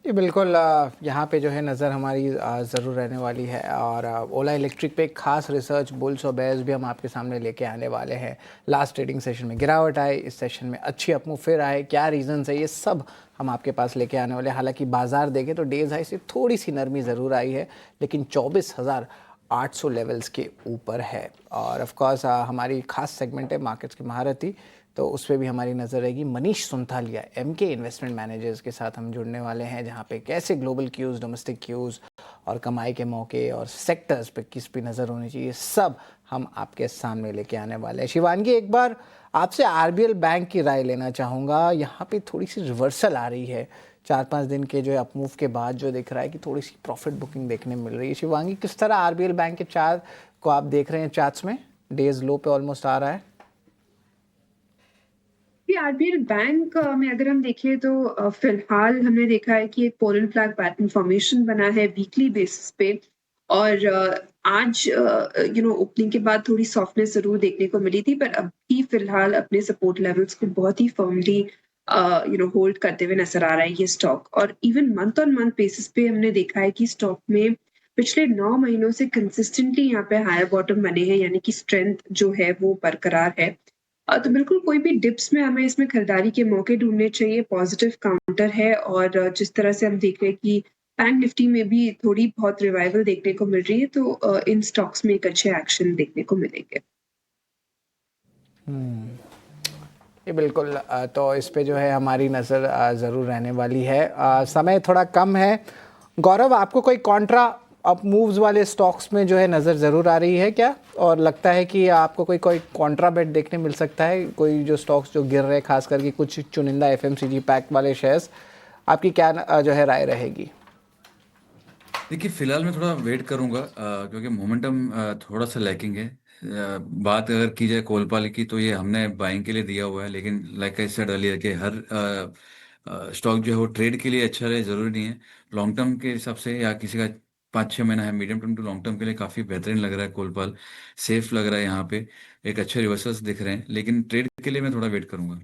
ये बिल्कुल यहाँ पे जो है नज़र हमारी ज़रूर रहने वाली है। और ओला इलेक्ट्रिक पे एक खास रिसर्च बुल्स और बेयर्स भी हम आपके सामने लेके आने वाले हैं। लास्ट ट्रेडिंग सेशन में गिरावट आए, इस सेशन में अच्छी अपमूव फिर आए, क्या रीज़न्स है, ये सब हम आपके पास लेके आने वाले हैं। हालांकि बाजार देखें तो डेज हाई से थोड़ी सी नरमी ज़रूर आई है, लेकिन 24,800 लेवल्स के ऊपर है। और ऑफ कोर्स हमारी खास सेगमेंट है मार्केट्स की महारथी, तो उस पर भी हमारी नज़र रहेगी। मनीष सुनथालिया एमके इन्वेस्टमेंट मैनेजर्स के साथ हम जुड़ने वाले हैं, जहां पे कैसे ग्लोबल क्यूज़, डोमेस्टिक क्यूज़ और कमाई के मौके और सेक्टर्स पे किस पे नज़र होनी चाहिए, सब हम आपके सामने लेके आने वाले हैं। शिवांगी, एक बार आपसे आरबीएल बैंक की राय लेना चाहूँगा। यहाँ पे थोड़ी सी रिवर्सल आ रही है 4-5 दिन के जो है अपमूव के बाद, जो दिख रहा है कि थोड़ी सी प्रॉफिट बुकिंग देखने मिल रही है। शिवांगी, किस तरह आरबीएल बैंक के चार्ट को आप देख रहे हैं? चार्ट्स में डेज लो पे ऑलमोस्ट आ रहा है। आरबीएल बैंक में अगर हम देखें तो फिलहाल हमने देखा है कि एक पोलन फ्लैग पैटर्न फॉर्मेशन बना है वीकली बेसिस पे। और आज ओपनिंग के बाद थोड़ी सॉफ्टनेस जरूर देखने को मिली थी, पर अभी फिलहाल अपने सपोर्ट लेवल्स को बहुत ही फर्मली होल्ड करते हुए नजर आ रहा है ये स्टॉक। और even month on month basis पे हमने देखा है कि स्टॉक में पिछले 9 महीनों से कंसिस्टेंटली यहाँ पे हायर बॉटम बने हैं, यानी कि स्ट्रेंथ जो है वो बरकरार है। तो बिल्कुल कोई भी डिप्स में हमें इसमें खरीदारी के मौके ढूंढने चाहिए। पॉजिटिव काउंटर है, और जिस तरह से हम देख रहे हैं कि बैंक निफ्टी में भी थोड़ी बहुत रिवाइवल देखने को मिल रही है, तो इन स्टॉक्स में एक अच्छे एक्शन देखने को मिलेंगे। ये बिल्कुल, तो इस पे जो है हमारी नज़र ज़रूर रहने वाली है। समय थोड़ा कम है। गौरव, आपको कोई कॉन्ट्रा अप मूव्स वाले स्टॉक्स में जो है नज़र ज़रूर आ रही है क्या? और लगता है कि आपको कोई कॉन्ट्रा बेट देखने मिल सकता है? कोई जो स्टॉक्स जो गिर रहे हैं, खास करके कुछ चुनिंदा एफएमसीजी पैक वाले शेयर्स, आपकी क्या जो है राय रहेगी? देखिए, फिलहाल मैं थोड़ा वेट करूंगा क्योंकि मोमेंटम थोड़ा सा लैकिंग है। बात अगर की जाए कोलपाल की, तो ये हमने बाइंग के लिए दिया हुआ है, लेकिन लाइक आई सेड अर्लियर कि हर स्टॉक जो है वो ट्रेड के लिए अच्छा रहे ज़रूरी नहीं है। लॉन्ग टर्म के हिसाब से या किसी का 5-6 महीना है, medium term to long term के लिए काफ़ी बेहतरीन लग रहा है कोलपाल, सेफ लग रहा है। यहाँ पे एक अच्छे रिवर्सल्स दिख रहे हैं, लेकिन ट्रेड के लिए मैं थोड़ा वेट करूंगा।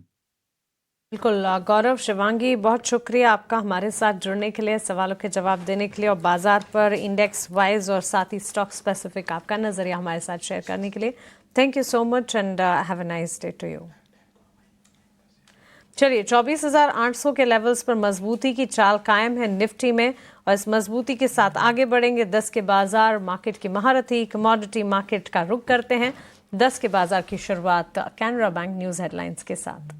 बिल्कुल गौरव, शिवांगी, बहुत शुक्रिया आपका हमारे साथ जुड़ने के लिए, सवालों के जवाब देने के लिए, और बाजार पर इंडेक्स वाइज और साथ ही स्टॉक स्पेसिफिक आपका नजरिया हमारे साथ शेयर करने के लिए। Thank you so much and have a nice day to you. चलिए, 24,800 के लेवल्स पर मजबूती की चाल कायम है निफ्टी में, और इस मजबूती के साथ आगे बढ़ेंगे 10 के बाजार। मार्केट की महारथी कमोडिटी मार्केट का रुख करते हैं। 10 के बाजार की शुरुआत कैनरा बैंक न्यूज़ हेडलाइंस के साथ।